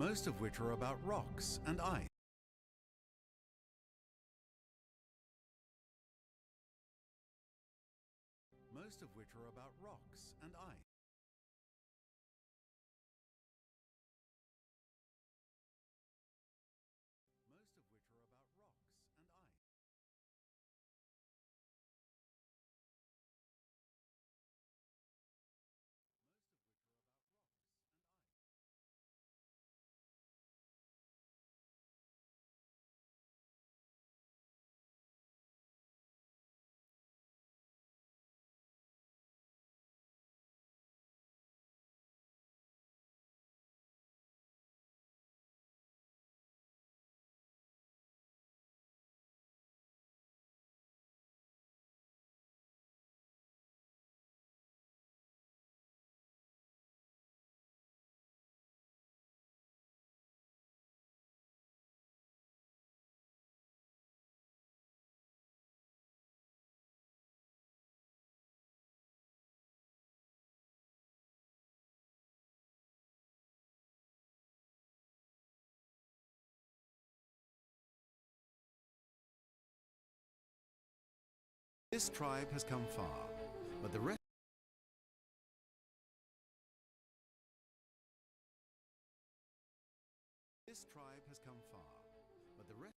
most of which are about rocks and ice. Most of which are about rocks and ice. Most of which are about rocks and ice. This tribe has come far, but the rest. This tribe has come far, but the rest.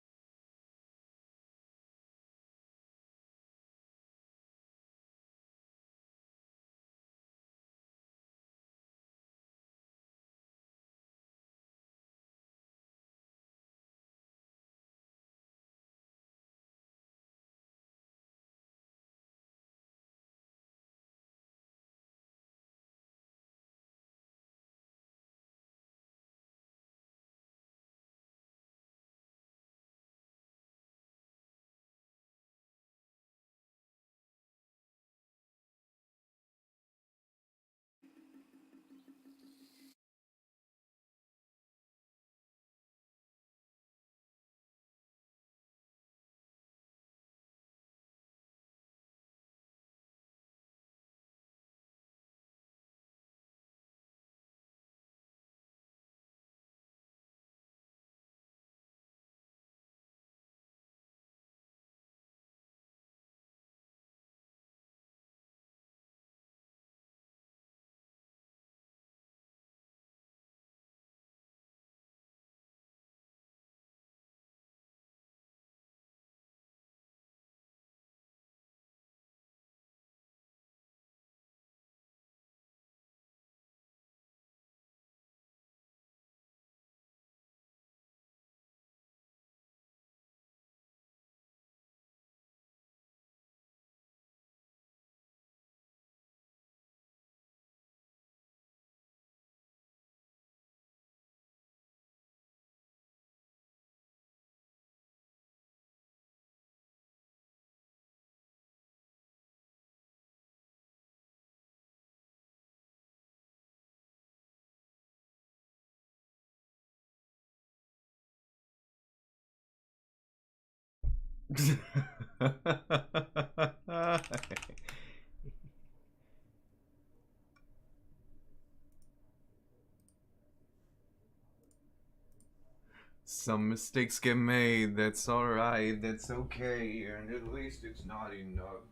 Some mistakes get made, that's alright, that's okay, and at least it's not enough.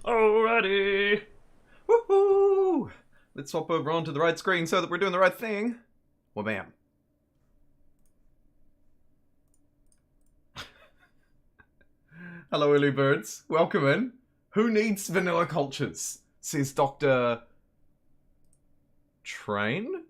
Alrighty! Woohoo! Let's swap over onto the right screen so that we're doing the right thing. Well, bam. Hello, early birds. Welcome in. Who needs vanilla cultures? Says Dr. Train?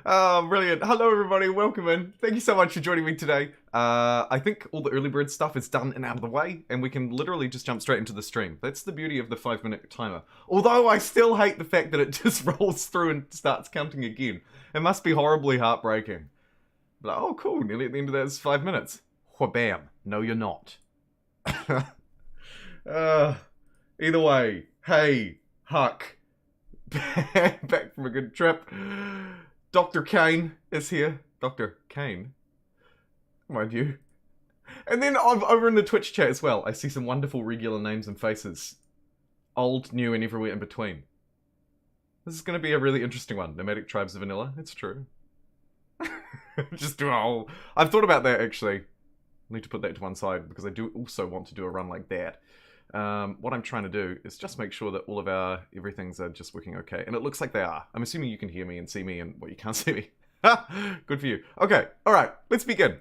Oh, brilliant. Hello, everybody. Welcome in. Thank you so much for joining me today. I think all the early bird stuff is done and out of the way, and we can literally just jump straight into the stream. That's the beauty of the 5-minute timer. Although I still hate the fact that it just rolls through and starts counting again. It must be horribly heartbreaking. But, oh, cool. Nearly at the end of that is 5 minutes. Whabam. No, you're not. Either way, hey, Huck. Back from a good trip. Dr. Kane is here. Dr. Kane? Mind you. And then over in the Twitch chat as well, I see some wonderful regular names and faces. Old, new, and everywhere in between. This is going to be a really interesting one. Nomadic Tribes of Vanilla. It's true. Just do a whole... I've thought about that, actually. I need to put that to one side, because I do also want to do a run like that. What I'm trying to do is just make sure that all of our everythings are just working okay. And it looks like they are. I'm assuming you can hear me and see me, and well, you can't see me. Good for you. Okay, alright, let's begin.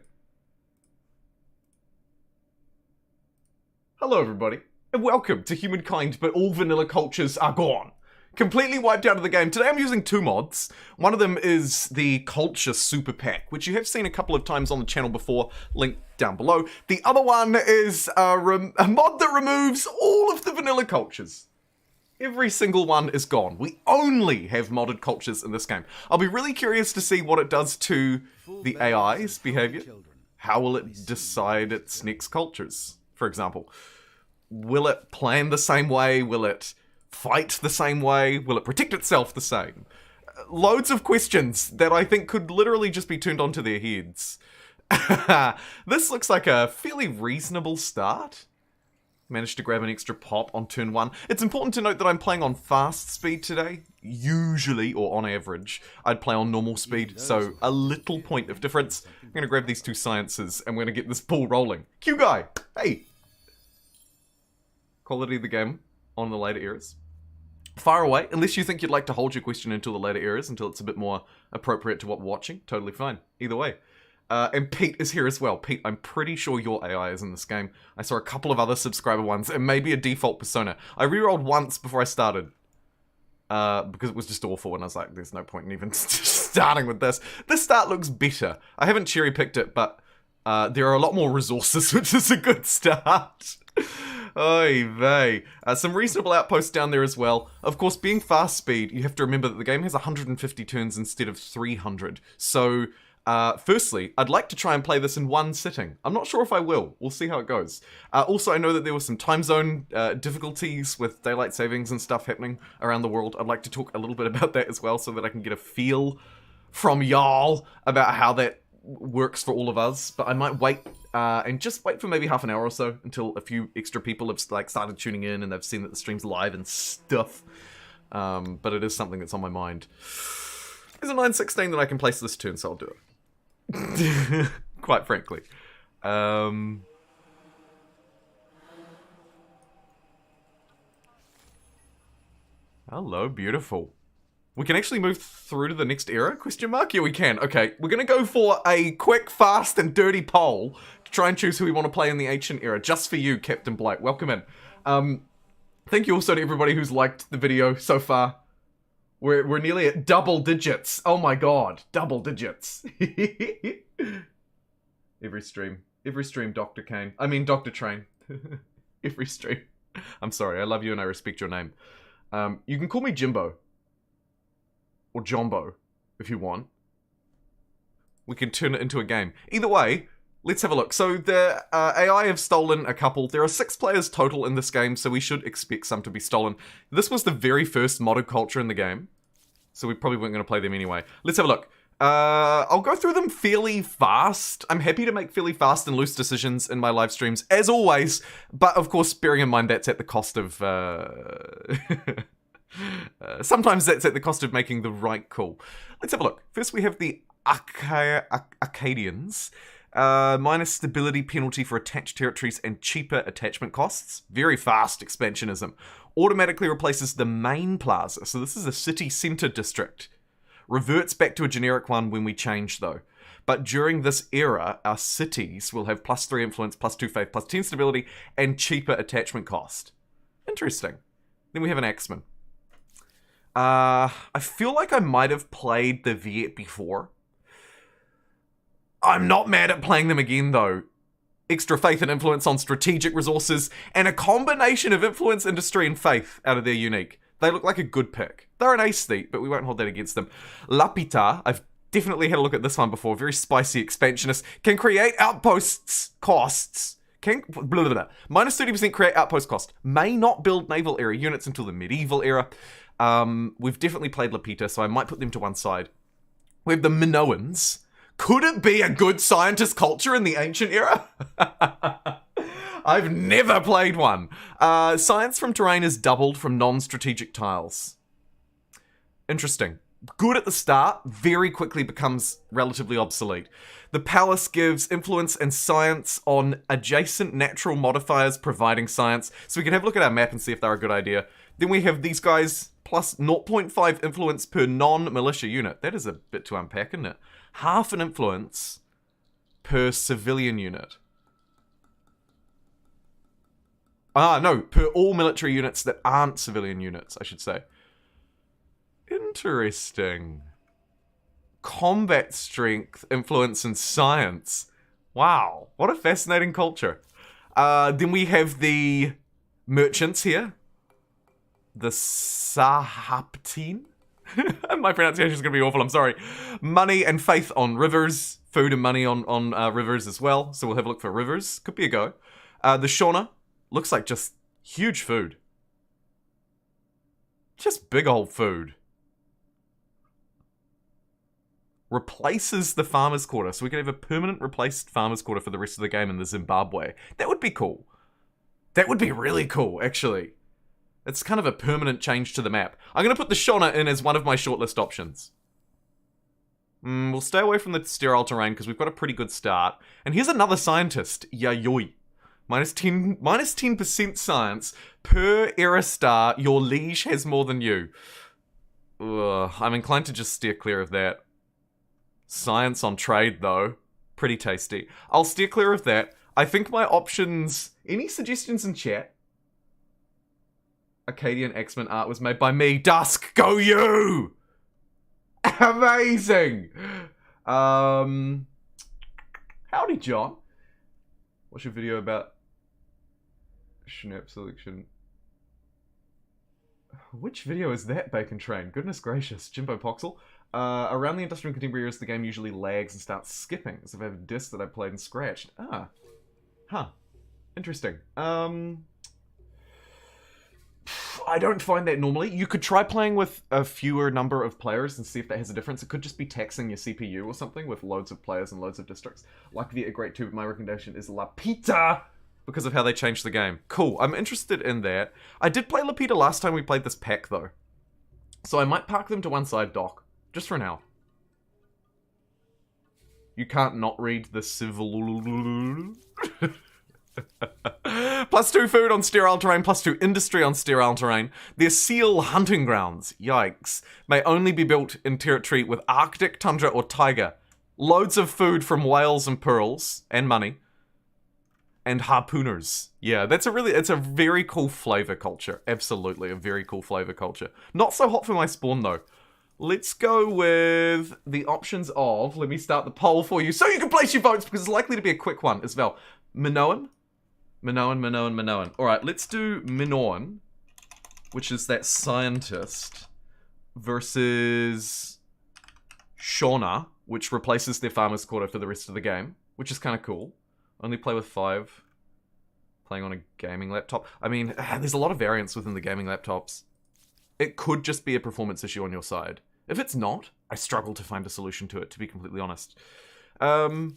Hello, everybody, and welcome to Humankind, but all vanilla cultures are gone. Completely wiped out of the game. Today I'm using two mods. One of them is the Culture Super Pack, which you have seen a couple of times on the channel before, linked down below. The other one is a mod that removes all of the vanilla cultures. Every single one is gone. We only have modded cultures in this game. I'll be really curious to see what it does to the AI's behavior. How will it decide its next cultures, for example? Will it plan the same way? Will it fight the same way? Will it protect itself the same? Loads of questions that I think could literally just be turned onto their heads. This looks like a fairly reasonable start. Managed to grab an extra pop on turn 1. It's important to note that I'm playing on fast speed today. Usually, or on average, I'd play on normal speed, so a little point of difference. I'm going to grab these two sciences, and we're going to get this ball rolling. Q guy! Hey! Quality of the game on the later eras. Far away, unless you think you'd like to hold your question until the later eras, until it's a bit more appropriate to what we're watching. Totally fine. Either way. And Pete is here as well. Pete, I'm pretty sure your AI is in this game. I saw a couple of other subscriber ones, and maybe a default persona. I rerolled once before I started. Because it was just awful, and I was like, there's no point in even starting with this. This start looks better. I haven't cherry-picked it, but there are a lot more resources, which is a good start. Oy vey. Some reasonable outposts down there as well. Of course, being fast speed, you have to remember that the game has 150 turns instead of 300. So, firstly, I'd like to try and play this in one sitting. I'm not sure if I will. We'll see how it goes. Also, I know that there were some time zone difficulties with daylight savings and stuff happening around the world. I'd like to talk a little bit about that as well so that I can get a feel from y'all about how that works for all of us. But I might wait and just wait for maybe half an hour or so until a few extra people have started tuning in and they've seen that the stream's live and stuff. But it is something that's on my mind. There's a 916 that I can place this turn, so I'll do it. Quite frankly. Hello, beautiful. We can actually move through to the next era? Question mark? Yeah, we can. Okay, we're gonna go for a quick, fast, and dirty poll to try and choose who we want to play in the ancient era. Just for you, Captain Blight. Welcome in. Thank you also to everybody who's liked the video so far. We're nearly at double digits. Oh my god, double digits. Every stream, Dr. Kane. I mean, Dr. Train. Every stream. I'm sorry, I love you and I respect your name. You can call me Jimbo. Or Jumbo, if you want. We can turn it into a game. Either way, let's have a look. So the AI have stolen a couple. There are 6 players total in this game, so we should expect some to be stolen. This was the very first modded culture in the game, so we probably weren't going to play them anyway. Let's have a look. I'll go through them fairly fast. I'm happy to make fairly fast and loose decisions in my live streams, as always, but of course, bearing in mind that's at the cost of... sometimes that's at the cost of making the right call. Let's have a look. First we have the Acadians. Minus stability penalty for attached territories and cheaper attachment costs. Very fast expansionism. Automatically replaces the main plaza. So this is a city center district. Reverts back to a generic one when we change though. But during this era, our cities will have +3 influence, +2 faith, +10 stability, and cheaper attachment cost. Interesting. Then we have an Axeman. I feel like I might have played the Viet before. I'm not mad at playing them again, though. Extra faith and influence on strategic resources, and a combination of influence, industry, and faith out of their unique. They look like a good pick. They're an aesthete, but we won't hold that against them. Lapita, I've definitely had a look at this one before. Very spicy expansionist. Can create outposts costs. Can blah, blah, blah. Minus 30% create outpost cost. May not build naval era units until the medieval era. We've definitely played Lapita, so I might put them to one side. We have the Minoans. Could it be a good scientist culture in the ancient era? I've never played one. Science from terrain is doubled from non-strategic tiles. Interesting. Good at the start, very quickly becomes relatively obsolete. The palace gives influence and science on adjacent natural modifiers providing science. So we can have a look at our map and see if they're a good idea. Then we have these guys plus 0.5 influence per non-militia unit. That is a bit to unpack, isn't it? Half an influence per civilian unit. No, per all military units that aren't civilian units, I should say. Interesting. Combat strength, influence, and science. Wow, what a fascinating culture. Then we have the merchants here. The Sahaptin. My pronunciation is going to be awful, I'm sorry. Money and faith on rivers. Food and money on rivers as well. So we'll have a look for rivers. Could be a go. The Shauna. Looks like just huge food. Just big old food. Replaces the farmer's quarter. So we could have a permanent replaced farmer's quarter for the rest of the game in the Zimbabwe. That would be cool. That would be really cool, actually. It's kind of a permanent change to the map. I'm going to put the Shauna in as one of my shortlist options. We'll stay away from the sterile terrain because we've got a pretty good start. And here's another scientist, Yayoi. Minus 10% science. Per era star, your liege has more than you. Ugh, I'm inclined to just steer clear of that. Science on trade, though. Pretty tasty. I'll steer clear of that. I think my options... Any suggestions in chat? Akkadian X-Men art was made by me. Dusk, go you! Amazing! Howdy, John. What's your video about... Schnapp selection? Which video is that, Bacon Train? Goodness gracious. JumboPixel. Around the industrial and contemporary eras, the game usually lags and starts skipping. So if I have a disc that I played and scratched. Huh. Interesting. I don't find that normally. You could try playing with a fewer number of players and see if that has a difference. It could just be taxing your CPU or something with loads of players and loads of districts. Like the great tube, my recommendation is Lapita because of how they changed the game. Cool, I'm interested in that. I did play Lapita last time we played this pack though. So I might park them to one side, Doc. Just for now. You can't not read the civil... +2 food on sterile terrain, +2 industry on sterile terrain. Their seal hunting grounds, yikes, may only be built in territory with Arctic, tundra, or taiga. Loads of food from whales and pearls, and money. And harpooners. Yeah, it's a very cool flavor culture. Absolutely, a very cool flavor culture. Not so hot for my spawn, though. Let's go with the options of... Let me start the poll for you so you can place your votes, because it's likely to be a quick one as well. Minoan. Alright, let's do Minoan, which is that scientist, versus Shauna, which replaces their farmer's quarter for the rest of the game, which is kind of cool. Only play with 5. Playing on a gaming laptop. I mean, there's a lot of variance within the gaming laptops. It could just be a performance issue on your side. If it's not, I struggle to find a solution to it, to be completely honest. And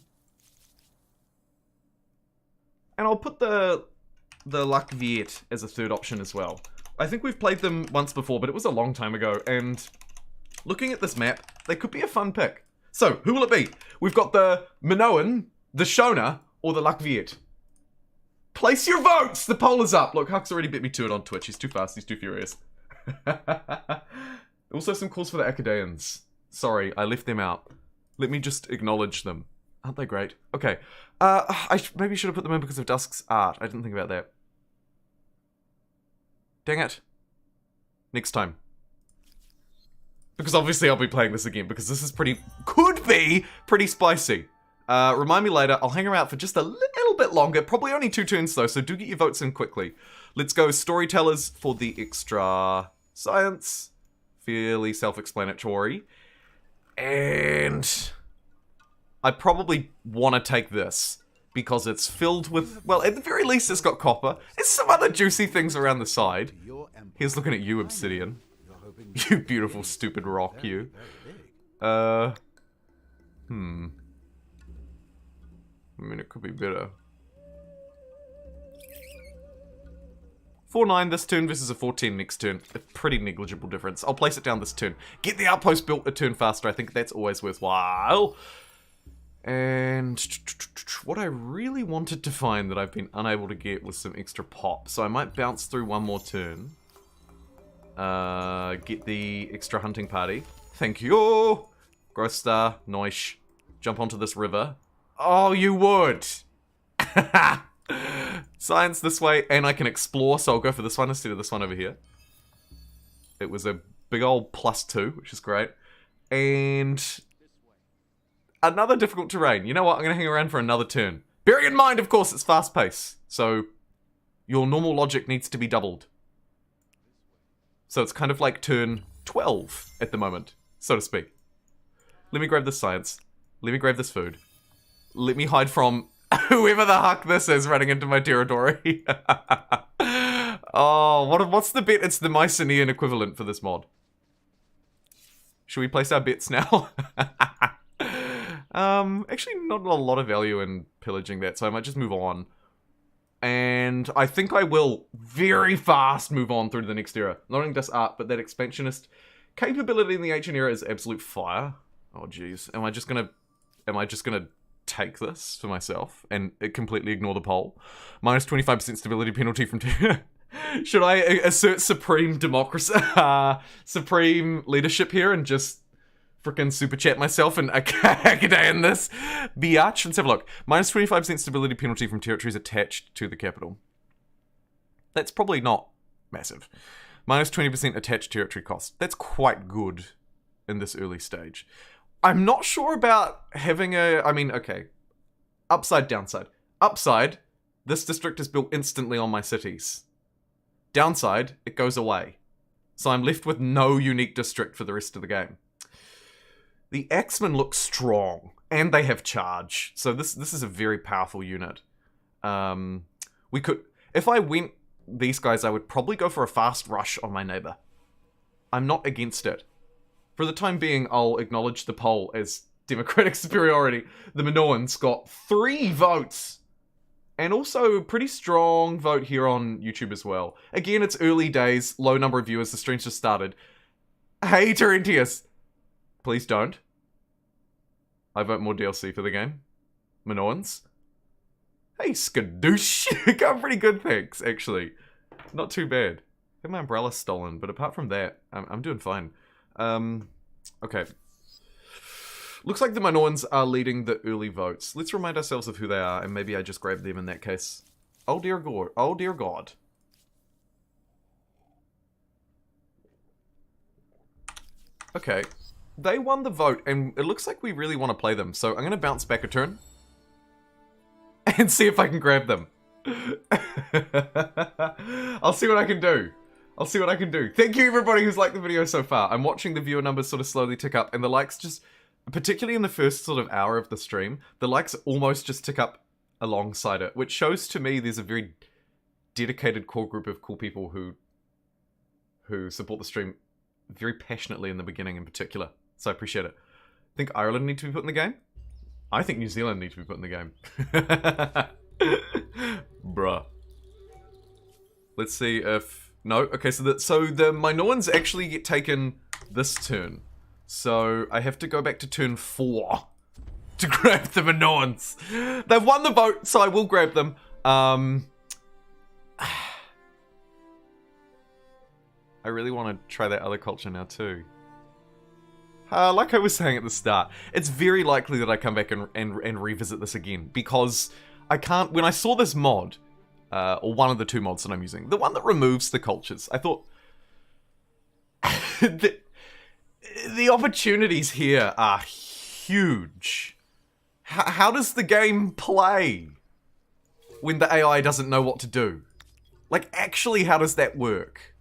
I'll put the Lakviet as a third option as well. I think we've played them once before, but it was a long time ago, and looking at this map, they could be a fun pick. So, who will it be? We've got the Minoan, the Shona, or the Lakviet. Place your votes! The poll is up! Look, Huck's already bit me to it on Twitch. He's too fast, he's too furious. Also some calls for the Acadaeans. Sorry, I left them out. Let me just acknowledge them. Aren't they great? Okay. I maybe should have put them in because of Dusk's art. I didn't think about that. Dang it. Next time. Because obviously I'll be playing this again, because this is could be pretty spicy. Remind me later. I'll hang around for just a little bit longer. Probably only 2 turns though, so do get your votes in quickly. Let's go storytellers for the extra science. Fairly self-explanatory. And I probably want to take this. because it's filled with, well, at the very least it's got copper. There's some other juicy things around the side. Here's looking at you, Obsidian. You beautiful, stupid rock, you. I mean, it could be better. 4-9 this turn versus a 14 next turn. A pretty negligible difference. I'll place it down this turn. Get the outpost built a turn faster. I think that's always worthwhile. And what I really wanted to find that I've been unable to get was some extra pop. So I might bounce through one more turn. Get the extra hunting party. Thank you. Growth star. Noish. Jump onto this river. Oh, you would. Science this way, and I can explore, so I'll go for this one instead of this one over here. It was a big old +2, which is great. And another difficult terrain. You know what? I'm going to hang around for another turn. Bearing in mind, of course, it's fast pace. So your normal logic needs to be doubled. So it's kind of like turn 12 at the moment, so to speak. Let me grab this science. Let me grab this food. Let me hide from whoever the heck this is running into my territory. Oh, what's the bet? It's the Mycenaean equivalent for this mod. Should we place our bets now? Actually not a lot of value in pillaging that, so I might just move on. And I think I will very fast move on through to the next era. Not only just art, but that expansionist capability in the ancient era is absolute fire. Oh jeez. Am I just gonna take this for myself and completely ignore the poll? Minus 25% stability penalty from Should I assert supreme democracy, supreme leadership here and just frickin' super chat myself and in this biatch? Let's have a look. Minus 25% stability penalty from territories attached to the capital. That's probably not massive. Minus 20% attached territory cost. That's quite good in this early stage. I'm not sure about having I mean, okay. Upside, downside. Upside, this district is built instantly on my cities. Downside, it goes away. So I'm left with no unique district for the rest of the game. The Axemen look strong, and they have charge. So this is a very powerful unit. We could, if I went these guys, I would probably go for a fast rush on my neighbor. I'm not against it. For the time being, I'll acknowledge the poll as democratic superiority. The Minoans got 3 votes. And also a pretty strong vote here on YouTube as well. Again, it's early days, low number of viewers, the stream's just started. Hey, Terentius. Please don't. I vote more DLC for the game. Minoans. Hey, Skadoosh. Got pretty good, thanks, actually. Not too bad. I had my umbrella stolen, but apart from that, I'm doing fine. Okay. Looks like the Minoans are leading the early votes. Let's remind ourselves of who they are, and maybe I just grab them in that case. Oh dear God. Oh dear God. Okay. They won the vote, and it looks like we really want to play them, so I'm going to bounce back a turn. And see if I can grab them. I'll see what I can do. I'll see what I can do. Thank you everybody who's liked the video so far. I'm watching the viewer numbers sort of slowly tick up, and the likes just, particularly in the first sort of hour of the stream, the likes almost just tick up alongside it, which shows to me there's a very dedicated core group of cool people who support the stream very passionately in the beginning in particular. So I appreciate it. Think Ireland need to be put in the game? I think New Zealand need to be put in the game. Bruh. Let's see if... No? Okay, so the Minoans actually get taken this turn. So I have to go back to turn 4 to grab the Minoans. They've won the vote, so I will grab them. I really want to try that other culture now too. Like I was saying at the start, it's very likely that I come back and revisit this again, because I can't... When I saw this mod, or one of the 2 mods that I'm using, the one that removes the cultures, I thought... the opportunities here are huge. How does the game play when the AI doesn't know what to do? Like, actually, how does that work?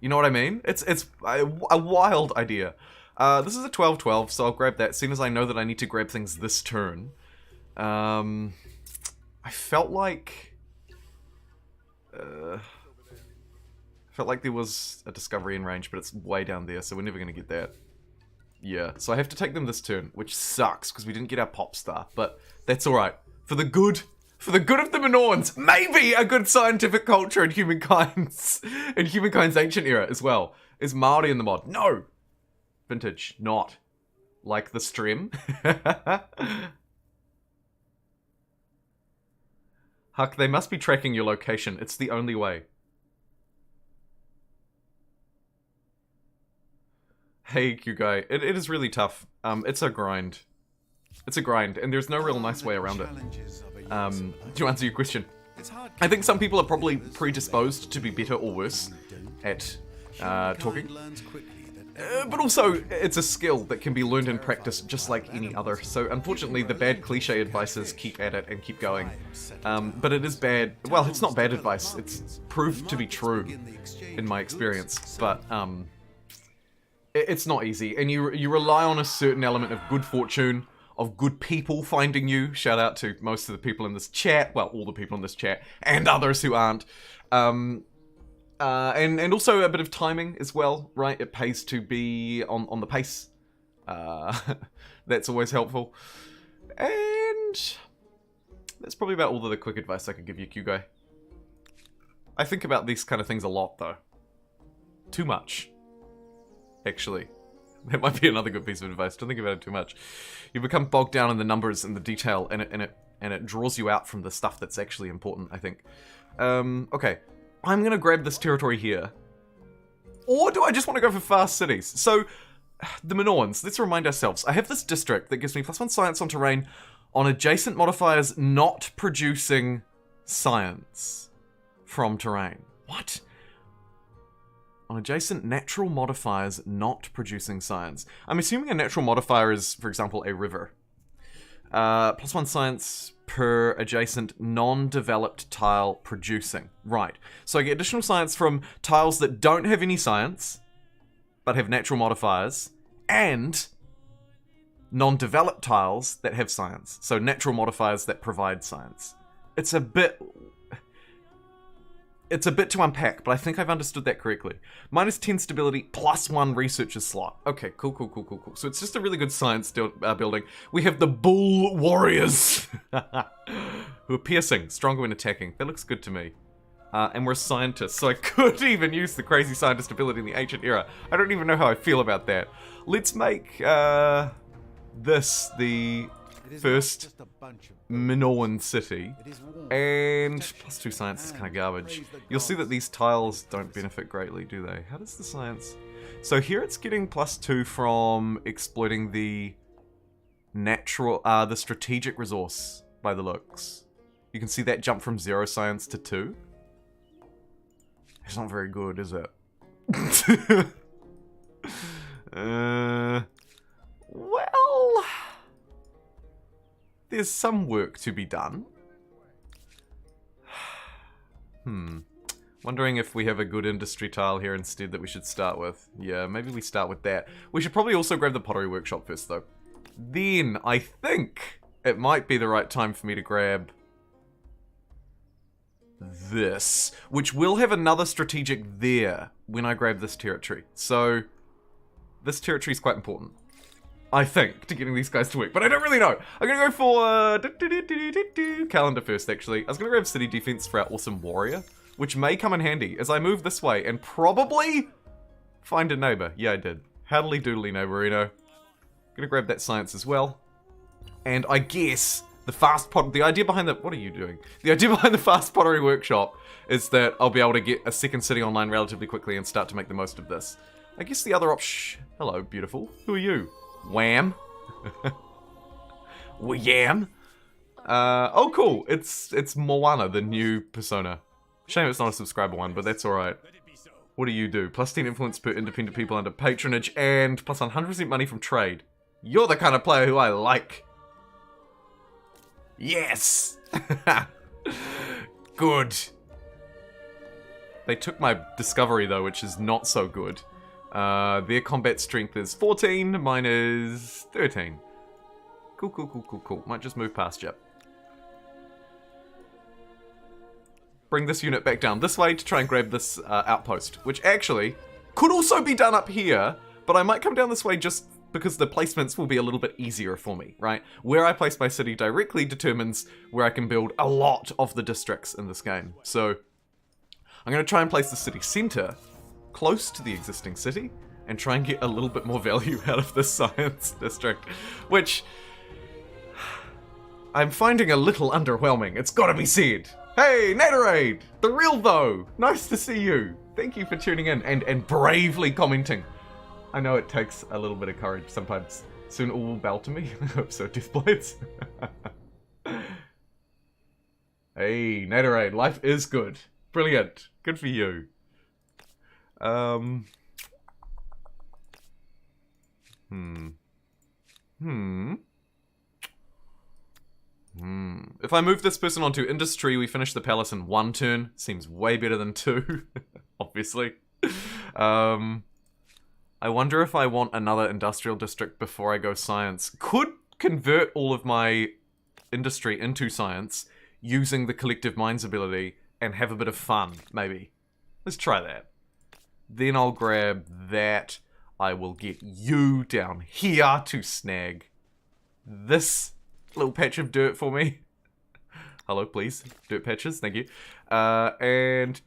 You know what I mean? It's a wild idea. This is a 12-12, so I'll grab that as soon as I know that I need to grab things this turn. I felt like there was a discovery in range, but it's way down there, so we're never going to get that. Yeah, so I have to take them this turn, which sucks, because we didn't get our pop star, but that's alright. For the good of the Minoans, maybe a good scientific culture in Humankind's ancient era as well. Is Maori in the mod? No! Vintage, not. Like the stream. Huck, they must be tracking your location. It's the only way. Hey, Q guy. It is really tough. It's a grind. It's a grind, and there's no real nice way around it. To answer your question, I think some people are probably predisposed to be better or worse at talking. But also, it's a skill that can be learned in practice just like any other. So unfortunately, the bad cliche advice is keep at it and keep going. But it is bad. Well, it's not bad advice. It's proved to be true in my experience. But it's not easy. And you rely on a certain element of good fortune, of good people finding you. Shout out to most of the people in this chat. Well, all the people in this chat. And others who aren't. And also a bit of timing as well, right? It pays to be on the pace. That's always helpful. And that's probably about all of the quick advice I could give you, Q guy. I think about these kind of things a lot, though. Too much. Actually. That might be another good piece of advice. Don't think about it too much. You become bogged down in the numbers and the detail, and it draws you out from the stuff that's actually important, I think. Okay. I'm gonna grab this territory here. Or do I just want to go for fast cities? So, the Minoans, let's remind ourselves. I have this district that gives me +1 science on terrain on adjacent modifiers not producing science from terrain. What? On adjacent natural modifiers not producing science. I'm assuming a natural modifier is, for example, a river. +1 science per adjacent non-developed tile producing. Right. So I get additional science from tiles that don't have any science, but have natural modifiers, and non-developed tiles that have science. So natural modifiers that provide science. It's a bit to unpack, but I think I've understood that correctly. -10 stability, +1 researcher's slot. Okay, cool. So it's just a really good science building. We have the Bull Warriors, who are piercing, stronger when attacking. That looks good to me. And we're scientists, so I could even use the crazy scientist ability in the ancient era. I don't even know how I feel about that. Let's make this the first Minoan city, and +2 science is kind of garbage. You'll see that these tiles don't benefit greatly, do they? How does the science... So here it's getting +2 from exploiting the natural, the strategic resource by the looks. You can see that jump from 0 science to 2. It's not very good, is it? Well... There's some work to be done. Wondering if we have a good industry tile here instead that we should start with. Yeah, maybe we start with that. We should probably also grab the pottery workshop first, though. Then, I think it might be the right time for me to grab this, which will have another strategic there when I grab this territory. So, this territory is quite important, I think, to getting these guys to work. But I don't really know. I'm going to go for calendar first, actually. I was going to grab city defense for our awesome warrior, which may come in handy as I move this way and probably find a neighbor. Yeah, I did. Howdly doodly, neighborino. Going to grab that science as well. And I guess the idea behind the... What are you doing? The idea behind the fast pottery workshop is that I'll be able to get a second city online relatively quickly and start to make the most of this. I guess the other option... Hello, beautiful. Who are you? Wham. Yam. Oh, cool. It's Moana, the new persona. Shame it's not a subscriber one, but that's alright. What do you do? +10 influence per independent people under patronage and +100% money from trade. You're the kind of player who I like. Yes. Good. They took my discovery though, which is not so good. Their combat strength is 14, mine is 13. Cool. Might just move past you. bring this unit back down this way to try and grab this outpost, which actually could also be done up here, but I might come down this way just because the placements will be a little bit easier for me, right? Where I place my city directly determines where I can build a lot of the districts in this game. So I'm going to try and place the city center close to the existing city and try and get a little bit more value out of this science district, which I'm finding a little underwhelming, it's gotta be said. Hey, Naderade! The real though! Nice to see you! Thank you for tuning in and bravely commenting. I know it takes a little bit of courage sometimes. Soon all will bow to me. I hope so, Deathblades. Hey, Naderade, life is good. Brilliant. Good for you. If I move this person onto industry, we finish the palace in 1 turn. Seems way better than 2, obviously. I wonder if I want another industrial district before I go science. Could convert all of my industry into science using the collective minds ability and have a bit of fun, maybe. Let's try that. Then I'll grab that. I will get you down here to snag this little patch of dirt for me. Hello, please. Dirt patches, thank you. And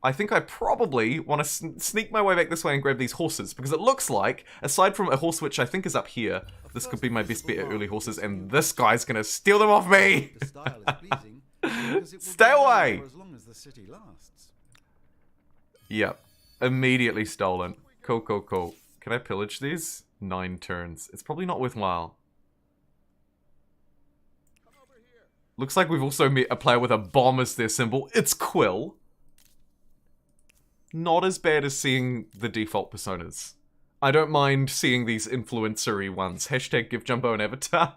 I think I probably want to sneak my way back this way and grab these horses, because it looks like, aside from a horse which I think is up here, this could be my best bet at early horses, and this guy's gonna steal them off me! Stay away! Yep. Immediately stolen. Cool, cool, cool. Can I pillage these? 9 turns. It's probably not worthwhile. Looks like we've also met a player with a bomb as their symbol. It's Quill. Not as bad as seeing the default personas. I don't mind seeing these influencery ones. Hashtag give Jumbo an avatar.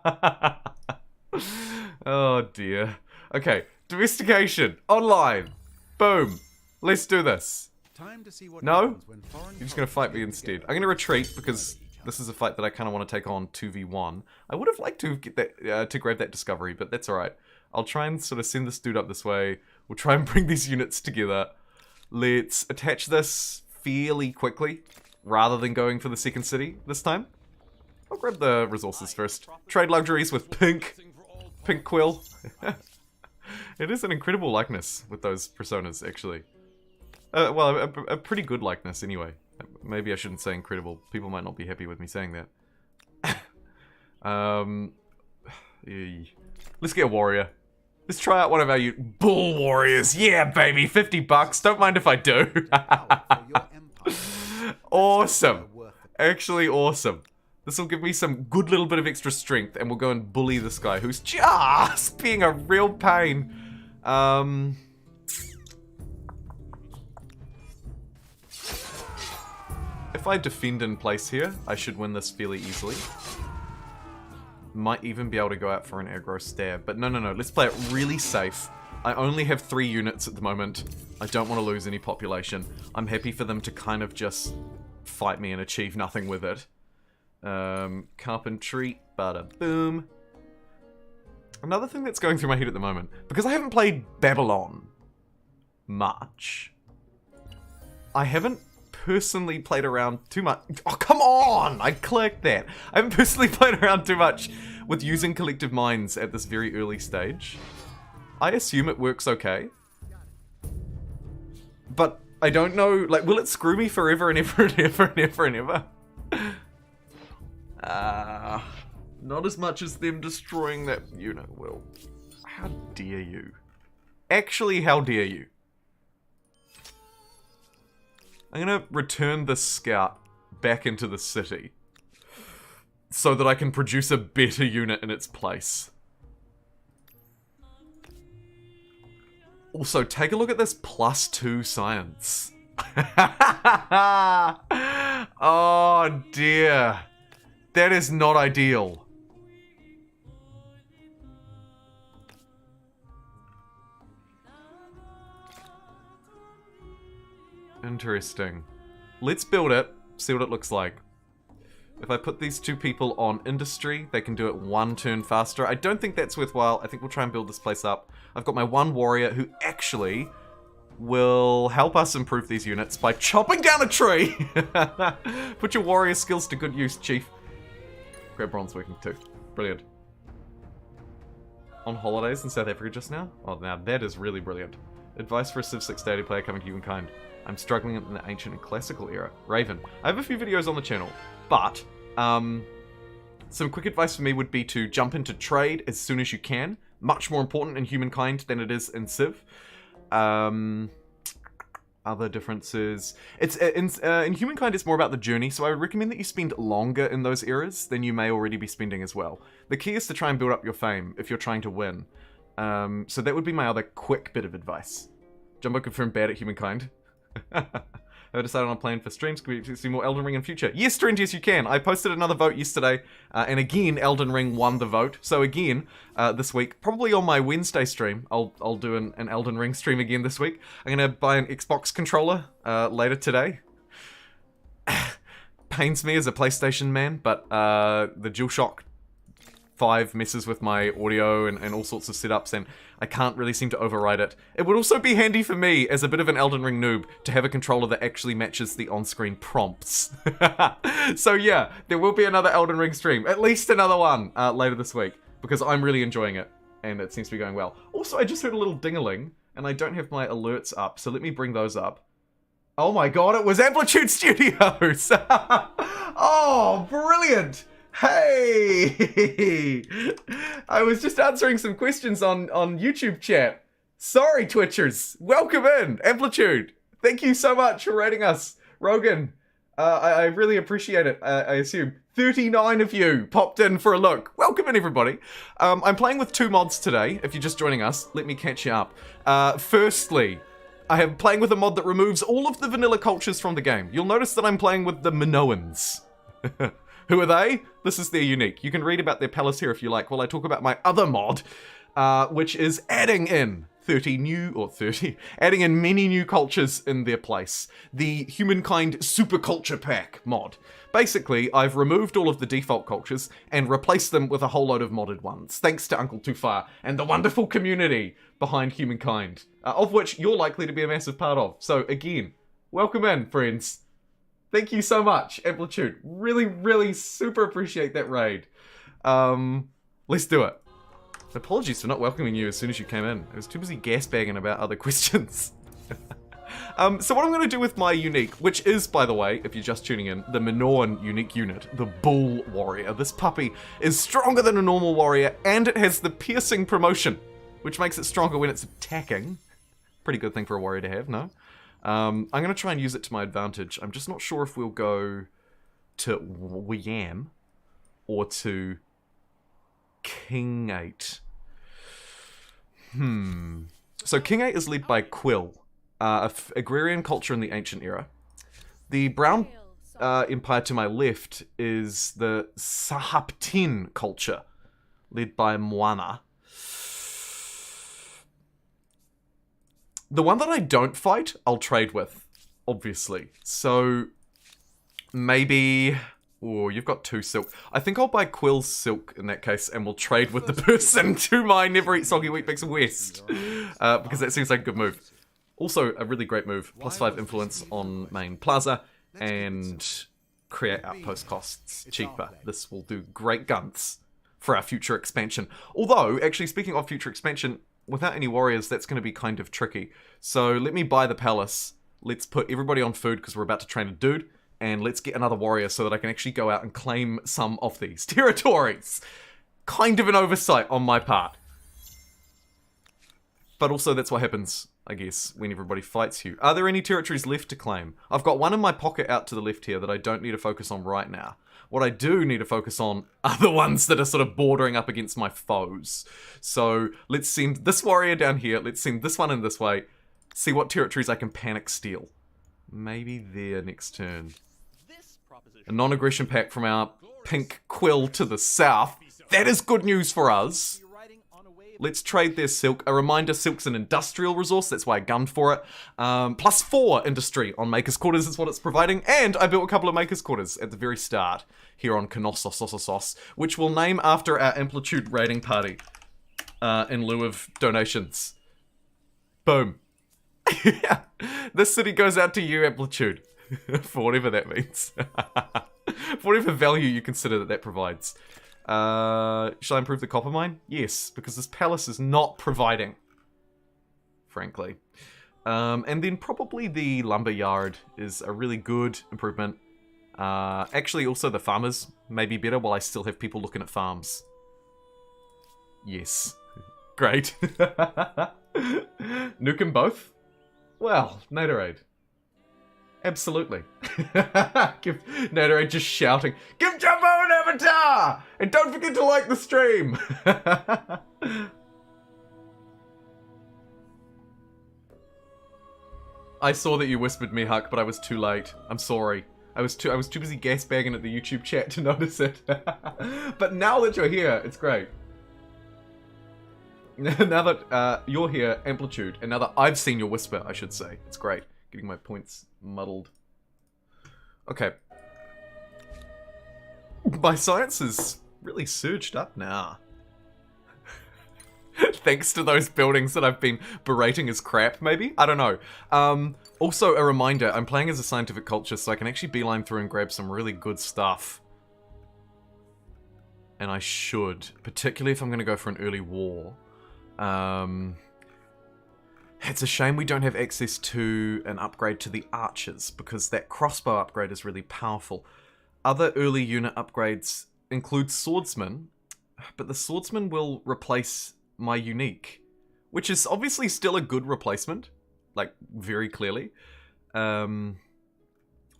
Oh dear. Okay, domestication. Online. Boom. Let's do this. No? You're just gonna fight me instead. I'm gonna retreat because this is a fight that I kind of want to take on 2v1. I would have liked to get that to grab that discovery, but that's alright. I'll try and sort of send this dude up this way. We'll try and bring these units together. Let's attach this fairly quickly, rather than going for the second city this time. I'll grab the resources first. Trade luxuries with Pink Quill. It is an incredible likeness with those personas, actually. Well, a pretty good likeness, anyway. Maybe I shouldn't say incredible. People might not be happy with me saying that. Let's get a warrior. Let's try out one of our bull warriors. Yeah, baby, $50. Don't mind if I do. Awesome. Actually awesome. This will give me some good little bit of extra strength, and we'll go and bully this guy who's just being a real pain. If I defend in place here, I should win this fairly easily. Might even be able to go out for an aggro stab. But no, let's play it really safe. I only have 3 units at the moment. I don't want to lose any population. I'm happy for them to kind of just fight me and achieve nothing with it. Carpentry, bada boom. Another thing that's going through my head at the moment, because I haven't played Babylon much, I haven't personally played around too much. Oh, come on! I clicked that. I haven't personally played around too much with using collective minds at this very early stage. I assume it works okay. But I don't know, like, will it screw me forever and ever and ever and ever and ever? Not as much as them destroying that unit will. How dare you? Actually, how dare you? I'm gonna return this scout back into the city so that I can produce a better unit in its place. Also, take a look at this +2 science. Oh dear. That is not ideal. Interesting. Let's build it, see what it looks like. If I put these 2 people on industry, they can do it 1 turn faster. I don't think that's worthwhile. I think we'll try and build this place up. I've got my 1 warrior who actually will help us improve these units by chopping down a tree. Put your warrior skills to good use, Chief. Grab bronze working too. Brilliant. On holidays in South Africa just now? Oh, now that is really brilliant. Advice for a Civ 6 daily player coming to Humankind. I'm struggling in the ancient and classical era. Raven. I have a few videos on the channel, but some quick advice for me would be to jump into trade as soon as you can. Much more important in Humankind than it is in Civ. Other differences. It's in Humankind, it's more about the journey, so I would recommend that you spend longer in those eras than you may already be spending as well. The key is to try and build up your fame if you're trying to win. So that would be my other quick bit of advice. Jumbo confirmed bad at Humankind. Have I decided on a plan for streams? Can we see more Elden Ring in future? Yes, Strange, yes you can. I posted another vote yesterday, and again, Elden Ring won the vote. So again, this week, probably on my Wednesday stream, I'll do an Elden Ring stream again this week. I'm gonna buy an Xbox controller later today. Pains me as a PlayStation man, but the DualShock 5 messes with my audio and all sorts of setups, and I can't really seem to override it. It would also be handy for me, as a bit of an Elden Ring noob, to have a controller that actually matches the on-screen prompts. So yeah, there will be another Elden Ring stream. At least another one later this week, because I'm really enjoying it, and it seems to be going well. Also, I just heard a little ding-a-ling, and I don't have my alerts up, so let me bring those up. Oh my god, it was Amplitude Studios! Oh, brilliant! Hey! I was just answering some questions on YouTube chat. Sorry, Twitchers. Welcome in, Amplitude. Thank you so much for rating us. Rogan, I really appreciate it. I assume 39 of you popped in for a look. Welcome in, everybody. I'm playing with 2 mods today. If you're just joining us, let me catch you up. Firstly, I am playing with a mod that removes all of the vanilla cultures from the game. You'll notice that I'm playing with the Minoans. Who are they? This is their unique. You can read about their palace here if you like, while I talk about my other mod, which is adding in adding in many new cultures in their place. The Humankind Super Culture Pack mod. Basically, I've removed all of the default cultures and replaced them with a whole load of modded ones, thanks to Uncle Tufar and the wonderful community behind Humankind, of which you're likely to be a massive part of. So again, welcome in, friends. Thank you so much, Amplitude. Really, really super appreciate that raid. Let's do it. Apologies for not welcoming you as soon as you came in. I was too busy gasbagging about other questions. So what I'm going to do with my unique, which is, by the way, if you're just tuning in, the Minoan unique unit, the Bull Warrior. This puppy is stronger than a normal warrior, and it has the piercing promotion, which makes it stronger when it's attacking. Pretty good thing for a warrior to have, no? I'm going to try and use it to my advantage. I'm just not sure if we'll go to Wiam or to King 8. So King 8 is led by Quill, agrarian culture in the ancient era. The brown empire to my left is the Sahaptin culture, led by Moana. The one that I don't fight, I'll trade with, obviously. So, maybe... Oh, you've got 2 silk. I think I'll buy Quill's silk in that case, and we'll trade with the person to my Never Eat Soggy Wheat Pixel West. Because that seems like a good move. Also, a really great move. +5 influence on main plaza, and create outpost costs cheaper. This will do great guns for our future expansion. Although, actually, speaking of future expansion, without any warriors, that's going to be kind of tricky. So let me buy the palace. Let's put everybody on food because we're about to train a dude. And let's get another warrior so that I can actually go out and claim some of these territories. Kind of an oversight on my part. But also that's what happens, I guess, when everybody fights you. Are there any territories left to claim? I've got one in my pocket out to the left here that I don't need to focus on right now. What I do need to focus on are the ones that are sort of bordering up against my foes. So let's send this warrior down here. Let's send this one in this way. See what territories I can panic steal. Maybe there next turn. A non-aggression pack from our pink Quill to the south. That is good news for us. Let's trade their silk. A reminder, silk's an industrial resource. That's why I gunned for it. +4 industry on Maker's Quarters is what it's providing. And I built a couple of Maker's Quarters at the very start here on Knossos, which we'll name after our Amplitude raiding party in lieu of donations. Boom. This city goes out to you, Amplitude, for whatever that means. For whatever value you consider that provides. Shall I improve the copper mine? Yes, because this palace is not providing, frankly. And then probably the lumber yard is a really good improvement. Actually, also the farmers may be better while I still have people looking at farms. Yes. Great. Nuke them both? Well, Naderade. Absolutely. Give Naderade just shouting, "Give Jumbo an avatar! And don't forget to like the stream!" I saw that you whispered me, Huck, but I was too late. I'm sorry. I was too busy gasbagging at the YouTube chat to notice it. But now that you're here, it's great. Now that you're here, Amplitude, and now that I've seen your whisper, I should say. It's great. Getting my points muddled. Okay. My science is really surged up now. Thanks to those buildings that I've been berating as crap, maybe? I don't know. Also, a reminder, I'm playing as a scientific culture, so I can actually beeline through and grab some really good stuff. And I should, particularly if I'm going to go for an early war. It's a shame we don't have access to an upgrade to the archers, because that crossbow upgrade is really powerful. Other early unit upgrades include swordsman, but the swordsman will replace my unique, which is obviously still a good replacement, like, very clearly.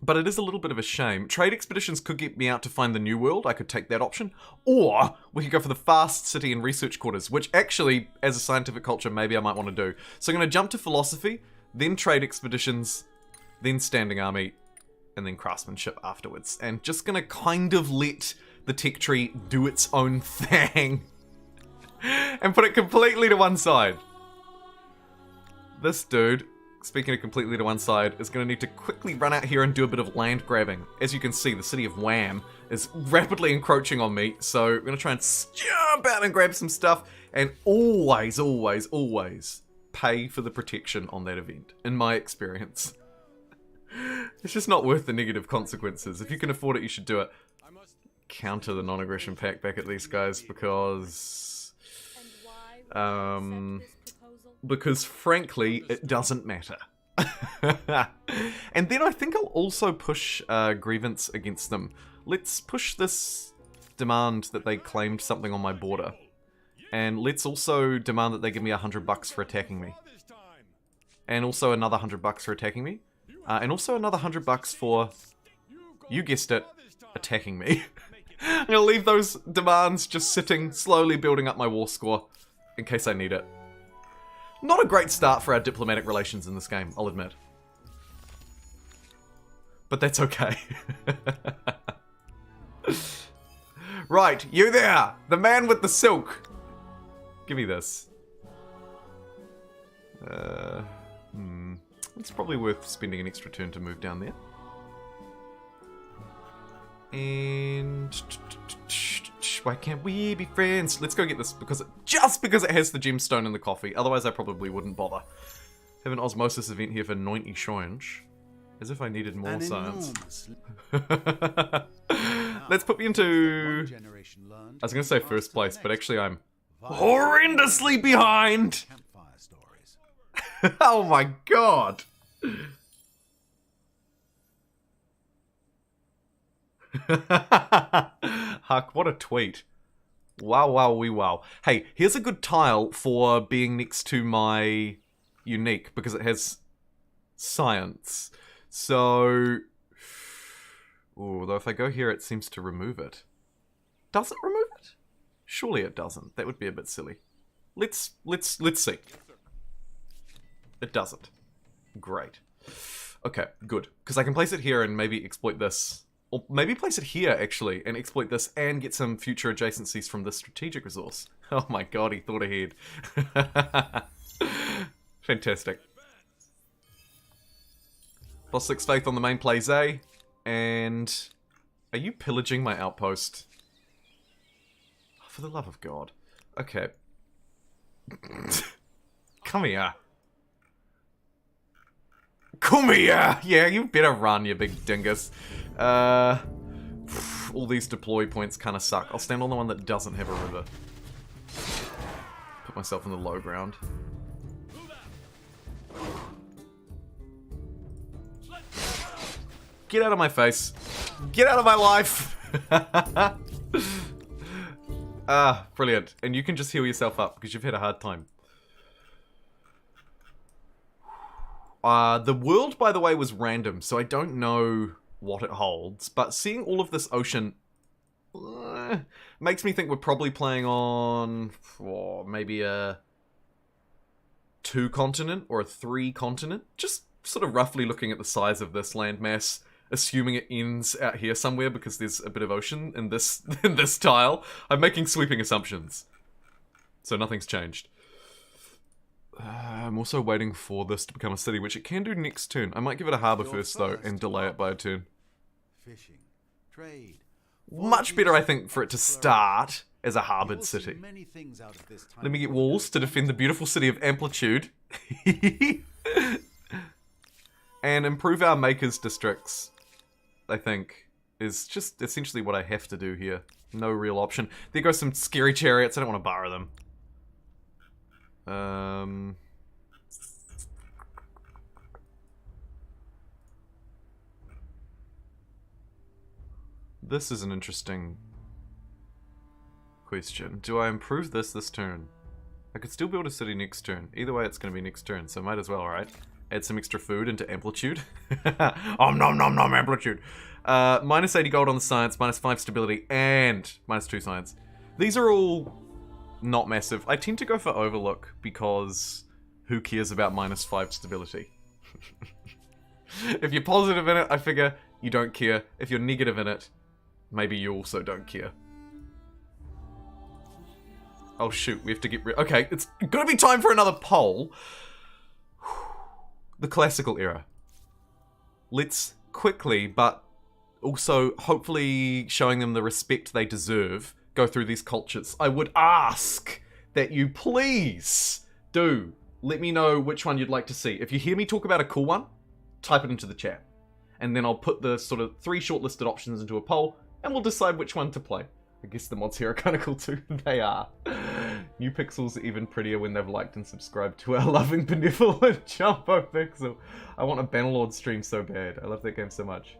But it is a little bit of a shame. Trade expeditions could get me out to find the New World. I could take that option. Or we could go for the fast city and research quarters, which actually, as a scientific culture, maybe I might want to do. So I'm going to jump to philosophy, then trade expeditions, then standing army, and then craftsmanship afterwards. And just going to kind of let the tech tree do its own thing. And put it completely to one side. This dude, speaking of completely to one side, is going to need to quickly run out here and do a bit of land grabbing. As you can see, the city of Wham is rapidly encroaching on me, so we're going to try and jump out and grab some stuff, and always, always, always pay for the protection on that event, in my experience. It's just not worth the negative consequences. If you can afford it, you should do it. Counter the non-aggression pact back at these guys, because frankly, it doesn't matter. And then I think I'll also push grievance against them. Let's push this demand that they claimed something on my border. And let's also demand that they give me $100 for attacking me. And also another $100 for attacking me. And also another $100 for, you guessed it, attacking me. I'm gonna leave those demands just sitting, slowly building up my war score, in case I need it. Not a great start for our diplomatic relations in this game, I'll admit. But that's okay. Right, you there! The man with the silk! Give me this. It's probably worth spending an extra turn to move down there. And why can't we be friends? Let's go get this just because it has the gemstone in the coffee. Otherwise, I probably wouldn't bother. Have an osmosis event here for 90 shrines. As if I needed more science. Let's put me into... I was going to say first place, but actually I'm horrendously behind. Oh my god. Huck, what a tweet. Wow, wow, wee wow. Hey, here's a good tile for being next to my unique, because it has science. So... although if I go here, it seems to remove it. Does it remove it? Surely it doesn't. That would be a bit silly. Let's see. It doesn't. Great. Okay, good. Because I can place it here and maybe exploit this Or maybe place it here, actually, and exploit this and get some future adjacencies from this strategic resource. Oh my god, he thought ahead. Fantastic. +6 faith on the main plays A. And... Are you pillaging my outpost? Oh, for the love of God. Okay. Come here. Come here! Yeah, you better run, you big dingus. All these deploy points kind of suck. I'll stand on the one that doesn't have a river. Put myself in the low ground. Get out of my face. Get out of my life! Ah, brilliant. And you can just heal yourself up because you've had a hard time. The world, by the way, was random, so I don't know what it holds. But seeing all of this ocean makes me think we're probably playing on maybe a 2-continent or a 3-continent. Just sort of roughly looking at the size of this landmass, assuming it ends out here somewhere because there's a bit of ocean in this in this tile. I'm making sweeping assumptions, so nothing's changed. I'm also waiting for this to become a city, which it can do next turn. I might give it a harbour first, though, and delay it by a turn. Fishing, trade. Much better, I think, for it to start as a harboured city. Let me get walls to defend the beautiful city of Amplitude. And improve our makers districts, I think, is just essentially what I have to do here. No real option. There goes some scary chariots. I don't want to borrow them. This is an interesting question. Do I improve this turn? I could still build a city next turn. Either way, it's going to be next turn, so might as well, right? Add some extra food into Amplitude. Nom nom nom Amplitude. Minus 80 gold on the science, minus 5 stability, and minus 2 science. These are all not massive. I tend to go for Overlook because who cares about minus 5 stability? If you're positive in it, I figure you don't care. If you're negative in it, maybe you also don't care. Oh shoot, we have to get rid... Okay, it's gonna be time for another poll. The classical era. Let's quickly, but also hopefully showing them the respect they deserve, go through these cultures. I would ask that you please do let me know which one you'd like to see. If you hear me talk about a cool one, type it into the chat. And then I'll put the sort of 3 shortlisted options into a poll, and we'll decide which one to play. I guess the mods here are kind of cool too. They are. New pixels are even prettier when they've liked and subscribed to our loving benevolent JumboPixel. I want a Bannerlord stream so bad. I love that game so much.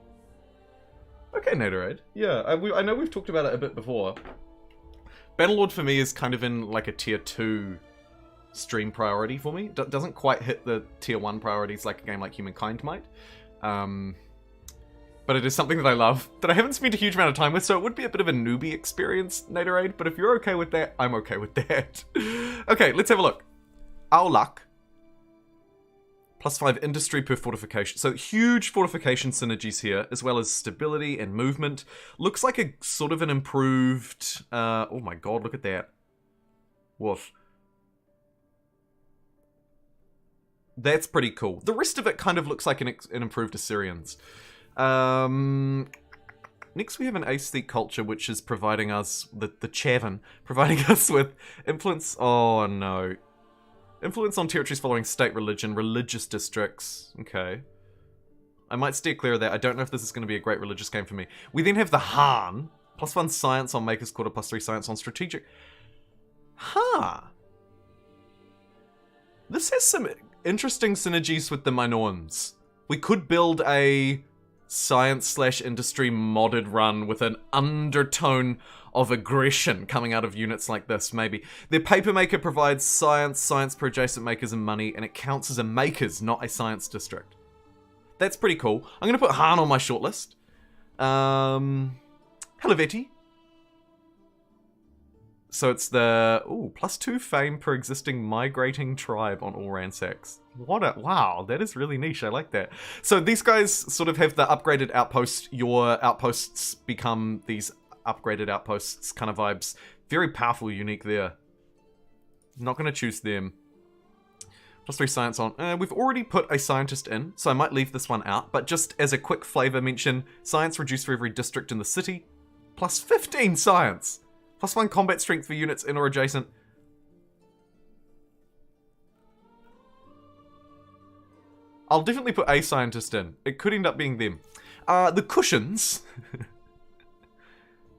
Okay, Naderade. Yeah, I know we've talked about it a bit before. Bannerlord for me is kind of in like a tier 2 stream priority for me. Doesn't quite hit the tier 1 priorities like a game like Humankind might. But it is something that I love, that I haven't spent a huge amount of time with, so it would be a bit of a newbie experience, Naderade, but if you're okay with that, I'm okay with that. Okay, let's have a look. Our luck. +5 industry per fortification. So huge fortification synergies here, as well as stability and movement. Looks like a sort of an improved... oh my god, look at that. Woof. That's pretty cool. The rest of it kind of looks like an improved Assyrians. Next we have an aesthete culture, which is providing us, the Chavin, providing us with influence, oh no. Influence on territories following state religion, religious districts, okay. I might steer clear of that. I don't know if this is going to be a great religious game for me. We then have the Han, +1 science on Maker's Quarter, +3 science on strategic. Huh. This has some interesting synergies with the Minoans. We could build a science/industry modded run with an undertone of aggression coming out of units like this, maybe. Their papermaker provides science per adjacent makers and money, and it counts as a makers, not a science district. That's pretty cool. I'm going to put Han on my shortlist. Hello, Vetty. So it's the +2 fame per existing migrating tribe on all ransacks. Wow, that is really niche. I like that. So these guys sort of have the upgraded outpost. Your outposts become these upgraded outposts kind of vibes. Very powerful, unique there. Not going to choose them. +3 science on. We've already put a scientist in, so I might leave this one out. But just as a quick flavor mention, science reduced for every district in the city. +15 science. +1 combat strength for units in or adjacent. I'll definitely put a scientist in. It could end up being them. The cushions.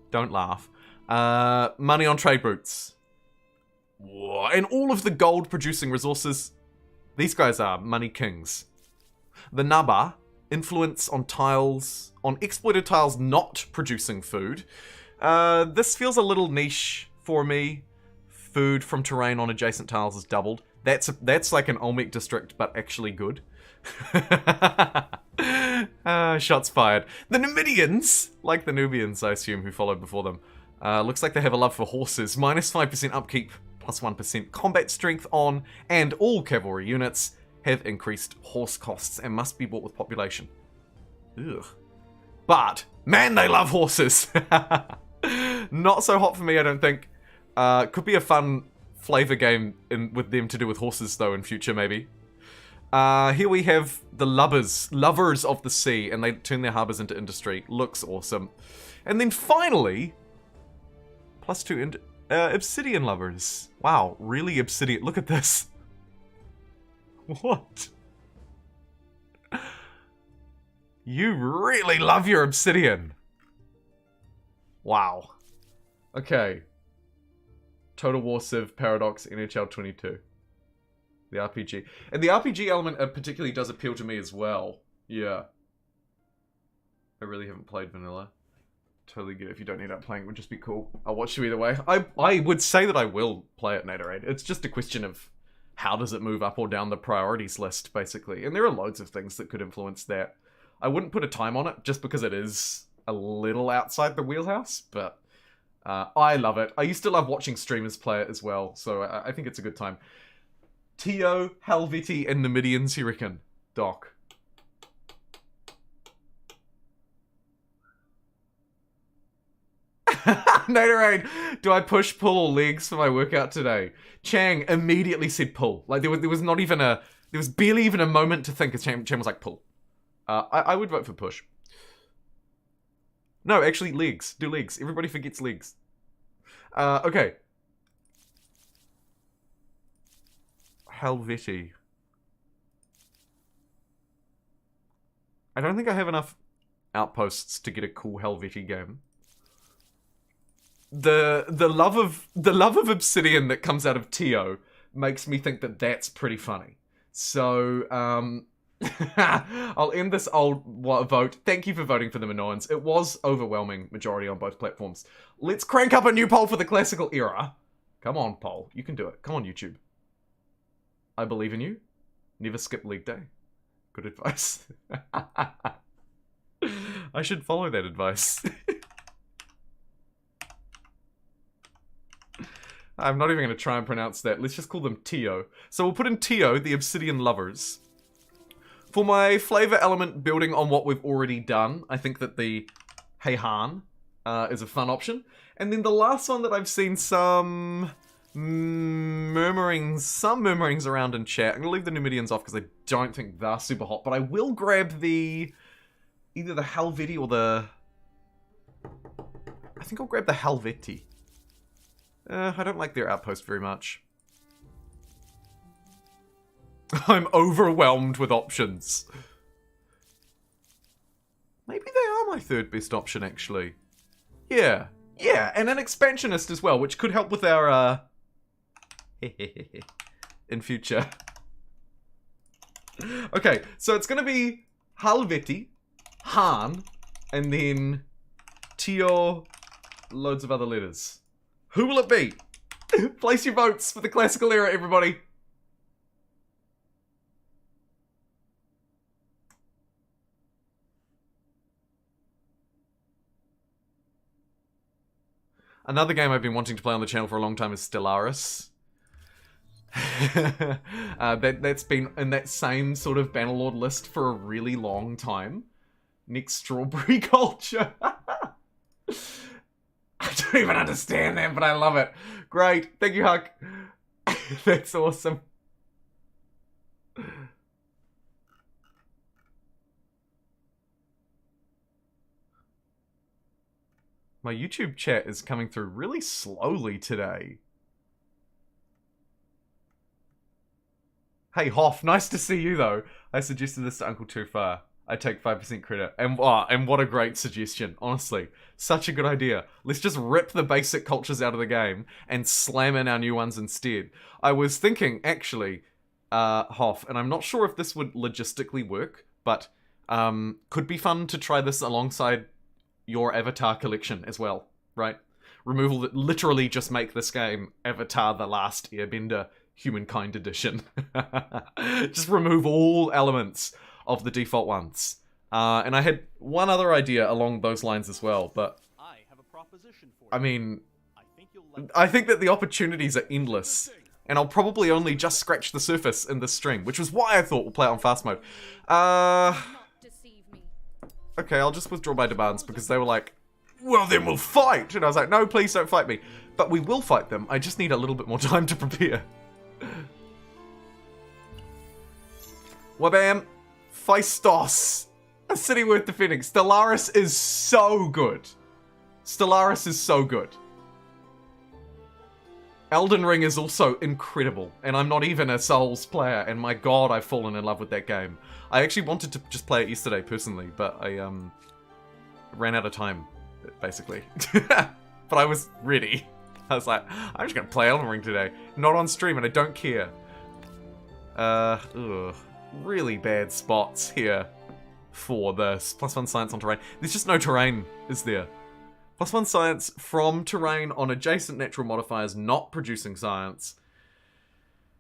Don't laugh. Money on trade routes. Whoa. And all of the gold producing resources. These guys are money kings. The Naba. Influence on tiles. On exploited tiles not producing food. This feels a little niche for me. Food from terrain on adjacent tiles is doubled. That's like an Olmec district, but actually good. Shots fired. The Numidians, like the Nubians, I assume, who followed before them. Looks like they have a love for horses. -5% upkeep, +1% combat strength on, and all cavalry units have increased horse costs and must be bought with population. Ugh. But, man, they love horses! Not so hot for me, I don't think. Could be a fun flavor game with them to do with horses, though, in future, maybe. Here we have the lovers of the sea, and they turn their harbors into industry. Looks awesome. And then finally, +2 obsidian lovers. Wow, really obsidian. Look at this. What? You really love your obsidian. Wow. Okay. Total War Civ, Paradox, NHL 22. The RPG. And the RPG element particularly does appeal to me as well. Yeah. I really haven't played vanilla. Totally get it. If you don't need that playing, it would just be cool. I'll watch you either way. I would say that I will play it, Naderade. It's just a question of how does it move up or down the priorities list, basically. And there are loads of things that could influence that. I wouldn't put a time on it, just because it is a little outside the wheelhouse, but I love it. I used to love watching streamers play it as well, so I think it's a good time. Tio, Helveti, and Numidians, you reckon? Doc. Naderade, do I push, pull, or legs for my workout today? Chang immediately said pull. Like, there was not even there was barely even a moment to think. Chang was like, pull. I would vote for push. No, actually, legs. Do legs. Everybody forgets legs. Okay. Helveti. I don't think I have enough outposts to get a cool Helveti game. The love of obsidian that comes out of Tio makes me think that that's pretty funny. So, I'll end this old vote. Thank you for voting for the Minoans. It was overwhelming majority on both platforms. Let's crank up a new poll for the classical era. Come on, poll. You can do it. Come on, YouTube. I believe in you. Never skip league day. Good advice. I should follow that advice. I'm not even going to try and pronounce that. Let's just call them Tio. So we'll put in Tio, the Obsidian Lovers. For my flavor element building on what we've already done, I think that the Heihan is a fun option. And then the last one that I've seen some murmurings around in chat. I'm going to leave the Numidians off because I don't think they're super hot. But I will grab either the Helveti or the... I think I'll grab the Helveti. I don't like their outpost very much. I'm overwhelmed with options. Maybe they are my third best option, actually. Yeah. Yeah, and an Expansionist as well, which could help with our, in future. Okay, so it's gonna be Helveti, Han, and then Tio, loads of other letters. Who will it be? Place your votes for the classical era, everybody. Another game I've been wanting to play on the channel for a long time is Stellaris. That's been in that same sort of Bannerlord list for a really long time. Next, strawberry culture. I don't even understand that, but I love it. Great. Thank you, Huck. That's awesome. My YouTube chat is coming through really slowly today. Hey, Hoff, nice to see you, though. I suggested this to Uncle Too Far. I take 5% credit. And what a great suggestion, honestly. Such a good idea. Let's just rip the basic cultures out of the game and slam in our new ones instead. I was thinking, actually, Hoff, and I'm not sure if this would logistically work, but could be fun to try this alongside your Avatar collection as well, right? Removal that literally just make this game Avatar The Last Airbender Humankind Edition. Just remove all elements of the default ones. And I had one other idea along those lines as well, but I have a proposition for you. I mean, I I think that the opportunities are endless, and I'll probably only just scratch the surface in this stream, which was why I thought we'll play it on fast mode. Okay, I'll just withdraw my demands because they were like, well, then we'll fight. And I was like, no, please don't fight me. But we will fight them. I just need a little bit more time to prepare. Wabam. Phaistos. A city worth defending. Stellaris is so good. Stellaris is so good. Elden Ring is also incredible. And I'm not even a Souls player. And my god, I've fallen in love with that game. I actually wanted to just play it yesterday, personally. But I ran out of time, basically. But I was ready. I was like, I'm just going to play Elden Ring today. Not on stream, and I don't care. Really bad spots here for this. +1 science on terrain. There's just no terrain, is there? +1 science from terrain on adjacent natural modifiers not producing science.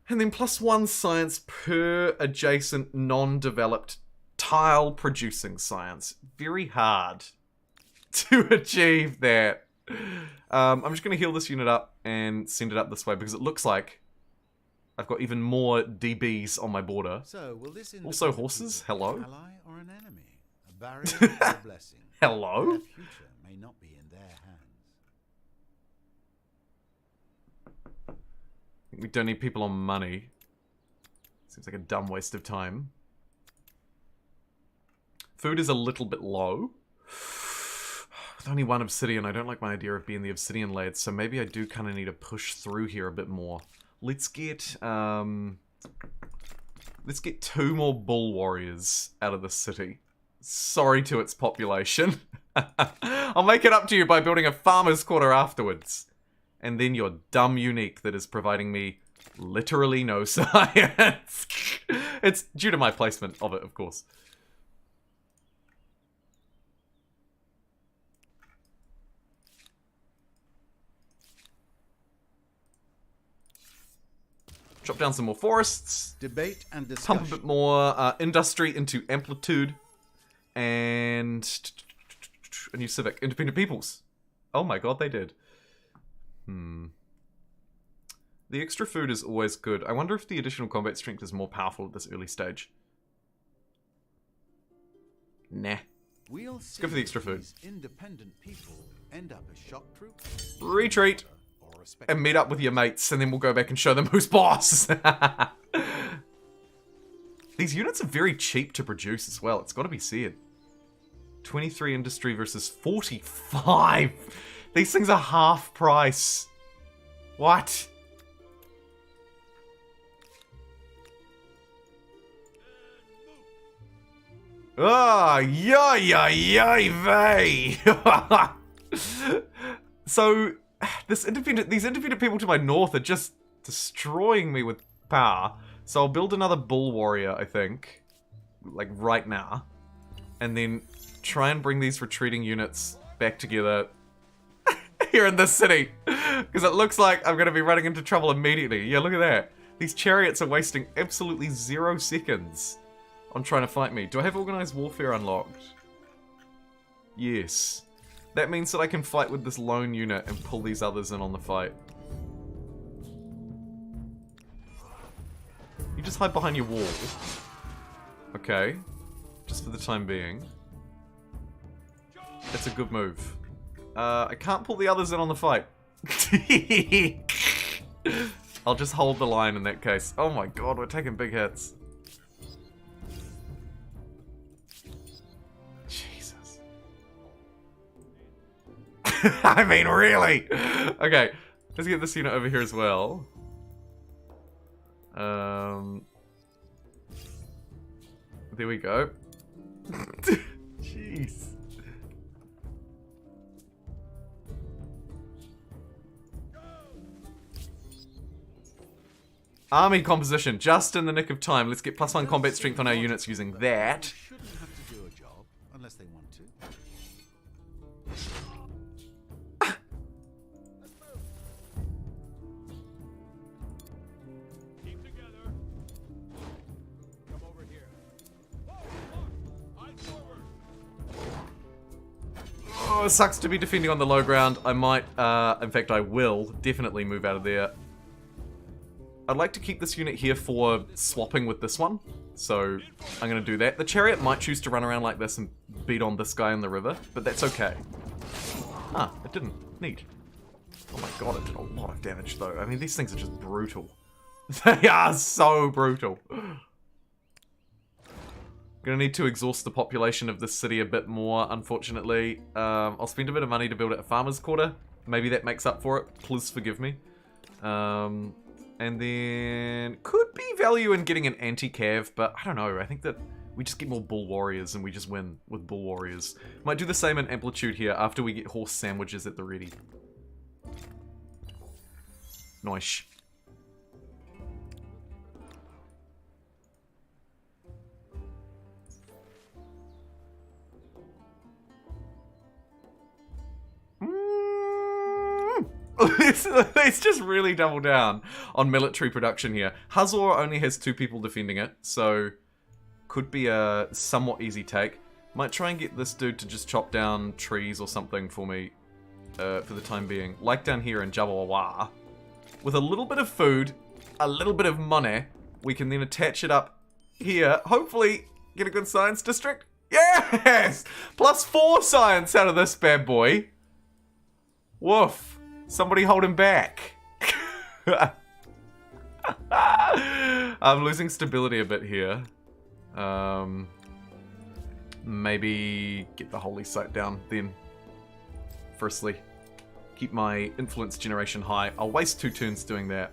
And then +1 science per adjacent non-developed tile producing science. Very hard to achieve that. I'm just going to heal this unit up and send it up this way because it looks like I've got even more DBs on my border. So, will this Also horses, hello? An ally or an enemy? A barrier or a blessing? Hello? Their future may not be in their hands. We don't need people on money. Seems like a dumb waste of time. Food is a little bit low. With only one obsidian, I don't like my idea of being the obsidian lads, so maybe I do kind of need to push through here a bit more. Let's get 2 more bull warriors out of the city. Sorry to its population. I'll make it up to you by building a farmer's quarter afterwards. And then your dumb unique that is providing me literally no science. It's due to my placement of it, of course. Chop down some more forests. Debate and discussion. Pump a bit more industry into amplitude. And a new civic. Independent peoples. Oh my god, they did. The extra food is always good. I wonder if the additional combat strength is more powerful at this early stage. Nah. Let's go for the extra food. Independent people end up as shock troops. Retreat. And meet up with your mates, and then we'll go back and show them who's boss. These units are very cheap to produce as well. It's got to be said. 23 industry versus 45. These things are half price. What? Ah, yay, vey. So, these independent people to my north are just destroying me with power. So I'll build another bull warrior, I think. Like, right now. And then try and bring these retreating units back together here in this city. Because it looks like I'm going to be running into trouble immediately. Yeah, look at that. These chariots are wasting absolutely 0 seconds on trying to fight me. Do I have organized warfare unlocked? Yes. That means that I can fight with this lone unit and pull these others in on the fight. You just hide behind your wall. Okay. Just for the time being. That's a good move. I can't pull the others in on the fight. I'll just hold the line in that case. Oh my god, we're taking big hits. Jesus. I mean, really? Okay, let's get this unit over here as well. There we go. Jeez. Army composition, just in the nick of time. Let's get +1 combat strength on our units using that. Shouldn't have to do a job unless they want to. Keep together. Come over here. Eyes forward. Oh, it sucks to be defending on the low ground. I might, in fact I will, definitely move out of there. I'd like to keep this unit here for swapping with this one, so I'm going to do that. The chariot might choose to run around like this and beat on this guy in the river, but that's okay. Ah, it didn't. Neat. Oh my god, it did a lot of damage though. I mean, these things are just brutal. They are so brutal. Gonna need to exhaust the population of this city a bit more, unfortunately. I'll spend a bit of money to build it a farmer's quarter. Maybe that makes up for it. Please forgive me. And then could be value in getting an anti-cav, but I don't know. I think that we just get more bull warriors and we just win with bull warriors. Might do the same in amplitude here after we get horse sandwiches at the ready. Nice. Let's just really double down on military production here. Hazor only has 2 people defending it, so could be a somewhat easy take. Might try and get this dude to just chop down trees or something for me for the time being. Like down here in Jabba. With a little bit of food, a little bit of money, we can then attach it up here. Hopefully get a good science district. Yes! +4 science out of this bad boy. Woof. Somebody hold him back. I'm losing stability a bit here. Maybe get the holy site down then. Firstly, keep my influence generation high. I'll waste 2 turns doing that.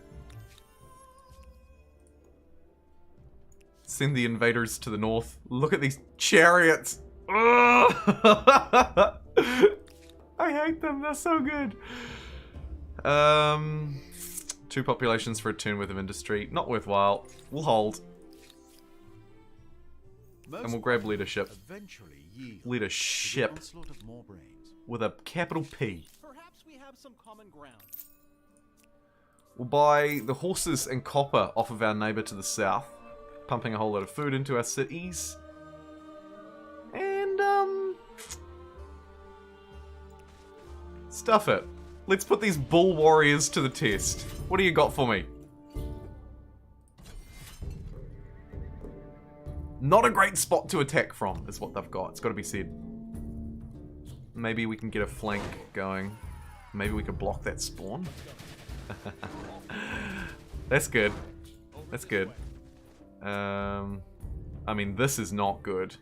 Send the invaders to the north. Look at these chariots. I hate them. They're so good. 2 populations for a turn worth of industry. Not worthwhile. We'll hold. Most And we'll grab leadership. eventually yield Leadership. to the onslaught of more brains. With a capital P. Perhaps we have some common ground. We'll buy the horses and copper off of our neighbour to the south. Pumping a whole lot of food into our cities. And, stuff it. Let's put these bull warriors to the test. What do you got for me? Not a great spot to attack from, is what they've got. It's got to be said. Maybe we can get a flank going. Maybe we could block that spawn. That's good. That's good. I mean, this is not good.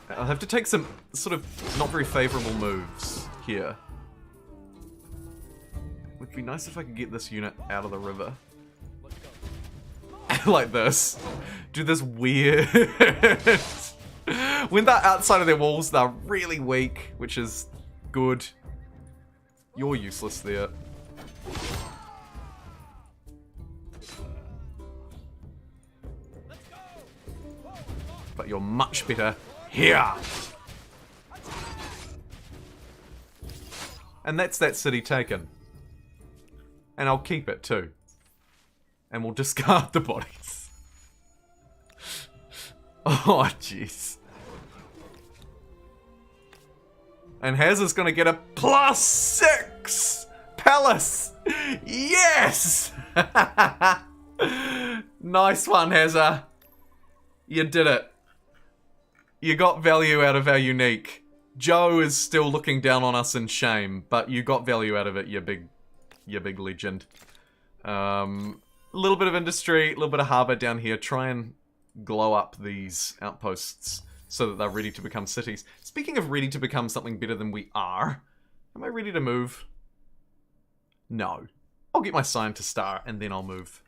I'll have to take some sort of not very favourable moves here. It would be nice if I could get this unit out of the river. Like this. Do this weird... When they're outside of their walls, they're really weak, which is good. You're useless there. But you're much better here. And that's that city taken. And I'll keep it too. And we'll discard the bodies. Oh, jeez. And Hazard's gonna get a +6 palace. Yes! Nice one, Hazard. You did it. You got value out of our unique. Joe is still looking down on us in shame, but you got value out of it, you big legend. A little bit of industry, a little bit of harbour down here. Try and glow up these outposts so that they're ready to become cities. Speaking of ready to become something better than we are, am I ready to move? No. I'll get my scientist star and then I'll move.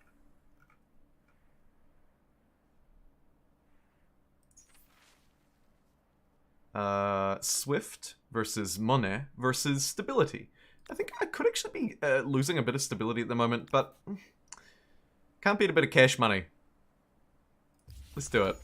Swift versus money versus stability. I think I could actually be losing a bit of stability at the moment, but can't beat a bit of cash money. Let's do it.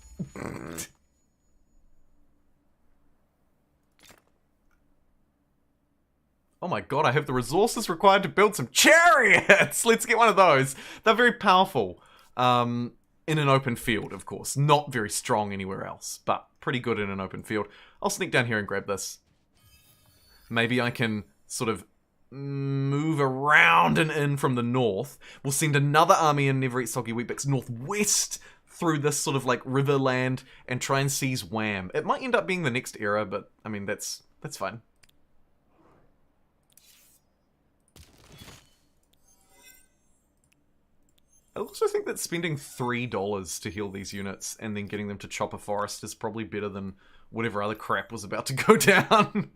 Oh my god, I have the resources required to build some chariots! Let's get one of those. They're very powerful. In an open field, of course. Not very strong anywhere else, but pretty good in an open field. I'll sneak down here and grab this. Maybe I can sort of move around and in from the north. We'll send another army in Never Eat Soggy Weet-Bix northwest through this sort of like river land and try and seize Wham. It might end up being the next era, but I mean, that's fine. I also think that spending $3 to heal these units and then getting them to chop a forest is probably better than whatever other crap was about to go down.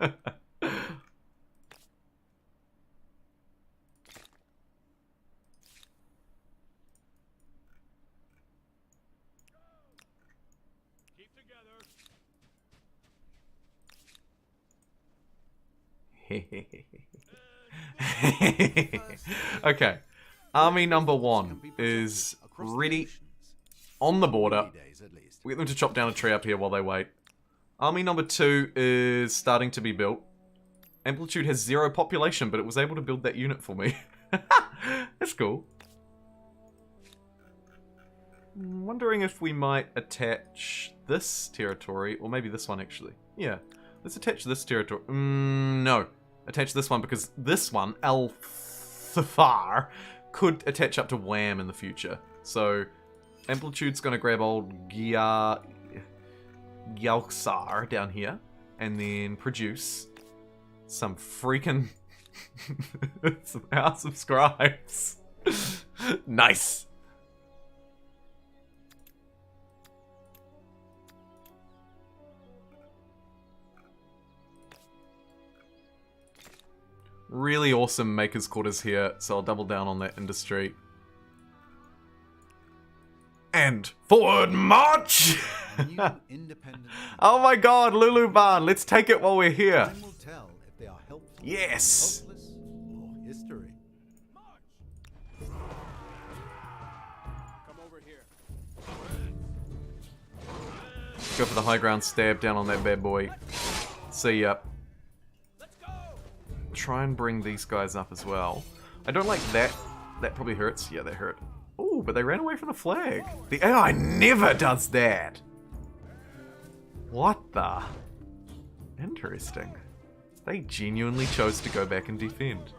Keep together. Okay. Army number 1 is ready on the border. We get them to chop down a tree up here while they wait. Army number 2 is starting to be built. Amplitude has 0 population, but it was able to build that unit for me. That's cool. I'm wondering if we might attach this territory, or maybe this one actually. Yeah, let's attach this territory. No, attach this one because this one, Al-Thafar, could attach up to Wham in the future. So, Amplitude's gonna grab old Gyalxar down here, and then produce some freaking some House of Scribes. Nice! Really awesome Maker's Quarters here, so I'll double down on that industry. And forward march! New independent. Oh my god, Lulu Barn, let's take it while we're here. Time will tell if they are helpful, Yes! hopeless, or history. Come over here. Go for the high ground stab down on that bad boy. See ya. Let's go. Try and bring these guys up as well. I don't like that. That probably hurts. Yeah, that hurt. Ooh, but they ran away from the flag. The AI never does that. What the? Interesting. They genuinely chose to go back and defend.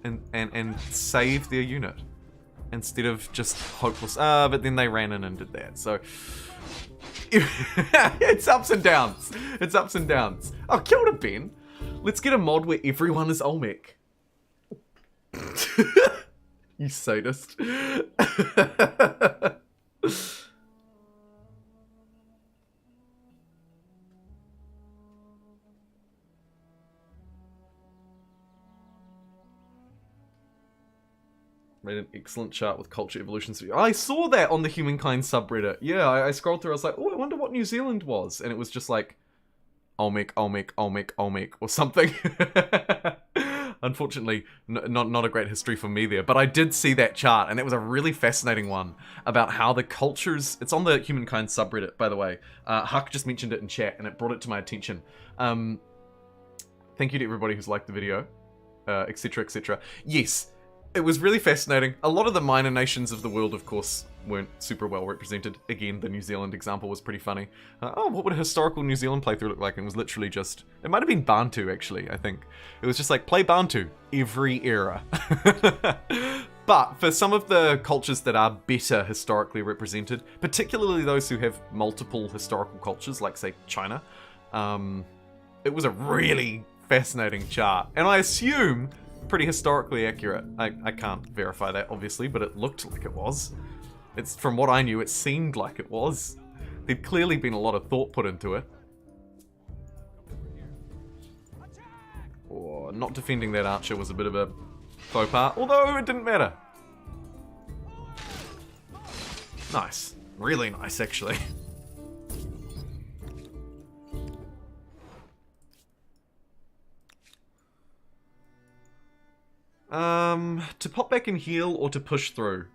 And save their unit. Instead of just hopeless. But then they ran in and did that. So it's ups and downs. It's ups and downs. Oh, killed a Ben. Let's get a mod where everyone is Olmec. You sadist. Made an excellent chart with culture evolution. I saw that on the Humankind subreddit. Yeah, I scrolled through. I was like, oh, I wonder what New Zealand was. And it was just like, Olmec, Olmec, Olmec, Olmec, or something. Unfortunately, not a great history for me there. But I did see that chart, and it was a really fascinating one about how the cultures... It's on the Humankind subreddit, by the way. Huck just mentioned it in chat, and it brought it to my attention. Thank you to everybody who's liked the video, etc., etc. Yes, it was really fascinating. A lot of the minor nations of the world, of course, weren't super well represented. Again, the New Zealand example was pretty funny. Oh, what would a historical New Zealand playthrough look like? And it was literally just... It might have been Bantu, actually, I think. It was just like, play Bantu, every era. But for some of the cultures that are better historically represented, particularly those who have multiple historical cultures, like, say, China, it was a really fascinating chart. And I assume pretty historically accurate. I can't verify that, obviously, but it looked like it was. It's from what I knew, it seemed like it was. There'd clearly been a lot of thought put into it. Or not defending that archer was a bit of a faux pas, although it didn't matter. Nice. Really nice, actually. To pop back and heal or to push through?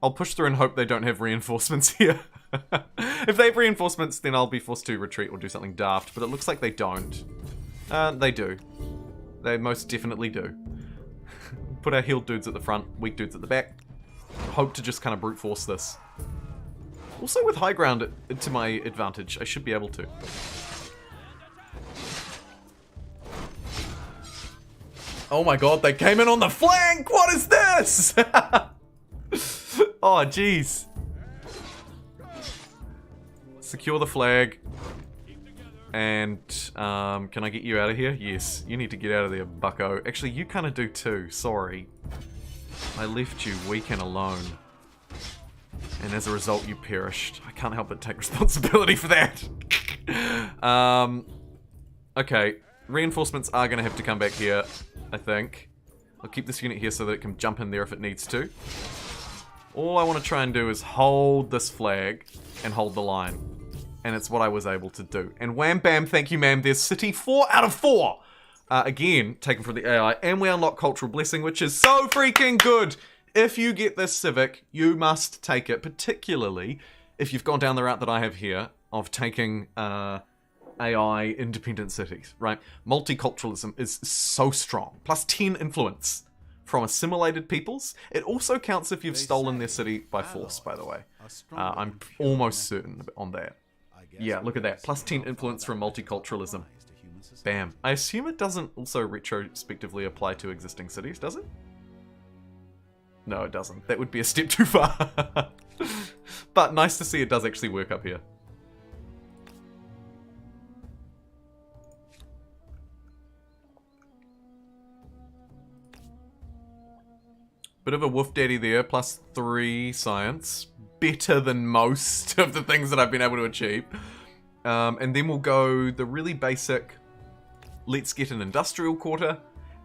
I'll push through and hope they don't have reinforcements here. If they have reinforcements, then I'll be forced to retreat or do something daft, but it looks like they don't. They do. They most definitely do. Put our healed dudes at the front, weak dudes at the back. Hope to just kind of brute force this. Also with high ground to my advantage, I should be able to. Oh my god, they came in on the flank! What is this? Oh, jeez. Secure the flag. And, can I get you out of here? Yes, you need to get out of there, bucko. Actually, you kind of do too, sorry. I left you weak and alone. And as a result, you perished. I can't help but take responsibility for that. Okay, reinforcements are going to have to come back here, I think. I'll keep this unit here so that it can jump in there if it needs to. All I want to try and do is hold this flag and hold the line. And it's what I was able to do. And wham bam, thank you ma'am, there's city 4 out of 4! Again, taken from the AI, and we unlock Cultural Blessing, which is so freaking good! If you get this civic, you must take it, particularly if you've gone down the route that I have here, of taking AI independent cities, right? Multiculturalism is so strong. Plus 10 influence from assimilated peoples. It also counts if you've stolen their city by force, by the way. I'm almost certain on that. Yeah, look at that. Plus 10 influence from multiculturalism. Bam. I assume it doesn't also retrospectively apply to existing cities, does it? No, it doesn't. That would be a step too far. But nice to see it does actually work up here. Bit of a woof daddy there, plus 3 science. Better than most of the things that I've been able to achieve. And then we'll go the really basic, let's get an industrial quarter,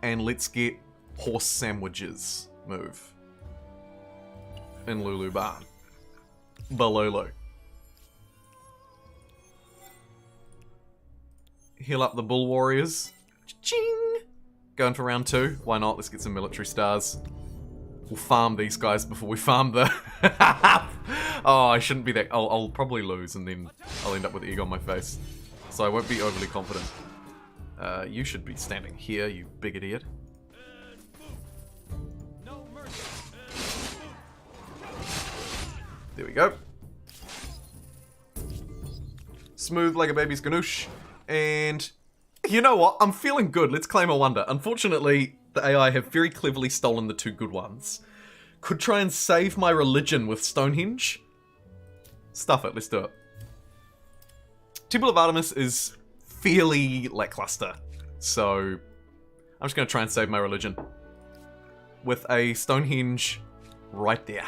and let's get horse sandwiches move. In Lulu Barn. Balulu. Heal up the bull warriors. Ching! Going for round 2. Why not? Let's get some military stars. We'll farm these guys before we farm the... Oh, I shouldn't be that... I'll probably lose and then I'll end up with egg on my face. So I won't be overly confident. You should be standing here, you big idiot. There we go. Smooth like a baby's ganoush. And you know what? I'm feeling good. Let's claim a wonder. Unfortunately, the AI have very cleverly stolen the 2 good ones. Could try and save my religion with Stonehenge. Stuff it, let's do it. Temple of Artemis is fairly lackluster. So I'm just going to try and save my religion. With a Stonehenge right there.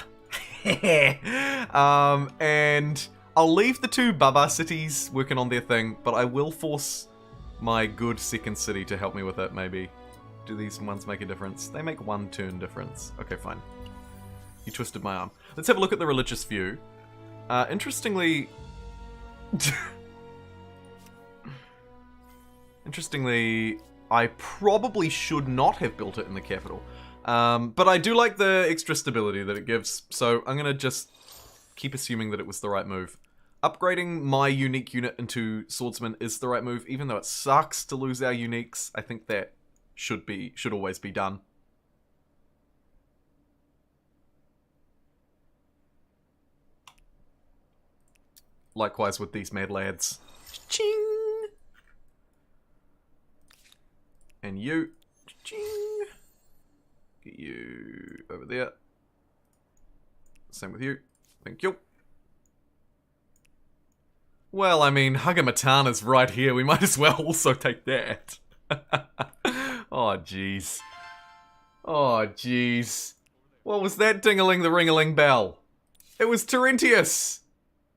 And I'll leave the 2 Baba cities working on their thing, but I will force my good second city to help me with it, maybe. Do these ones make a difference? They make 1 turn difference. Okay, fine. You twisted my arm. Let's have a look at the religious view. Interestingly... Interestingly, I probably should not have built it in the capital. But I do like the extra stability that it gives, so I'm gonna just keep assuming that it was the right move. Upgrading my unique unit into swordsman is the right move, even though it sucks to lose our uniques. I think that should always be done. Likewise with these mad lads. Ching! And you. Ching! Get you over there. Same with you. Thank you. Well, I mean, Hagamatana's right here. We might as well also take that. Oh, jeez. Oh, jeez. What was that ding-a-ling the ring-a-ling bell? It was Terentius,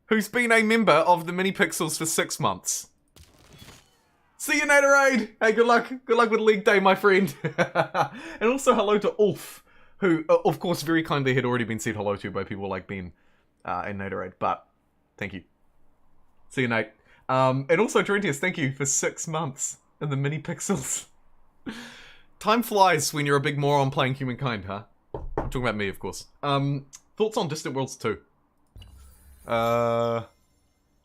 who's been a member of the Mini-Pixels for 6 months. See you, Naderade! Hey, good luck. Good luck with League Day, my friend. And also hello to Ulf, who, of course, very kindly had already been said hello to by people like Ben and Naderade, but thank you. See you, Nate. And also, Terentius, thank you for 6 months in the Mini-Pixels. Time flies when you're a big moron playing Humankind, huh? I'm talking about me, of course. Thoughts on Distant Worlds 2? To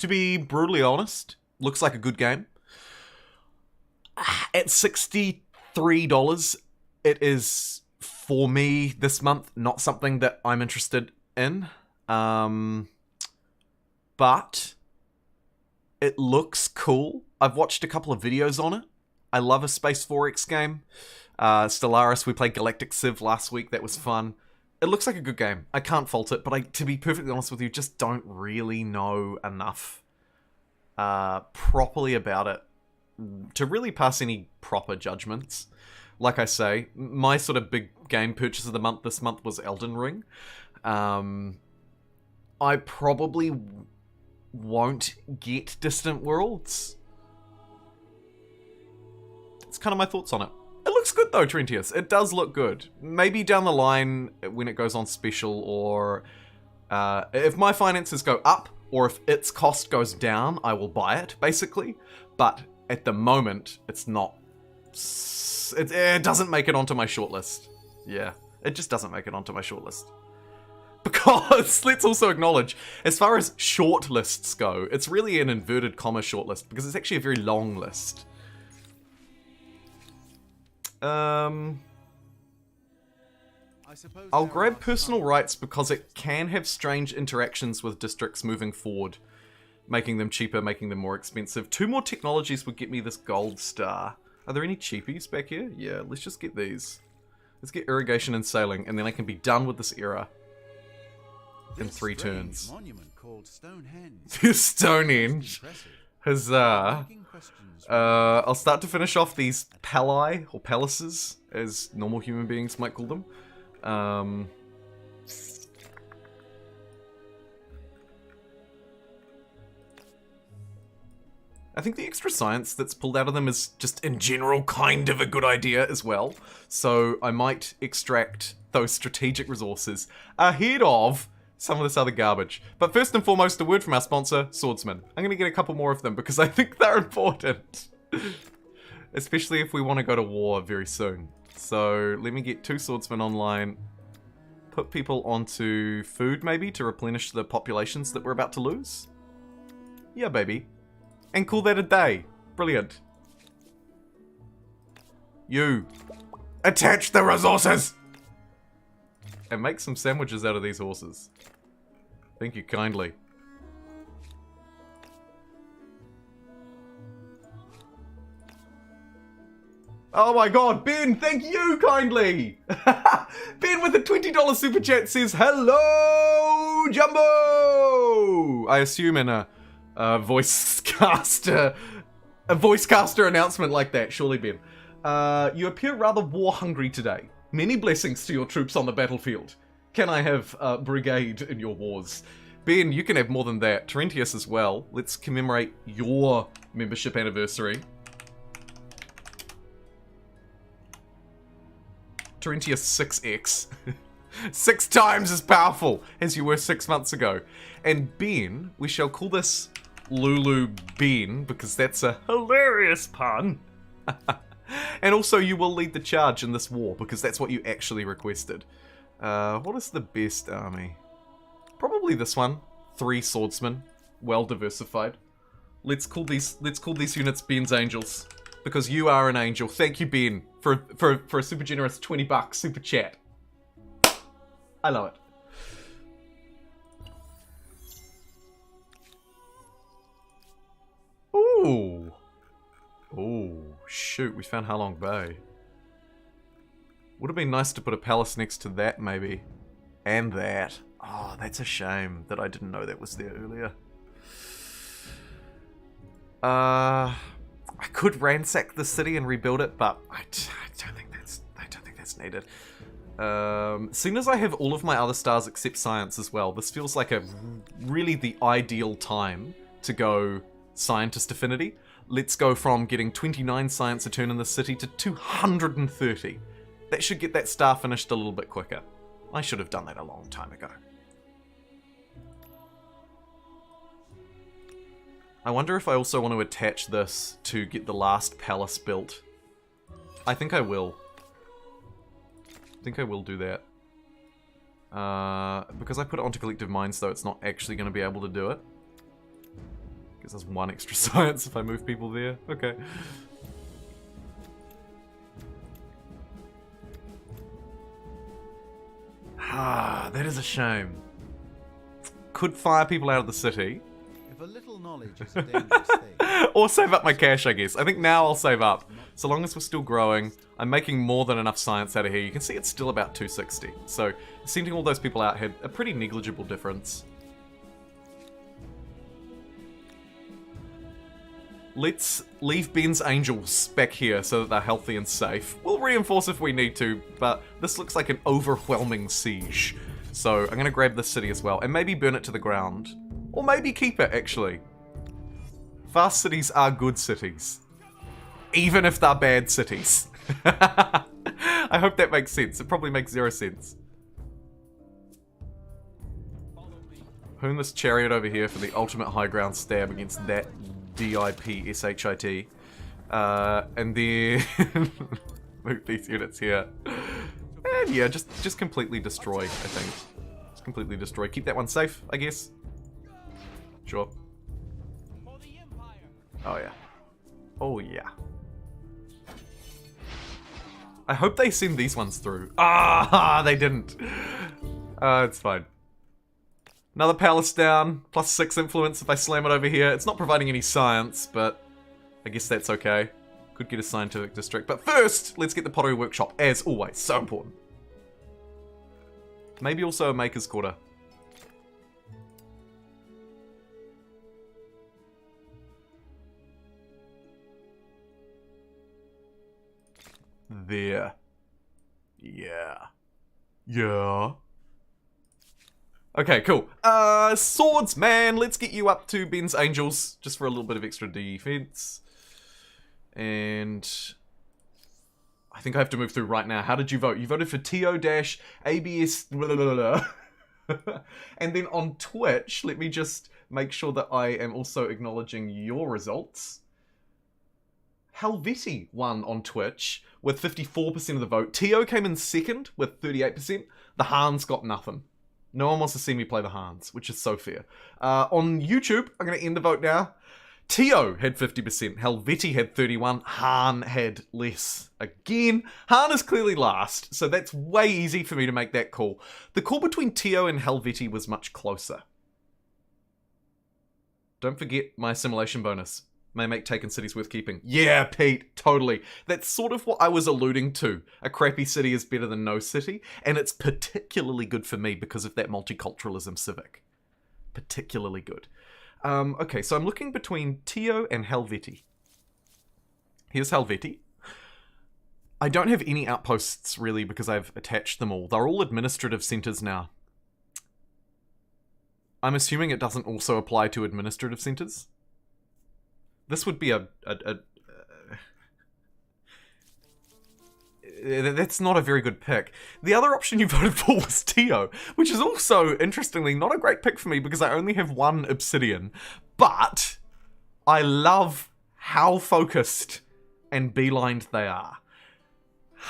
be brutally honest, looks like a good game. At $63, it is, for me, this month, not something that I'm interested in. But it looks cool. I've watched a couple of videos on it. I love a Space 4X game. Stellaris, we played Galactic Civ last week. That was fun. It looks like a good game. I can't fault it, but to be perfectly honest with you, just don't really know enough properly about it to really pass any proper judgments. Like I say, my sort of big game purchase of the month this month was Elden Ring. I probably won't get Distant Worlds. That's kind of my thoughts on it. It looks good though, Trentius. It does look good. Maybe down the line when it goes on special, or if my finances go up, or if its cost goes down, I will buy it, basically. But at the moment, it's not... It doesn't make it onto my shortlist. Yeah, it just doesn't make it onto my shortlist. Because, let's also acknowledge, as far as shortlists go, it's really an inverted comma shortlist, because it's actually a very long list. I suppose I'll there grab are personal some- rights because it can have strange interactions with districts moving forward, making them cheaper, making them more expensive. 2 more technologies would get me this gold star. Are there any cheapies back here? Yeah, let's just get these. Let's get irrigation and sailing, and then I can be done with this era in This 3 strange turns. monument called Stonehenge. Stonehenge. Impressive. Huzzah. Begging questions. I'll start to finish off these palae, or palaces, as normal human beings might call them. I think the extra science that's pulled out of them is just in general kind of a good idea as well. So I might extract those strategic resources ahead of some of this other garbage. But first and foremost, a word from our sponsor, Swordsman. I'm going to get a couple more of them because I think they're important. Especially if we want to go to war very soon. So let me get 2 Swordsmen online. Put people onto food maybe to replenish the populations that we're about to lose. Yeah, baby. And call that a day. Brilliant. You. Attach the resources! And make some sandwiches out of these horses. Thank you kindly. Oh my god, Ben, thank you kindly! Ben with a $20 super chat says, "Hello, Jumbo!" I assume in a voice caster announcement like that, surely, Ben. You appear rather war-hungry today. Many blessings to your troops on the battlefield. Can I have a brigade in your wars? Ben, you can have more than that. Terentius as well. Let's commemorate your membership anniversary. Terentius 6x. 6 times as powerful as you were 6 months ago. And Ben, we shall call this Lulu Ben, because that's a hilarious pun. And also you will lead the charge in this war, because that's what you actually requested. What is the best army? Probably this one. 3 swordsmen. Well diversified. Let's call these units Ben's Angels. Because you are an angel. Thank you, Ben, for a super generous $20 super chat. I love it. Ooh. Ooh, shoot, we found Halong Bay. Would have been nice to put a palace next to that, maybe. And that. Oh, that's a shame that I didn't know that was there earlier. I could ransack the city and rebuild it, but I don't think that's needed. Seeing as I have all of my other stars except science as well, this feels like really the ideal time to go scientist affinity. Let's go from getting 29 science a turn in the city to 230. That should get that star finished a little bit quicker. I should have done that a long time ago. I wonder if I also want to attach this to get the last palace built. I think I will. I think I will do that. Because I put it onto Collective Minds, though, it's not actually going to be able to do it. Because there's one extra science if I move people there. Okay. Ah, that is a shame. Could fire people out of the city. If a little knowledge is a dangerous thing. Or save up my cash, I guess. I think now I'll save up. So long as we're still growing, I'm making more than enough science out of here. You can see it's still about 260. So sending all those people out had a pretty negligible difference. Let's leave Ben's angels back here so that they're healthy and safe. We'll reinforce if we need to, but this looks like an overwhelming siege. So I'm going to grab this city as well, and maybe burn it to the ground. Or maybe keep it, actually. Fast cities are good cities. Even if they're bad cities. I hope that makes sense. It probably makes zero sense. Hoon this chariot over here for the ultimate high ground stab against that DIPSHIT. And then move these units here. And yeah, just completely destroy, I think. Just completely destroy. Keep that one safe, I guess. Sure. Oh yeah. Oh yeah. I hope they send these ones through. Ah, they didn't. It's fine. Another palace down, plus 6 influence if I slam it over here. It's not providing any science, but I guess that's okay. Could get a scientific district. But first, let's get the pottery workshop, as always. So important. Maybe also a maker's quarter. There. Yeah. Yeah. Okay, cool. Swordsman, let's get you up to Ben's Angels, just for a little bit of extra defense. And I think I have to move through right now. How did you vote? You voted for TO-ABS... And then on Twitch, let me just make sure that I am also acknowledging your results. Helvetii won on Twitch with 54% of the vote. Tio came in second with 38%. The Hans got nothing. No one wants to see me play the Hans, which is so fair. On YouTube, I'm going to end the vote now. Tio had 50%. Helvetii had 31%. Han had less. Again, Han is clearly last, so that's way easy for me to make that call. The call between Tio and Helvetii was much closer. Don't forget my assimilation bonus. May make taken cities worth keeping. Yeah, Pete, totally. That's sort of what I was alluding to. A crappy city is better than no city, and it's particularly good for me because of that multiculturalism civic. Particularly good. Okay, so I'm looking between Tio and Helvetii. Here's Helvetii. I don't have any outposts, really, because I've attached them all. They're all administrative centers now. I'm assuming it doesn't also apply to administrative centers. This would be that's not a very good pick. The other option you voted for was Tio, which is also, interestingly, not a great pick for me because I only have 1 obsidian. But I love how focused and beelined they are.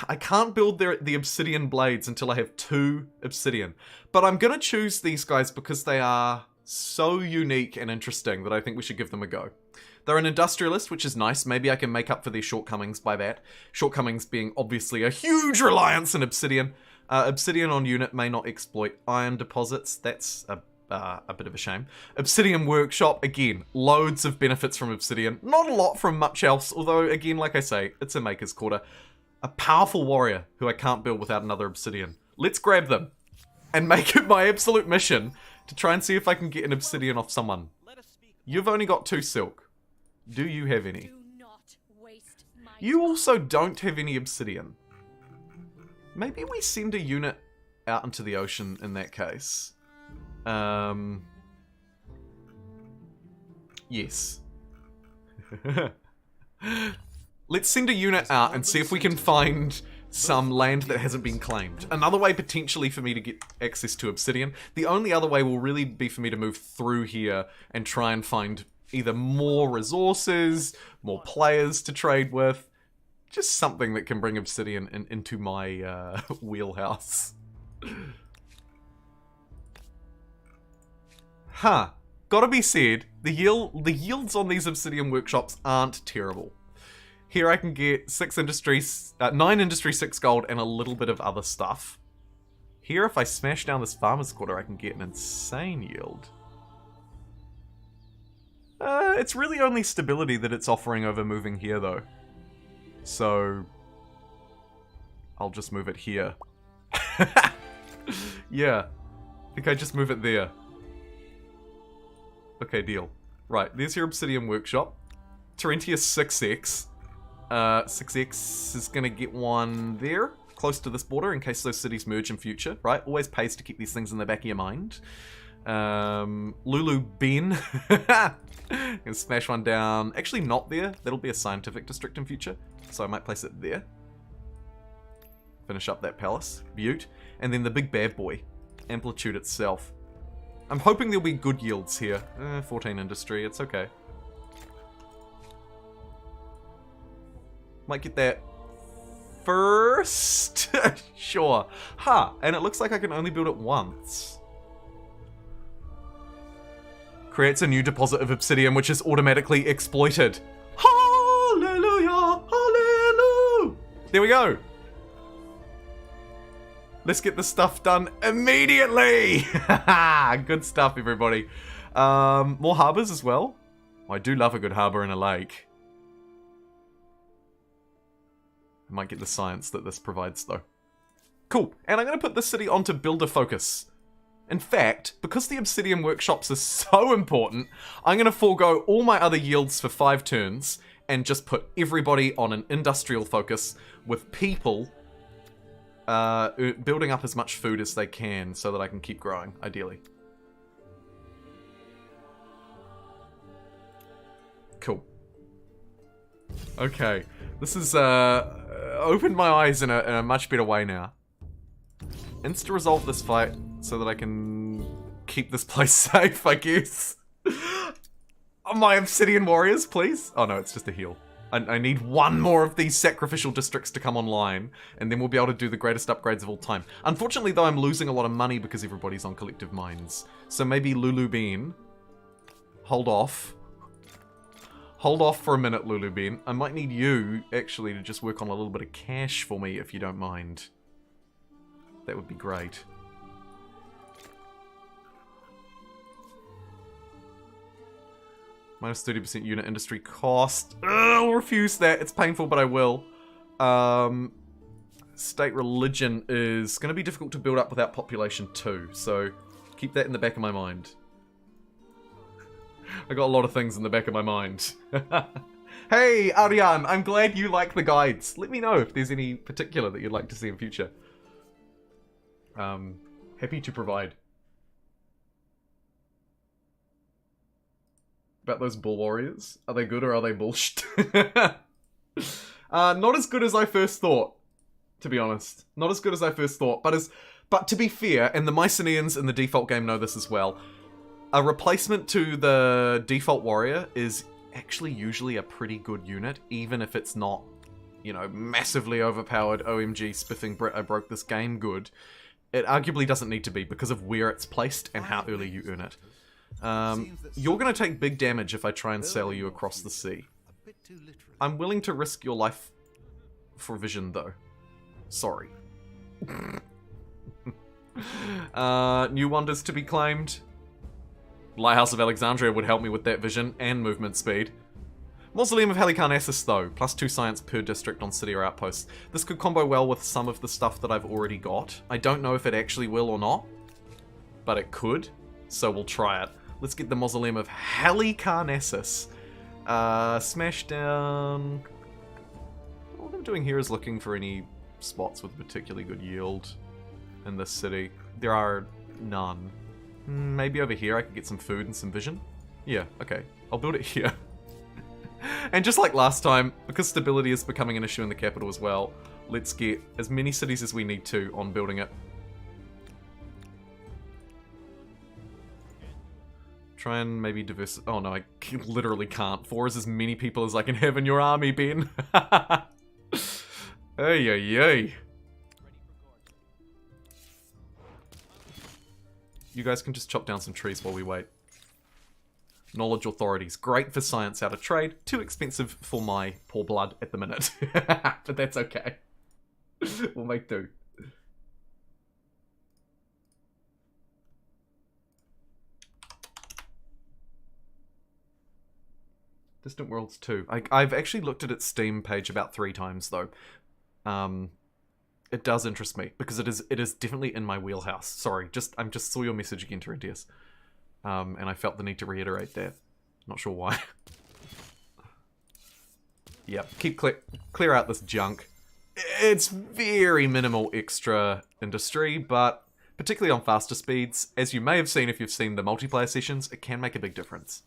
I can't build the obsidian blades until I have 2 obsidian. But I'm going to choose these guys because they are so unique and interesting that I think we should give them a go. They're an industrialist, which is nice. Maybe I can make up for their shortcomings by that. Shortcomings being obviously a huge reliance on obsidian. Obsidian on unit may not exploit iron deposits. That's a a bit of a shame. Obsidian Workshop, again, loads of benefits from Obsidian. Not a lot from much else, although, again, like I say, it's a Maker's Quarter. A powerful warrior who I can't build without another Obsidian. Let's grab them and make it my absolute mission to try and see if I can get an Obsidian off someone. You've only got 2 silk. Do you have any? Do not waste my You also don't have any Obsidian. Maybe we send a unit out into the ocean in that case. Yes. Let's send a unit out and see if we can find some land that hasn't been claimed. Another way potentially for me to get access to Obsidian. The only other way will really be for me to move through here and try and find either more resources, more players to trade with. Just something that can bring Obsidian into my wheelhouse. Huh. Gotta be said, the yields on these Obsidian workshops aren't terrible. Here I can get 9 industry, 6 gold, and a little bit of other stuff. Here, if I smash down this farmer's quarter, I can get an insane yield. It's really only stability that it's offering over moving here, though. So, I'll just move it here. Yeah, I think I just move it there. Okay, deal. Right, there's your Obsidian Workshop. Terentius 6x. 6x is gonna get one there, close to this border, in case those cities merge in future, right? Always pays to keep these things in the back of your mind. Lulu Ben. Gonna smash one down. Actually, not there. That'll be a scientific district in future, so I might place it there. Finish up that palace. Beaut. And then the big bad boy. Amplitude itself. I'm hoping there'll be good yields here. 14 industry, it's okay. Might get that first. Sure. Ha! And it looks like I can only build it once. Creates a new deposit of obsidian, which is automatically exploited. Hallelujah! Hallelujah! There we go. Let's get this stuff done immediately. Good stuff, everybody. More harbors as well. I do love a good harbor in a lake. I might get the science that this provides, though. Cool. And I'm going to put this city onto builder focus. In fact, because the obsidian workshops are so important, I'm going to forego all my other yields for 5 turns and just put everybody on an industrial focus with people building up as much food as they can so that I can keep growing, ideally. Cool. Okay. This has opened my eyes in a much better way now. Insta-resolve this fight so that I can keep this place safe, I guess. My obsidian warriors, please. Oh no, it's just a heal. I need one more of these sacrificial districts to come online, and then we'll be able to do the greatest upgrades of all time. Unfortunately, though, I'm losing a lot of money because everybody's on collective mines. So maybe Lulu Bean. Hold off. Hold off for a minute, Lulu Bean. I might need you, actually, to just work on a little bit of cash for me, if you don't mind. That would be great. Minus 30% unit industry cost. Ugh, I'll refuse that. It's painful, but I will. State religion is going to be difficult to build up without population too, so keep that in the back of my mind. I got a lot of things in the back of my mind. Hey, Ariane, I'm glad you like the guides. Let me know if there's any particular that you'd like to see in future. Happy to provide. About those bull warriors? Are they good or are they bullshit? Not as good as I first thought, to be honest. Not as good as I first thought, but to be fair, and the Mycenaeans in the default game know this as well, a replacement to the default warrior is actually usually a pretty good unit, even if it's not, you know, massively overpowered, OMG, spiffing Brit, I broke this game good. It arguably doesn't need to be because of where it's placed and how early you earn it. You're going to take big damage if I try and sail you across the sea. I'm willing to risk your life for vision, though. Sorry. New wonders to be claimed. Lighthouse of Alexandria would help me with that vision and movement speed. Mausoleum of Halicarnassus though, +2 science per district on city or outpost. This could combo well with some of the stuff that I've already got. I don't know if it actually will or not, but it could, so we'll try it. Let's get the Mausoleum of Halicarnassus. Smash down... All I'm doing here is looking for any spots with particularly good yield in this city. There are none. Maybe over here I could get some food and some vision? Yeah, okay. I'll build it here. And just like last time, because stability is becoming an issue in the capital as well, let's get as many cities as we need to on building it. Try and maybe oh no, I literally can't. 4 is as many people as I can have in your army, Ben. Ay, ay, ay. You guys can just chop down some trees while we wait. Knowledge authorities. Great for science out of trade. Too expensive for my poor blood at the minute. But that's okay. We'll make do. Distant Worlds 2. I've actually looked at its Steam page about 3 times though. It does interest me because it is definitely in my wheelhouse. Sorry, I just saw your message again, Terentius. And I felt the need to reiterate that. Not sure why. Yep, clear out this junk. It's very minimal extra industry, but particularly on faster speeds, as you may have seen if you've seen the multiplayer sessions, it can make a big difference.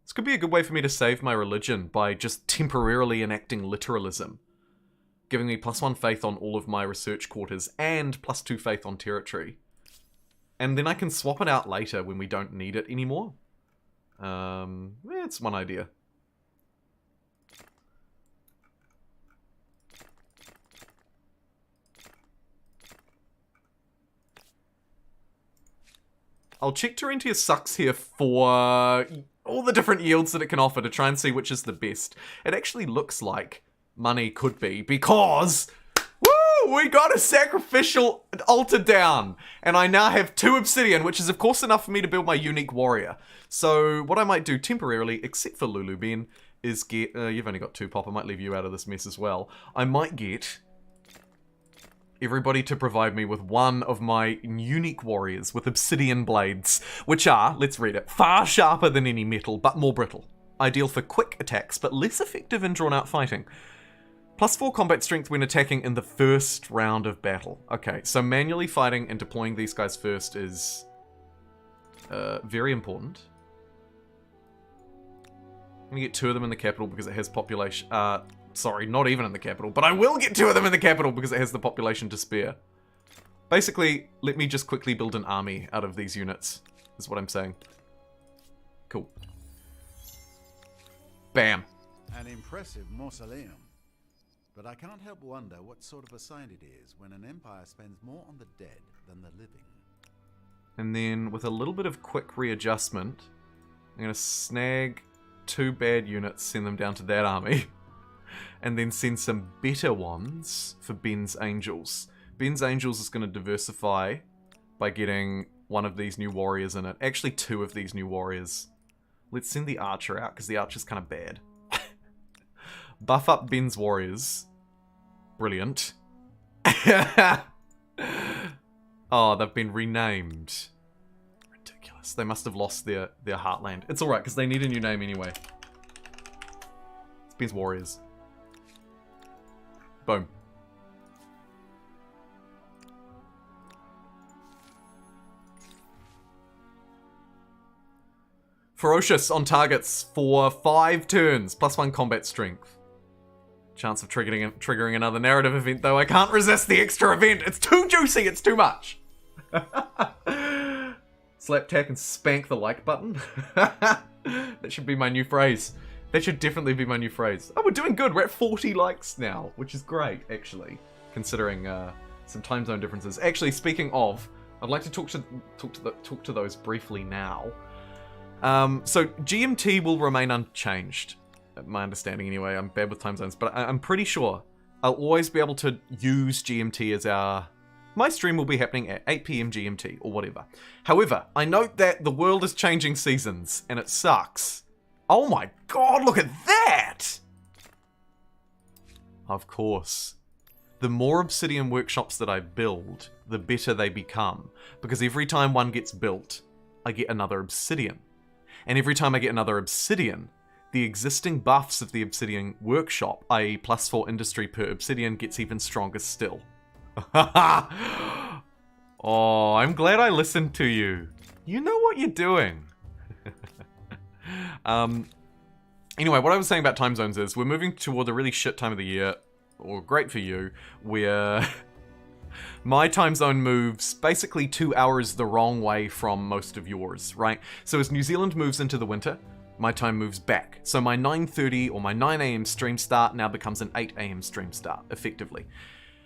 This could be a good way for me to save my religion by just temporarily enacting literalism, giving me +1 faith on all of my research quarters and +2 faith on territory. And then I can swap it out later when we don't need it anymore. It's one idea. I'll check Terentius sucks here for all the different yields that it can offer to try and see which is the best. It actually looks like money could be because... Woo! We got a sacrificial altar down! And I now have 2 obsidian, which is of course enough for me to build my unique warrior. So what I might do temporarily, except for Lulu Ben, is get... you've only got 2 pop, I might leave you out of this mess as well. I might get... everybody to provide me with 1 of my unique warriors with obsidian blades, which are, let's read it, far sharper than any metal, but more brittle. Ideal for quick attacks, but less effective in drawn-out fighting. +4 combat strength when attacking in the first round of battle. Okay, so manually fighting and deploying these guys first is very important. I'm gonna get 2 of them in the capital because it has population... sorry, not even in the capital, but I will get 2 of them in the capital because it has the population to spare. Basically, let me just quickly build an army out of these units, is what I'm saying. Cool. Bam. An impressive mausoleum. But I can't help wonder what sort of a sign it is when an empire spends more on the dead than the living. And then, with a little bit of quick readjustment, I'm going to snag 2 bad units, send them down to that army. And then send some better ones for Ben's Angels. Ben's Angels is going to diversify by getting 1 of these new warriors in it. Actually, 2 of these new warriors. Let's send the Archer out, because the Archer's kind of bad. Buff up Ben's warriors. Brilliant. Oh, they've been renamed. Ridiculous. They must have lost their heartland. It's alright, because they need a new name anyway. It's Ben's warriors. Boom. Ferocious on targets for 5 turns, +1 combat strength. Chance of triggering another narrative event, though. I can't resist the extra event. It's too juicy. It's too much. Slap, tack, and spank the like button. That should be my new phrase. That should definitely be my new phrase. Oh, we're doing good. We're at 40 likes now, which is great, actually, considering some time zone differences. Actually, speaking of, I'd like to talk to those briefly now. So GMT will remain unchanged. my understanding anyway. I'm bad with time zones, but I'm pretty sure I'll always be able to use GMT as our... My stream will be happening at 8 PM GMT, or whatever. However, I note that the world is changing seasons, and it sucks. Oh my god, look at that! Of course. The more obsidian workshops that I build, the better they become. Because every time one gets built, I get another obsidian. And every time I get another obsidian, the existing buffs of the obsidian workshop, i.e. +4 industry per obsidian, gets even stronger still. Oh, I'm glad I listened to you. You know what you're doing. Anyway, what I was saying about time zones is we're moving toward a really shit time of the year, or great for you, where my time zone moves basically 2 hours the wrong way from most of yours, right? So as New Zealand moves into the winter, my time moves back. So my 9:30 or my 9 AM stream start now becomes an 8 AM stream start, effectively.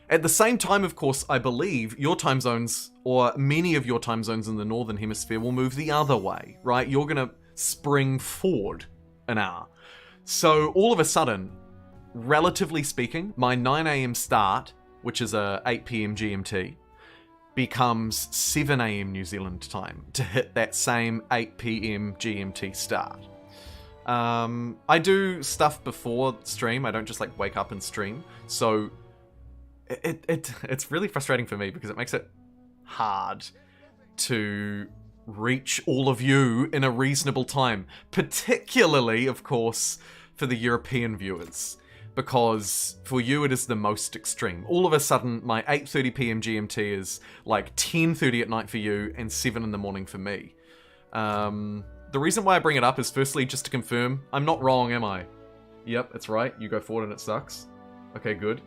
At the same time, of course, I believe your time zones, or many of your time zones in the Northern Hemisphere, will move the other way, right? You're gonna spring forward an hour. So all of a sudden, relatively speaking, my 9 AM start, which is a 8 PM GMT, becomes 7 AM New Zealand time to hit that same 8 PM GMT start. I do stuff before stream. I don't just like wake up and stream. So it's really frustrating for me because it makes it hard to reach all of you in a reasonable time, particularly, of course, for the European viewers, because for you it is the most extreme. All of a sudden, my 8:30 PM GMT is like 10:30 at night for you and 7 in the morning for me. The reason why I bring it up is firstly just to confirm, I'm not wrong, am I? Yep, it's right, you go forward and it sucks. Okay, good.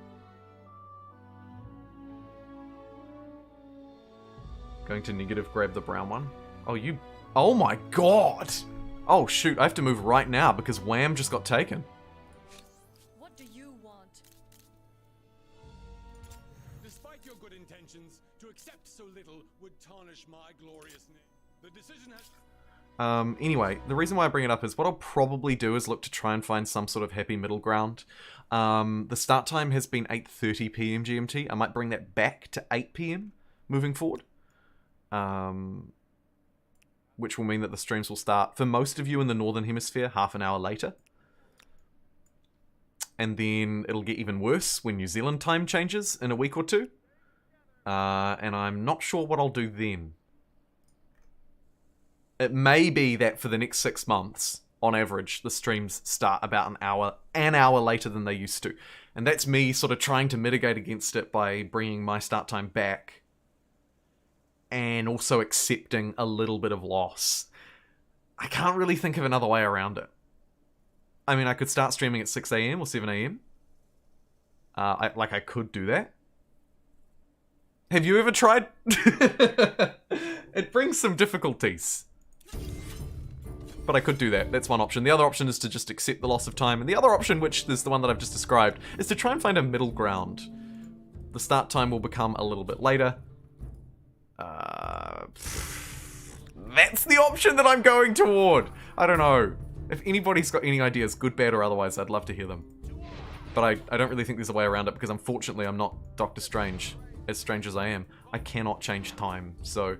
Going to negative, grab the brown one. Oh, you... Oh my god! Oh shoot, I have to move right now because Wham just got taken. What do you want? Despite your good intentions, to accept so little would tarnish my glorious name. The decision has... Anyway, the reason why I bring it up is what I'll probably do is look to try and find some sort of happy middle ground. The start time has been 8:30 PM GMT. I might bring that back to 8 PM moving forward. Which will mean that the streams will start, for most of you in the Northern Hemisphere, half an hour later. And then it'll get even worse when New Zealand time changes in a week or two. And I'm not sure what I'll do then. It may be that for the next 6 months, on average, the streams start about an hour later than they used to. And that's me sort of trying to mitigate against it by bringing my start time back. And also accepting a little bit of loss. I can't really think of another way around it. I mean, I could start streaming at 6 AM or 7 AM. I could do that. Have you ever tried? It brings some difficulties. But I could do that. That's one option. The other option is to just accept the loss of time. And the other option, which is the one that I've just described, is to try and find a middle ground. The start time will become a little bit later. That's the option that I'm going toward. I don't know. If anybody's got any ideas, good, bad, or otherwise, I'd love to hear them. But I don't really think there's a way around it because unfortunately I'm not Doctor Strange. As strange as I am, I cannot change time, so...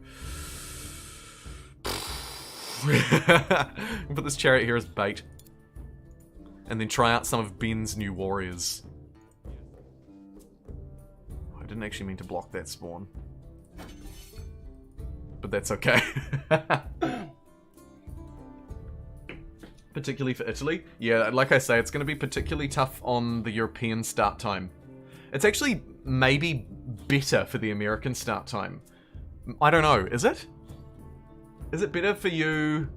Put this chariot here as bait. And then try out some of Ben's new warriors. I didn't actually mean to block that spawn. But that's okay. Particularly for Italy. Yeah, like I say, it's going to be particularly tough on the European start time. It's actually maybe better for the American start time. I don't know, is it? Is it better for you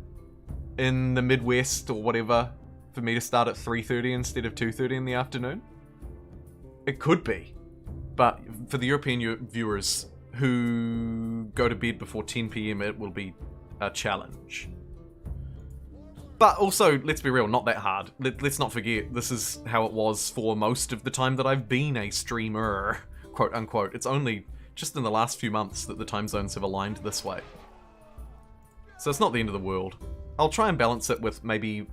in the Midwest or whatever for me to start at 3:30 instead of 2:30 in the afternoon? It could be. But for the European viewers who go to bed before 10 PM, it will be a challenge. But also, let's be real, not that hard. Let's not forget, this is how it was for most of the time that I've been a streamer, quote unquote. It's only just in the last few months that the time zones have aligned this way. So it's not the end of the world. I'll try and balance it with maybe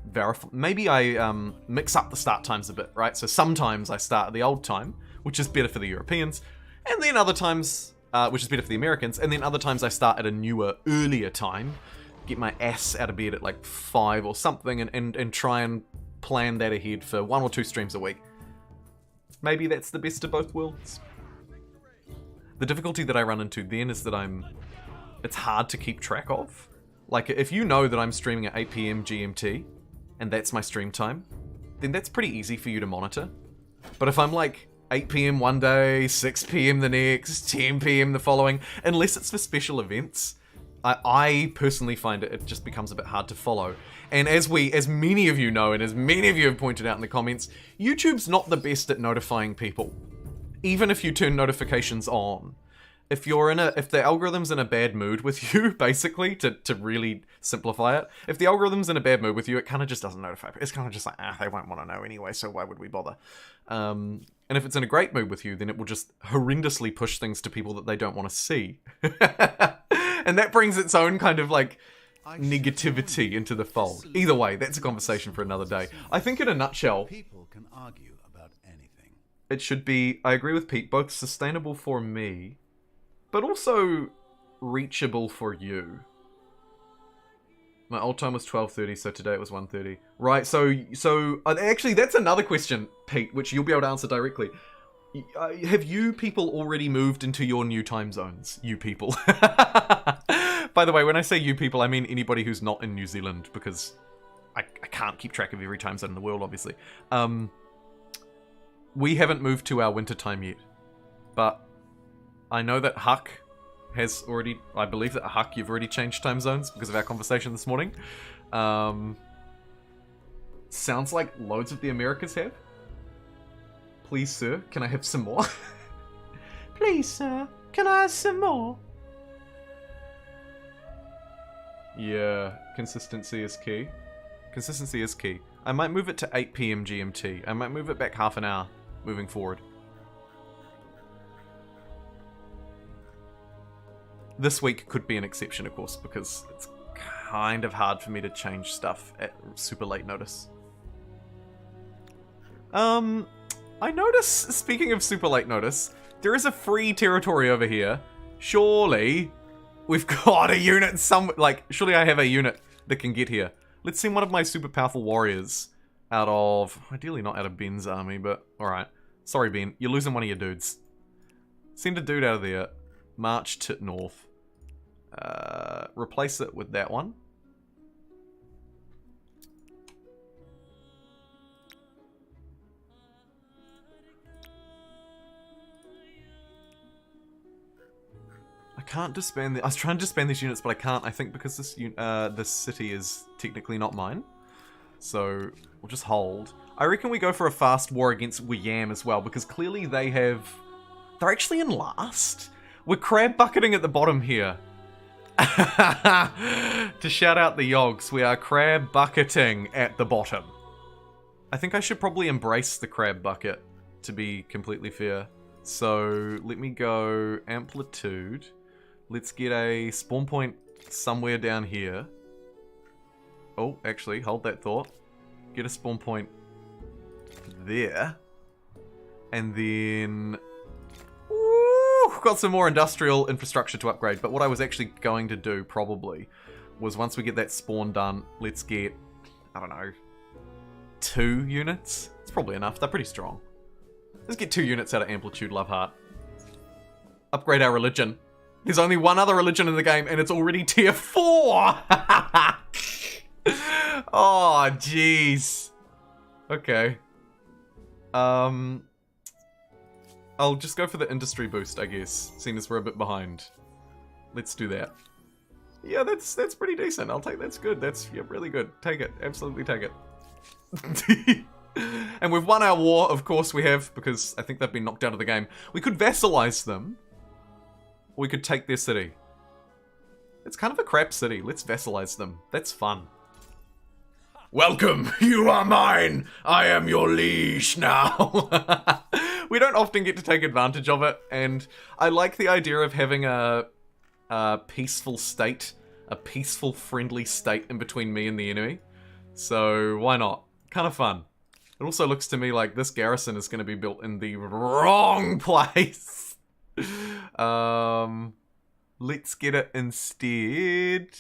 maybe I mix up the start times a bit, right? So sometimes I start at the old time, which is better for the Europeans, and then other times, which is better for the Americans, and then other times I start at a newer, earlier time, get my ass out of bed at like 5 or something, and try and plan that ahead for 1 or 2 streams a week. Maybe that's the best of both worlds. The difficulty that I run into then is that it's hard to keep track of. Like, if you know that I'm streaming at 8 PM GMT, and that's my stream time, then that's pretty easy for you to monitor. But if I'm like 8 PM one day, 6 PM the next, 10 PM the following, unless it's for special events, I personally find it just becomes a bit hard to follow. And as many of you know, and as many of you have pointed out in the comments, YouTube's not the best at notifying people. Even if you turn notifications on. If the algorithm's in a bad mood with you, basically, to really simplify it, if the algorithm's in a bad mood with you, it kind of just doesn't notify. It's kind of just like, they won't want to know anyway, so why would we bother? And if it's in a great mood with you, then it will just horrendously push things to people that they don't want to see. And that brings its own kind of like negativity into the fold. Either way, that's a conversation for another day. I think in a nutshell, People can argue about anything. it should be, I agree with Pete, both sustainable for me, but also reachable for you. My old time was 12:30, so today it was 1:30. Right, so actually that's another question, Pete, which you'll be able to answer directly. Have you people already moved into your new time zones? You people. By the way, when I say you people, I mean anybody who's not in New Zealand, because I can't keep track of every time zone in the world, obviously. We haven't moved to our winter time yet, but I know that Huck has already, I believe that Huck, you've already changed time zones because of our conversation this morning. Sounds like loads of the Americas have. Please, sir, can I have some more? Please, sir, can I have some more? Yeah, consistency is key. Consistency is key. I might move it to 8 PM GMT. I might move it back half an hour moving forward. This week could be an exception, of course, because it's kind of hard for me to change stuff at super late notice. I notice, speaking of super late notice, there is a free territory over here. Surely we've got a unit surely I have a unit that can get here. Let's send one of my super powerful warriors out of, ideally not out of Ben's army, but alright. Sorry, Ben, you're losing one of your dudes. Send a dude out of there. March to north. Replace it with that one. I can't disband I was trying to disband these units, but I can't. I think because this city is technically not mine. So we'll just hold. I reckon we go for a fast war against Wiyam as well, because clearly they're actually in last. We're crab bucketing at the bottom here. To shout out the Yogs, we are crab bucketing at the bottom. I think I should probably embrace the crab bucket, to be completely fair. So let me go amplitude. Let's get a spawn point somewhere down here. Oh, actually, hold that thought. Get a spawn point there. And then... Ooh, got some more industrial infrastructure to upgrade. But what I was actually going to do, probably, was once we get that spawn done, let's get, I don't know, 2 units? It's probably enough. They're pretty strong. Let's get 2 units out of Amplitude Love Heart. Upgrade our religion. There's only one other religion in the game, and it's already tier 4! Oh, jeez. Okay. I'll just go for the industry boost, I guess, seeing as we're a bit behind. Let's do that. Yeah, that's pretty decent. I'll take that's good. That's really good. Take it. Absolutely take it. And we've won our war, of course we have, because I think they've been knocked out of the game. We could vassalize them. Or we could take their city. It's kind of a crap city. Let's vassalize them. That's fun. Welcome! You are mine! I am your liege now! We don't often get to take advantage of it, and I like the idea of having a peaceful state a peaceful, friendly state in between me and the enemy. So why not? Kind of fun. It also looks to me like this garrison is going to be built in the wrong place. Let's get it instead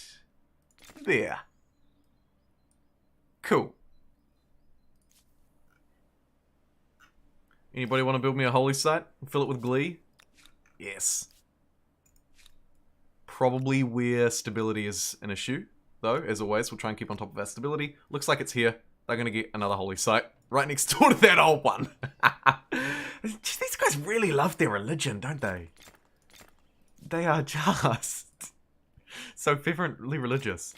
there. Cool. Anybody want to build me a holy site and fill it with glee? Yes. Probably where stability is an issue, though. As always, we'll try and keep on top of our stability. Looks like it's here. They're going to get another holy site right next door to that old one. These guys really love their religion, don't they? They are just so fervently religious.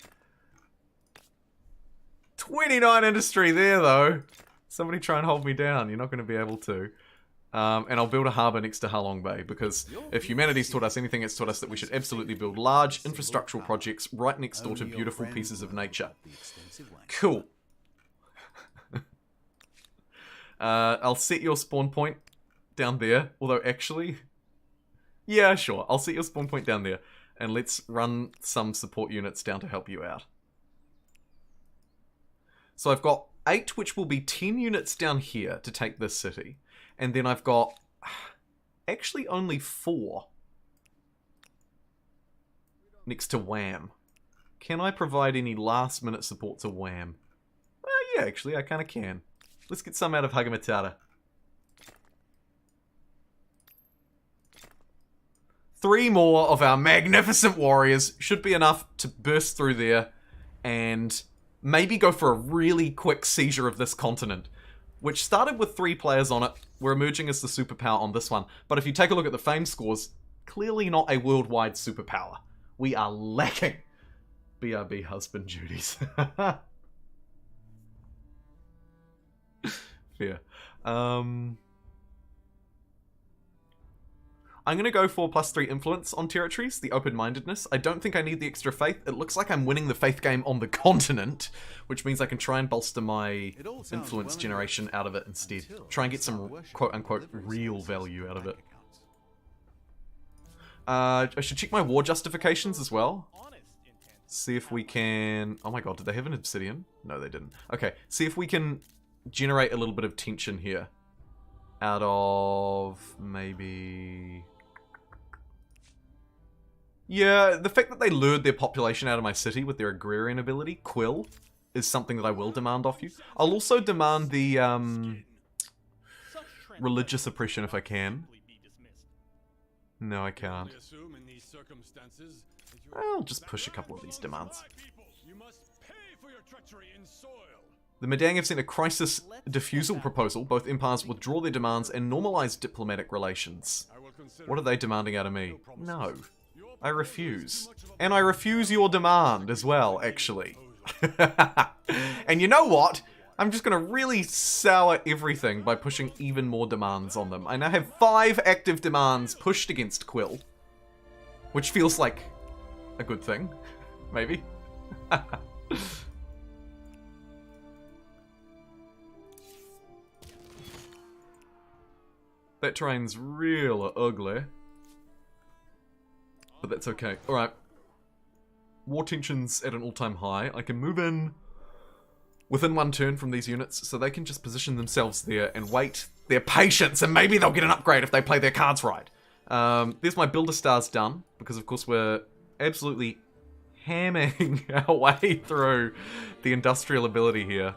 29 industry there, though. Somebody try and hold me down. You're not going to be able to. And I'll build a harbour next to Halong Bay, because if humanity's taught us anything, it's taught us that we should absolutely build large infrastructural projects right next door to beautiful pieces of nature. Cool. I'll set your spawn point down there, although actually... Yeah, sure, I'll set your spawn point down there, and let's run some support units down to help you out. So I've got 8, which will be 10 units down here to take this city. And then I've got actually only 4 next to Wham. Can I provide any last minute support to Wham? Yeah, actually, I kind of can. Let's get some out of Hagamatata. 3 more of our magnificent warriors should be enough to burst through there and maybe go for a really quick seizure of this continent, which started with 3 players on it. We're emerging as the superpower on this one. But if you take a look at the fame scores, clearly not a worldwide superpower. We are lacking BRB husband duties. Fair. I'm going to go for +3 influence on territories, the open-mindedness. I don't think I need the extra faith. It looks like I'm winning the faith game on the continent, which means I can try and bolster my influence generation out of it instead. Try and get some quote-unquote real value out of it. I should check my war justifications as well. See if we can... Oh my god, did they have an obsidian? No, they didn't. Okay, see if we can generate a little bit of tension here. Out of maybe... Yeah, the fact that they lured their population out of my city with their agrarian ability, Quill, is something that I will demand off you. I'll also demand the religious oppression if I can. No, I can't. I'll just push a couple of these demands. The Medang have sent a crisis diffusal proposal. Both empires withdraw their demands and normalize diplomatic relations. What are they demanding out of me? No. I refuse. And I refuse your demand as well, actually. And you know what? I'm just going to really sour everything by pushing even more demands on them. I now have 5 active demands pushed against Quill. Which feels like a good thing. Maybe. That terrain's real ugly. But that's okay. Alright. War tension's at an all-time high. I can move in within 1 turn from these units, so they can just position themselves there and wait their patience, and maybe they'll get an upgrade if they play their cards right. There's my Builder Stars done, because of course we're absolutely hamming our way through the industrial ability here.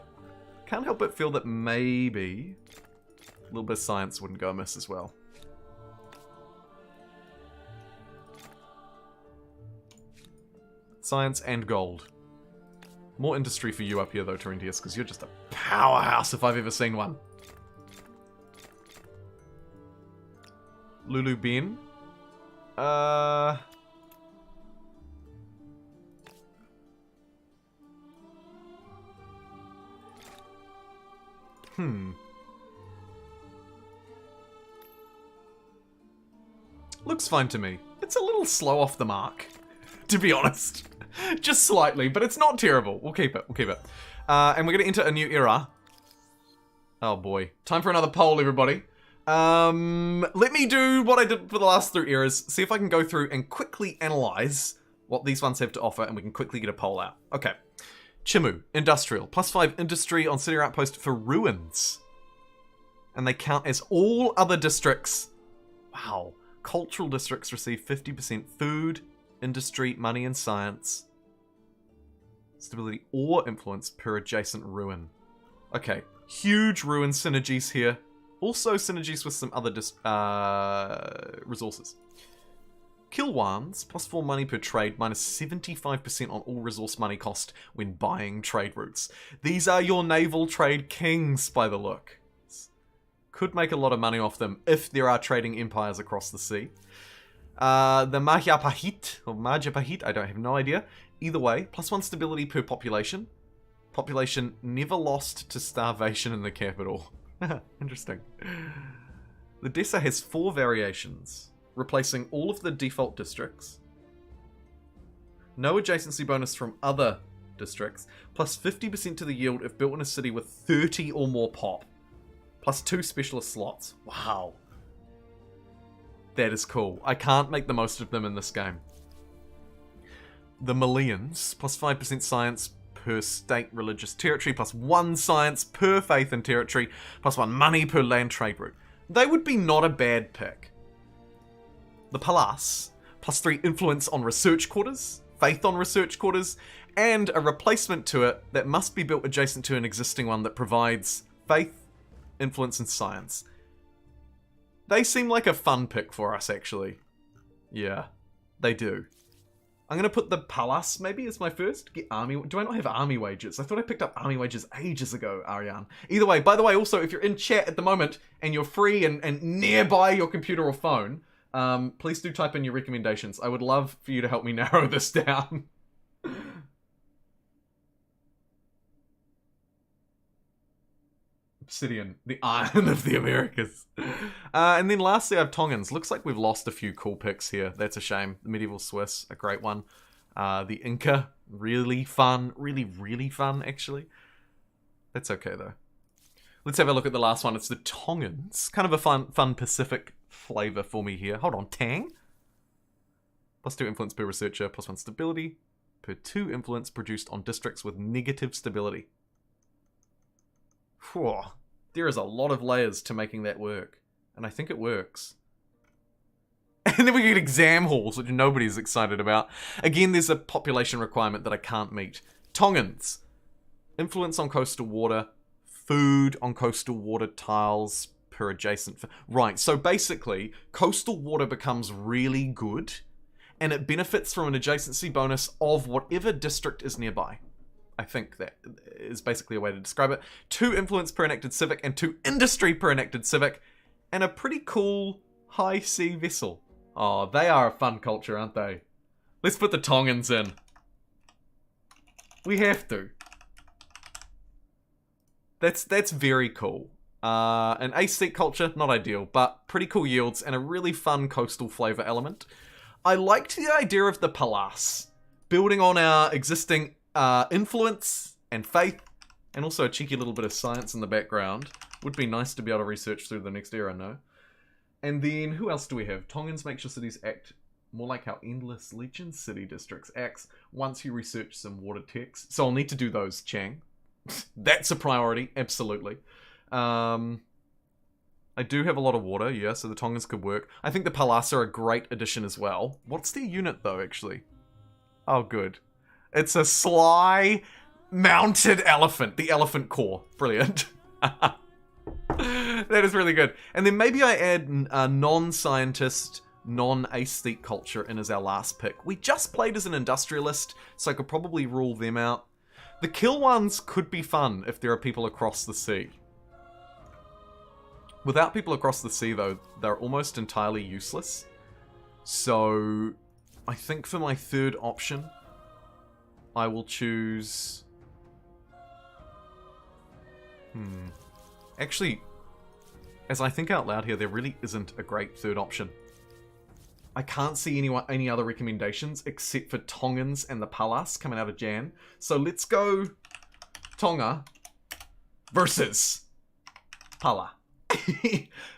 Can't help but feel that maybe a little bit of science wouldn't go amiss as well. Science and gold. More industry for you up here though, Terentius, because you're just a powerhouse if I've ever seen one. Lulu Ben. Looks fine to me. It's a little slow off the mark, to be honest. Just slightly, but it's not terrible. We'll keep it, we'll keep it. And we're gonna enter a new era. Oh boy. Time for another poll, everybody. Let me do what I did for the last 3 eras. See if I can go through and quickly analyze what these ones have to offer, and we can quickly get a poll out. Okay. Chimu, industrial. +5 industry on city outpost for ruins. And they count as all other districts. Wow. Cultural districts receive 50% food, industry, money, and science. Stability or influence per adjacent ruin. Okay. Huge ruin synergies here. Also synergies with some other resources. Kilwans, +4 money per trade, -75% on all resource money cost when buying trade routes. These are your naval trade kings, by the look. Could make a lot of money off them if there are trading empires across the sea. The Majapahit, or Majapahit, I don't have no idea. Either way, +1 stability per population. Population never lost to starvation in the capital. Interesting. The Dessa has 4 variations, replacing all of the default districts. No adjacency bonus from other districts, +50% to the yield if built in a city with 30 or more pop. +2 specialist slots. Wow. That is cool. I can't make the most of them in this game. The Malians, +5% science per state religious territory, +1 science per faith and territory, +1 money per land trade route. They would be not a bad pick. The Palace, +3 influence on research quarters, faith on research quarters, and a replacement to it that must be built adjacent to an existing one that provides faith, influence, and science. They seem like a fun pick for us, actually. Yeah, they do. I'm going to put the Palace maybe as my first. Get army. Do I not have army wages? I thought I picked up army wages ages ago, Ariane. Either way, by the way, also, if you're in chat at the moment and you're free and nearby your computer or phone, please do type in your recommendations. I would love for you to help me narrow this down. Obsidian, the Iron of the Americas. And then lastly, I have Tongans. Looks like we've lost a few cool picks here. That's a shame. The Medieval Swiss, a great one. The Inca, really fun. Really, really fun, actually. That's okay, though. Let's have a look at the last one. It's the Tongans. Kind of a fun Pacific flavor for me here. Hold on, Tang? +2 influence per researcher, +1 stability per 2 influence produced on districts with negative stability. Whew. There is a lot of layers to making that work. And I think it works. And then we get exam halls, which nobody's excited about. Again, there's a population requirement that I can't meet. Tongans. Influence on coastal water. Food on coastal water tiles per adjacent... Right, so basically, coastal water becomes really good. And it benefits from an adjacency bonus of whatever district is nearby. I think that is basically a way to describe it. 2 influence per enacted civic and 2 industry per enacted civic. And a pretty cool high sea vessel. Oh, they are a fun culture, aren't they? Let's put the Tongans in. We have to. That's very cool. An aesthetic culture, not ideal, but pretty cool yields and a really fun coastal flavor element. I liked the idea of the Palace. Building on our existing influence and faith, and also a cheeky little bit of science in the background. Would be nice to be able to research through the next era, no? And then, who else do we have? Tongans make sure cities act more like how Endless Legion City Districts acts once you research some water techs. So I'll need to do those, Chang. That's a priority, absolutely. I do have a lot of water, yeah, so the Tongans could work. I think the Palace are a great addition as well. What's their unit, though, actually? Oh, good. It's a sly, mounted elephant. The elephant core. Brilliant. That is really good. And then maybe I add a non-scientist, non-aesthete culture in as our last pick. We just played as an industrialist, so I could probably rule them out. The kill ones could be fun if there are people across the sea. Without people across the sea, though, they're almost entirely useless. So, I think for my third option, I will choose... Actually, as I think out loud here, there really isn't a great third option. I can't see any other recommendations except for Tongans and the Palace coming out of Jan. So let's go Tonga versus Pala.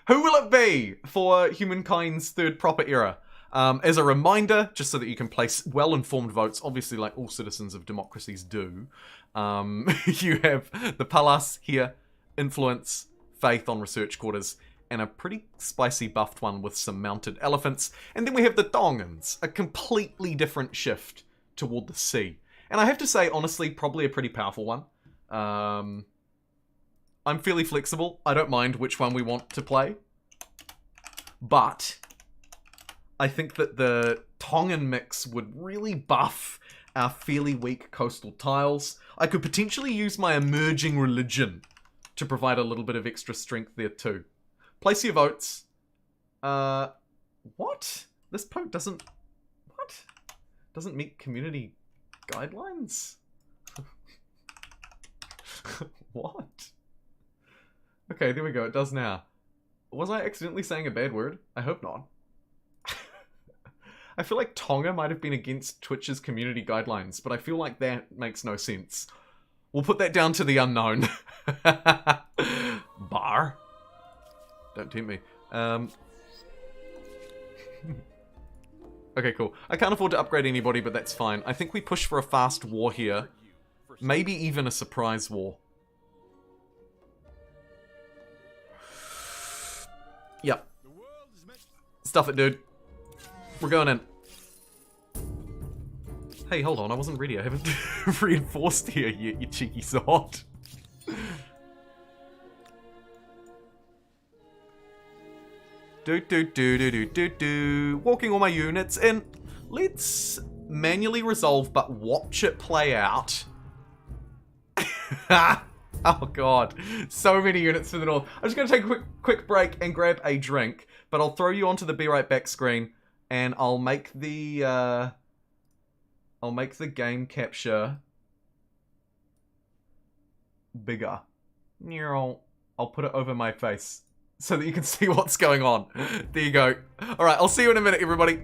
Who will it be for Humankind's third proper era? As a reminder, just so that you can place well-informed votes, obviously like all citizens of democracies do, you have the Palas here, Influence, Faith on Research Quarters, and a pretty spicy buffed one with some mounted elephants. And then we have the Tongans, a completely different shift toward the sea. And I have to say, honestly, probably a pretty powerful one. I'm fairly flexible. I don't mind which one we want to play. But I think that the Tongan mix would really buff our fairly weak coastal tiles. I could potentially use my emerging religion to provide a little bit of extra strength there too. Place your votes. What? This poke doesn't... What? Doesn't meet community guidelines? What? Okay, there we go. It does now. Was I accidentally saying a bad word? I hope not. I feel like Tonga might have been against Twitch's community guidelines, but I feel like that makes no sense. We'll put that down to the unknown. Bar. Don't tempt me. Okay, cool. I can't afford to upgrade anybody, but that's fine. I think we push for a fast war here. Maybe even a surprise war. Yep. Stuff it, dude. We're going in. Hey, hold on. I wasn't ready. I haven't reinforced here yet, you cheeky sod. Walking all my units in. Let's manually resolve, but watch it play out. Oh god, so many units to the north. I'm just going to take a quick break and grab a drink, but I'll throw you onto the be right back screen, and I'll make the game capture bigger. I'll put it over my face so that you can see what's going on. There you go. All right, I'll see you in a minute, everybody.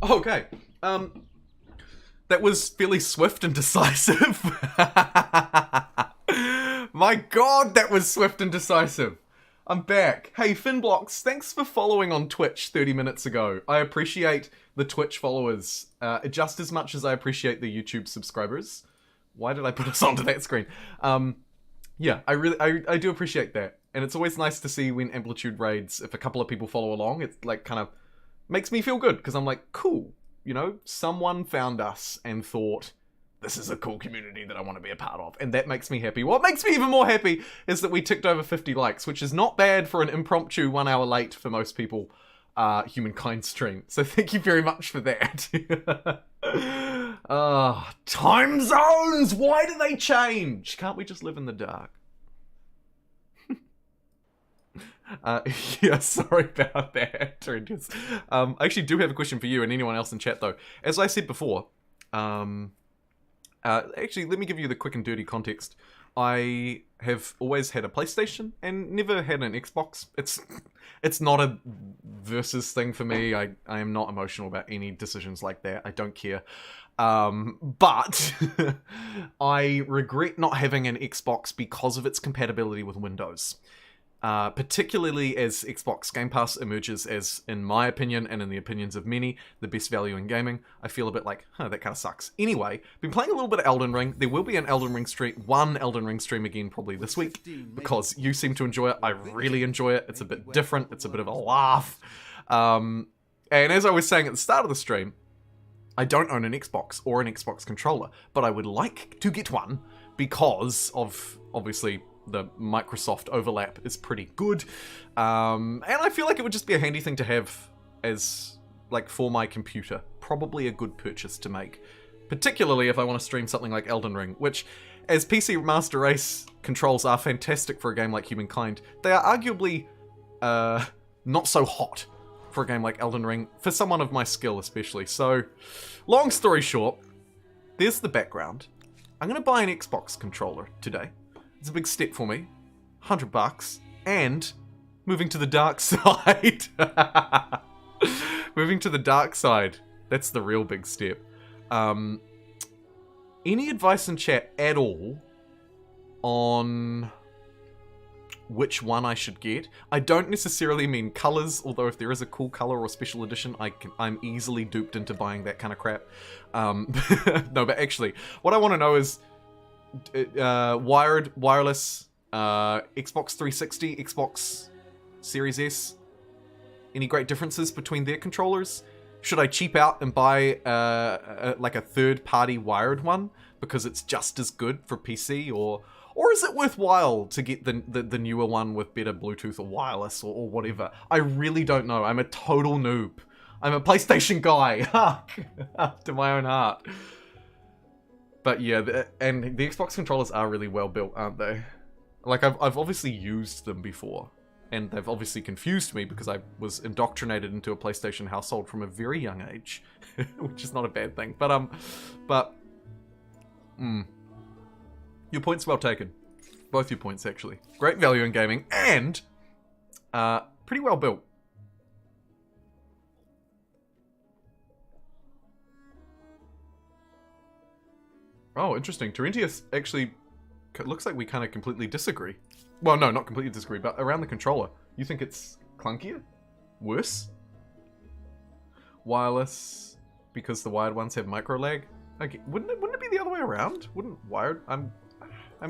Okay. That was fairly swift and decisive. My god, that was swift and decisive. I'm back. Hey, Finblocks, thanks for following on Twitch 30 minutes ago. I appreciate the Twitch followers just as much as I appreciate the YouTube subscribers. Why did I put us onto that screen? Yeah, I do appreciate that. And it's always nice to see when Amplitude raids, if a couple of people follow along, it like kind of makes me feel good, because I'm like, cool, you know, someone found us and thought, this is a cool community that I want to be a part of, and that makes me happy. What makes me even more happy is that we ticked over 50 likes, which is not bad for an impromptu 1 hour late for most people. Humankind stream. So thank you very much for that. Time zones! Why do they change? Can't we just live in the dark? Yeah, sorry about that, Torrentius. I actually do have a question for you and anyone else in chat, though. As I said before, actually, let me give you the quick and dirty context. I have always had a PlayStation and never had an Xbox. It's not a versus thing for me. I am not emotional about any decisions like that. I don't care. But I regret not having an Xbox because of its compatibility with Windows. Particularly as Xbox Game Pass emerges as, in my opinion, and in the opinions of many, the best value in gaming, I feel a bit like, that kind of sucks. Anyway, been playing a little bit of Elden Ring. There will be an Elden Ring stream, one Elden Ring stream again probably this week, because you seem to enjoy it. I really enjoy it. It's a bit different. It's a bit of a laugh. And as I was saying at the start of the stream, I don't own an Xbox or an Xbox controller, but I would like to get one because of, obviously, the Microsoft overlap is pretty good. And I feel like it would just be a handy thing to have as, like, for my computer. Probably a good purchase to make. Particularly if I want to stream something like Elden Ring, which, as PC Master Race controls are fantastic for a game like Humankind, they are arguably not so hot for a game like Elden Ring, for someone of my skill especially. So, long story short, there's the background. I'm going to buy an Xbox controller today. It's a big step for me. $100. And moving to the dark side. Moving to the dark side. That's the real big step. Any advice in chat at all on which one I should get? I don't necessarily mean colors, although if there is a cool color or special edition, I'm easily duped into buying that kind of crap. No, but actually, what I want to know is wired, wireless, Xbox 360, Xbox Series S. Any great differences between their controllers? Should I cheap out and buy like a third-party wired one because it's just as good for PC, or is it worthwhile to get the newer one with better Bluetooth or wireless or whatever? I really don't know. I'm a total noob. I'm a PlayStation guy. To my own heart. But yeah, and the Xbox controllers are really well built, aren't they? Like, I've obviously used them before, and they've obviously confused me because I was indoctrinated into a PlayStation household from a very young age, which is not a bad thing. Your point's well taken. Both your points, actually. Great value in gaming, and pretty well built. Oh, interesting. Torrentius actually, looks like we kind of completely disagree. Well, no, not completely disagree, but around the controller. You think it's clunkier? Worse? Wireless, because the wired ones have micro lag? Okay, wouldn't it be the other way around? Wouldn't wired... I'm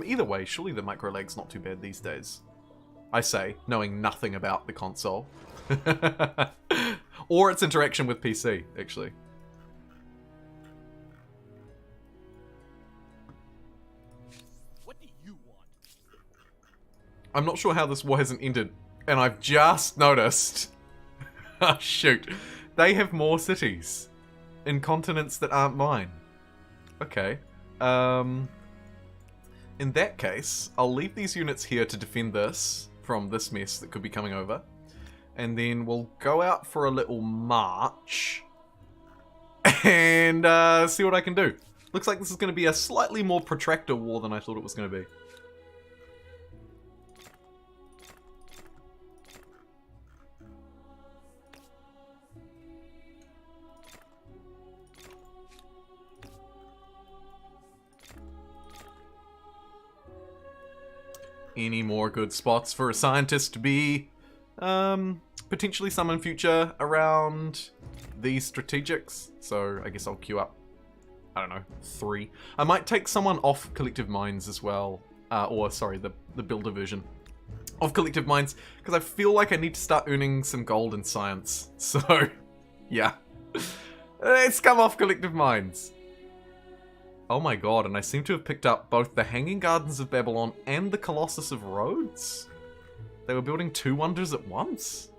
either way, surely the micro lag's not too bad these days. I say, knowing nothing about the console. Or its interaction with PC, actually. I'm not sure how this war hasn't ended, and I've just noticed... Oh, shoot. They have more cities in continents that aren't mine. Okay. In that case, I'll leave these units here to defend this from this mess that could be coming over. And then we'll go out for a little march and see what I can do. Looks like this is going to be a slightly more protracted war than I thought it was going to be. Any more good spots for a scientist to be potentially some in future around these strategics? So I guess I'll queue up, I don't know, 3. I might take someone off Collective Minds as well, or sorry, the builder version of Collective Minds, because I feel like I need to start earning some gold in science. So yeah, let's come off Collective Minds. Oh my god, and I seem to have picked up both the Hanging Gardens of Babylon and the Colossus of Rhodes? They were building 2 wonders at once?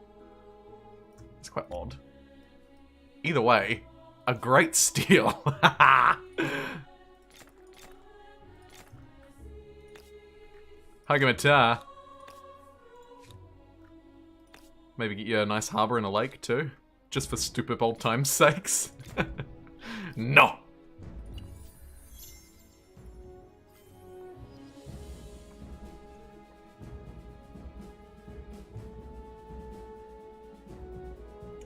It's quite odd. Either way, a great steal. Hagamata. Maybe get you a nice harbor and a lake too. Just for stupid old time's sakes. No!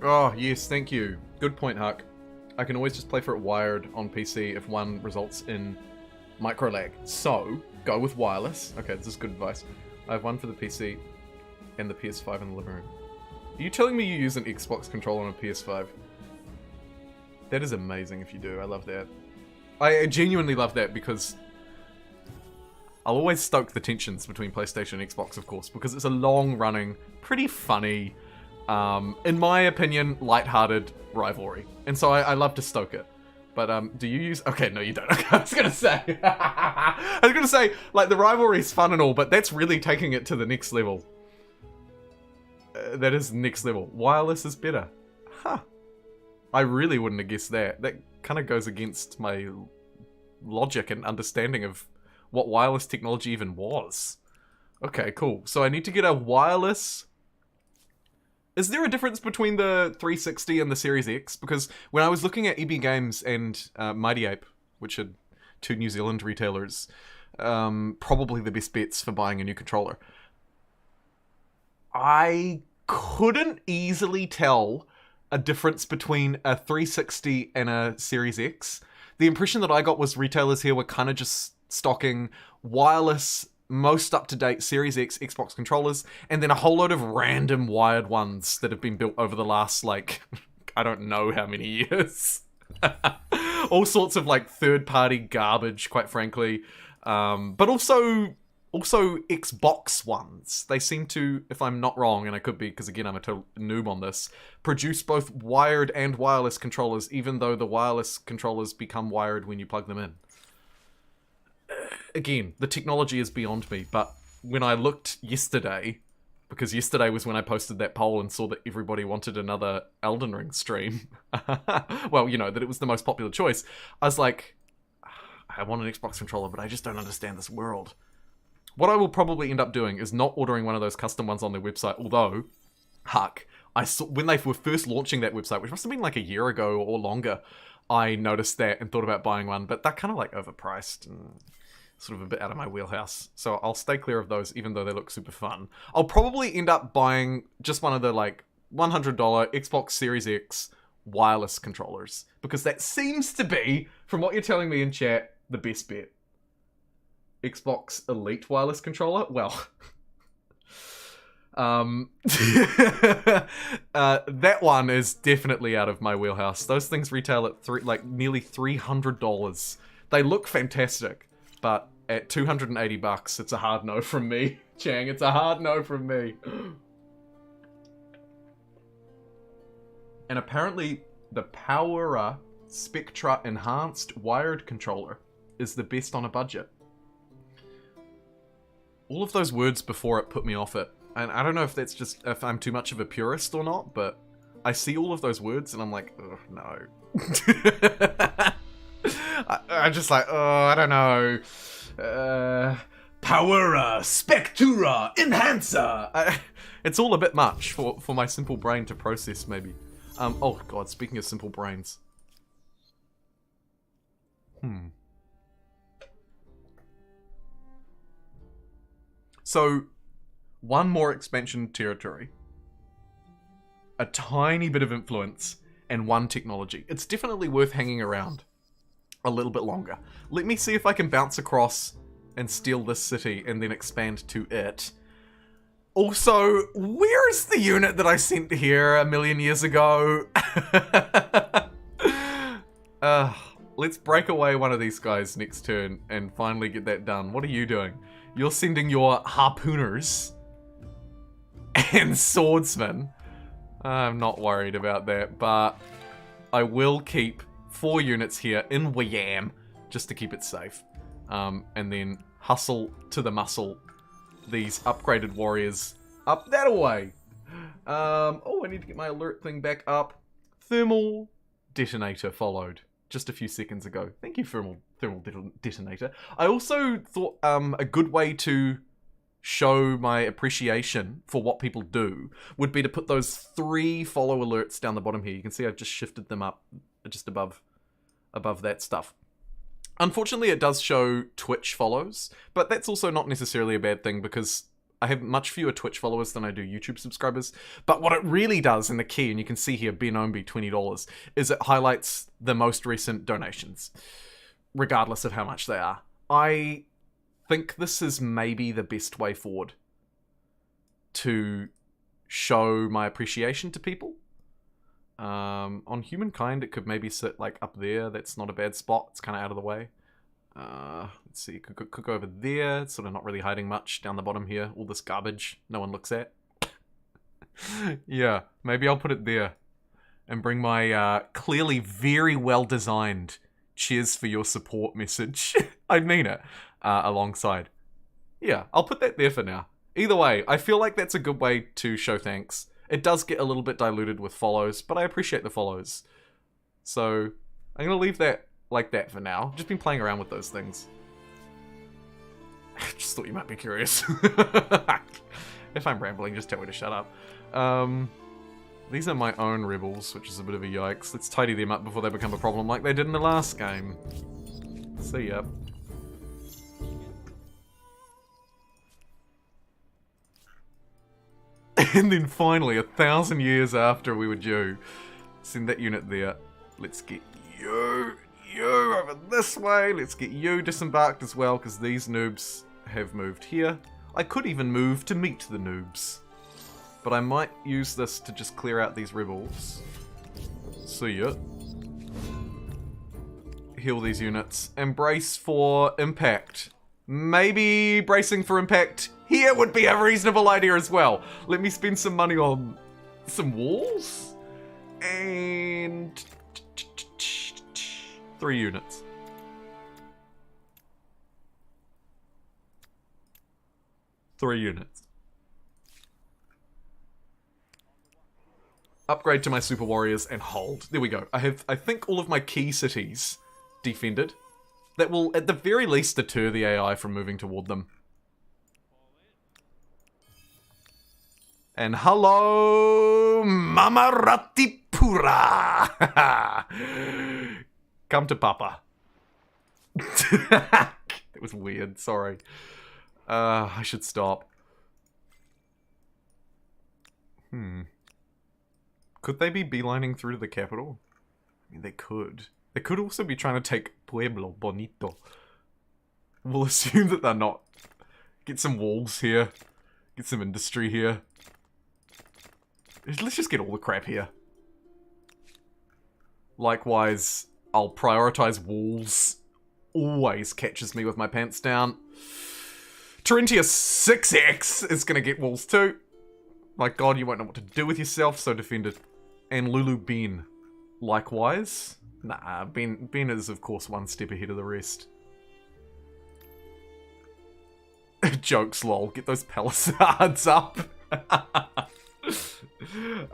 Oh, yes, thank you. Good point, Huck. I can always just play for it wired on PC if one results in micro lag. So, go with wireless. Okay, this is good advice. I have one for the PC and the PS5 in the living room. Are you telling me you use an Xbox controller on a PS5? That is amazing if you do. I love that. I genuinely love that because I'll always stoke the tensions between PlayStation and Xbox, of course, because it's a long-running, pretty funny, in my opinion, light-hearted rivalry. And so I love to stoke it. But, do you use... Okay, no, you don't. Okay, I was gonna say... I was gonna say, like, the rivalry is fun and all, but that's really taking it to the next level. That is next level. Wireless is better. Huh. I really wouldn't have guessed that. That kind of goes against my logic and understanding of what wireless technology even was. Okay, cool. So I need to get a wireless... Is there a difference between the 360 and the Series X? Because when I was looking at EB Games and Mighty Ape, which are two New Zealand retailers, probably the best bets for buying a new controller, I couldn't easily tell a difference between a 360 and a Series X. The impression that I got was retailers here were kind of just stocking wireless, most up-to-date Series X Xbox controllers, and then a whole load of random wired ones that have been built over the last, like, I don't know how many years. All sorts of, like, third-party garbage, quite frankly. But also Xbox ones. They seem to, if I'm not wrong, and I could be, because again, I'm a total noob on this, produce both wired and wireless controllers, even though the wireless controllers become wired when you plug them in. Again, the technology is beyond me, but when I looked yesterday, because yesterday was when I posted that poll and saw that everybody wanted another Elden Ring stream, well, you know, that it was the most popular choice, I was like, I want an Xbox controller, but I just don't understand this world. What I will probably end up doing is not ordering one of those custom ones on their website, although, Huck, I saw, when they were first launching that website, which must have been like a year ago or longer, I noticed that and thought about buying one, but they're kind of like overpriced and sort of a bit out of my wheelhouse. So I'll stay clear of those, even though they look super fun. I'll probably end up buying just one of the like $100 Xbox Series X wireless controllers, because that seems to be, from what you're telling me in chat, the best bet. Xbox Elite wireless controller? Well, that one is definitely out of my wheelhouse. Those things retail at nearly $300. They look fantastic, but at $280, it's a hard no from me. Chang, it's a hard no from me. And apparently, the Powera Spectra Enhanced Wired Controller is the best on a budget. All of those words before it put me off it. And I don't know if that's just, if I'm too much of a purist or not, but I see all of those words and I'm like, ugh, no. I'm just like, oh, I don't know. Powera, Spectura, Enhancer. It's all a bit much for my simple brain to process, maybe. Oh god, speaking of simple brains. So, one more expansion territory, a tiny bit of influence, and one technology. It's definitely worth hanging around a little bit longer. Let me see if I can bounce across and steal this city and then expand to it. Also, where's the unit that I sent here a million years ago? Let's break away one of these guys next turn and finally get that done. What are you doing? You're sending your harpooners and swordsmen. I'm not worried about that, but I will keep 4 units here in Wayam just to keep it safe. And then hustle to the muscle these upgraded warriors up that way. Oh, I need to get my alert thing back up. Thermal detonator followed just a few seconds ago. Thank you, thermal detonator. I also thought a good way to show my appreciation for what people do would be to put those 3 follow alerts down the bottom here. You can see I've just shifted them up just above that stuff. Unfortunately, it does show Twitch follows, but that's also not necessarily a bad thing because I have much fewer Twitch followers than I do YouTube subscribers. But what it really does, in the key, and you can see here, Benombi, $20, is it highlights the most recent donations, regardless of how much they are. I think this is maybe the best way forward to show my appreciation to people. On Humankind, it could maybe sit like up there. That's not a bad spot. It's kind of out of the way. Let's see, it could go over there. It's sort of not really hiding much down the bottom here. All this garbage no one looks at. Yeah, maybe I'll put it there. And bring my clearly very well designed cheers for your support message. I mean it. Alongside. Yeah, I'll put that there for now. Either way, I feel like that's a good way to show thanks. It does get a little bit diluted with follows, but I appreciate the follows. So, I'm going to leave that like that for now. Just been playing around with those things. Just thought you might be curious. If I'm rambling, just tell me to shut up. These are my own rebels, which is a bit of a yikes. Let's tidy them up before they become a problem like they did in the last game. See ya. And then finally, 1,000 years after we were due, send that unit there. Let's get you over this way. Let's get you disembarked as well, because these noobs have moved here. I could even move to meet the noobs. But I might use this to just clear out these rebels. See ya. Heal these units. And brace for impact. Maybe bracing for impact here would be a reasonable idea as well. Let me spend some money on some walls. And 3 units. Three units. Upgrade to my super warriors and hold. There we go. I have, I think, all of my key cities defended. That will, at the very least, deter the AI from moving toward them. And hello, Mamaratipura! Come to Papa. That was weird, sorry. I should stop. Could they be beelining through to the capital? I mean, they could. They could also be trying to take Pueblo Bonito. We'll assume that they're not. Get some walls here. Get some industry here. Let's just get all the crap here. Likewise, I'll prioritize walls. Always catches me with my pants down. Terentia 6X is going to get walls too. My god, you won't know what to do with yourself, so defend it. And Lulu Ben. Likewise. Nah, Ben is of course one step ahead of the rest. Jokes, lol. Get those palisades up.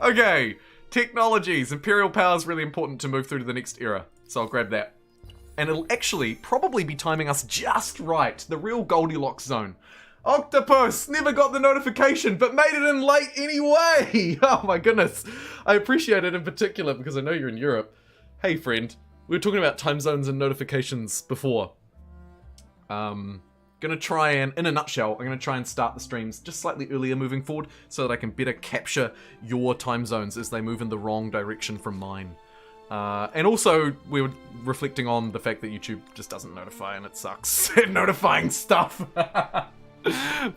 Okay. Technologies. Imperial power is really important to move through to the next era. So I'll grab that. And it'll actually probably be timing us just right. The real Goldilocks zone. Octopus! Never got the notification, but made it in late anyway! Oh my goodness. I appreciate it in particular because I know you're in Europe. Hey friend, we were talking about time zones and notifications before. Gonna try and, in a nutshell, I'm gonna try and start the streams just slightly earlier moving forward so that I can better capture your time zones as they move in the wrong direction from mine. And also, we were reflecting on the fact that YouTube just doesn't notify and it sucks at notifying stuff.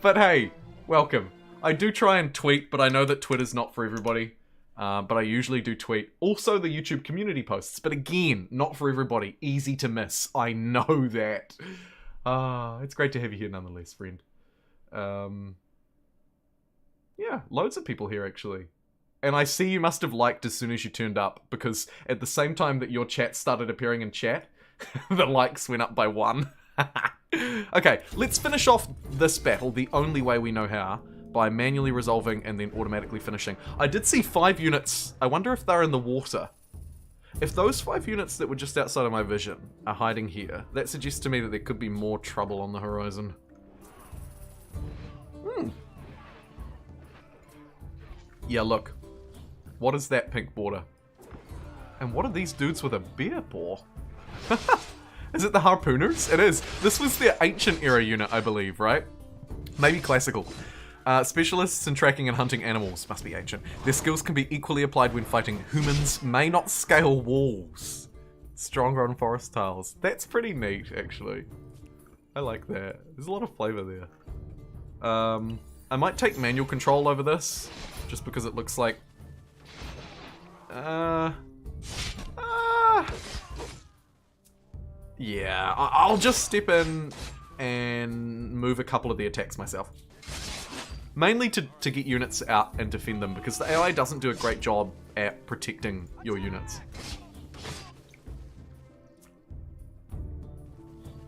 But hey, welcome. I do try and tweet, but I know that Twitter's not for everybody. But I usually do tweet. Also the YouTube community posts, but again, not for everybody. Easy to miss. I know that. It's great to have you here nonetheless, friend. Yeah, loads of people here actually. And I see you must have liked as soon as you turned up, because at the same time that your chat started appearing in chat, the likes went up by 1. Okay, let's finish off this battle the only way we know how, by manually resolving and then automatically finishing. I did see 5 units. I wonder if they're in the water. If those 5 units that were just outside of my vision are hiding here, that suggests to me that there could be more trouble on the horizon. Yeah, look. What is that pink border? And what are these dudes with a bear paw? Is it the harpooners? It is. This was their ancient era unit, I believe, right? Maybe classical. Specialists in tracking and hunting animals. Must be ancient. Their skills can be equally applied when fighting humans. May not scale walls. Stronger on forest tiles. That's pretty neat, actually. I like that. There's a lot of flavor there. I might take manual control over this, just because it looks like... Yeah, I'll just step in and move a couple of the attacks myself. Mainly to get units out and defend them, because the AI doesn't do a great job at protecting your units.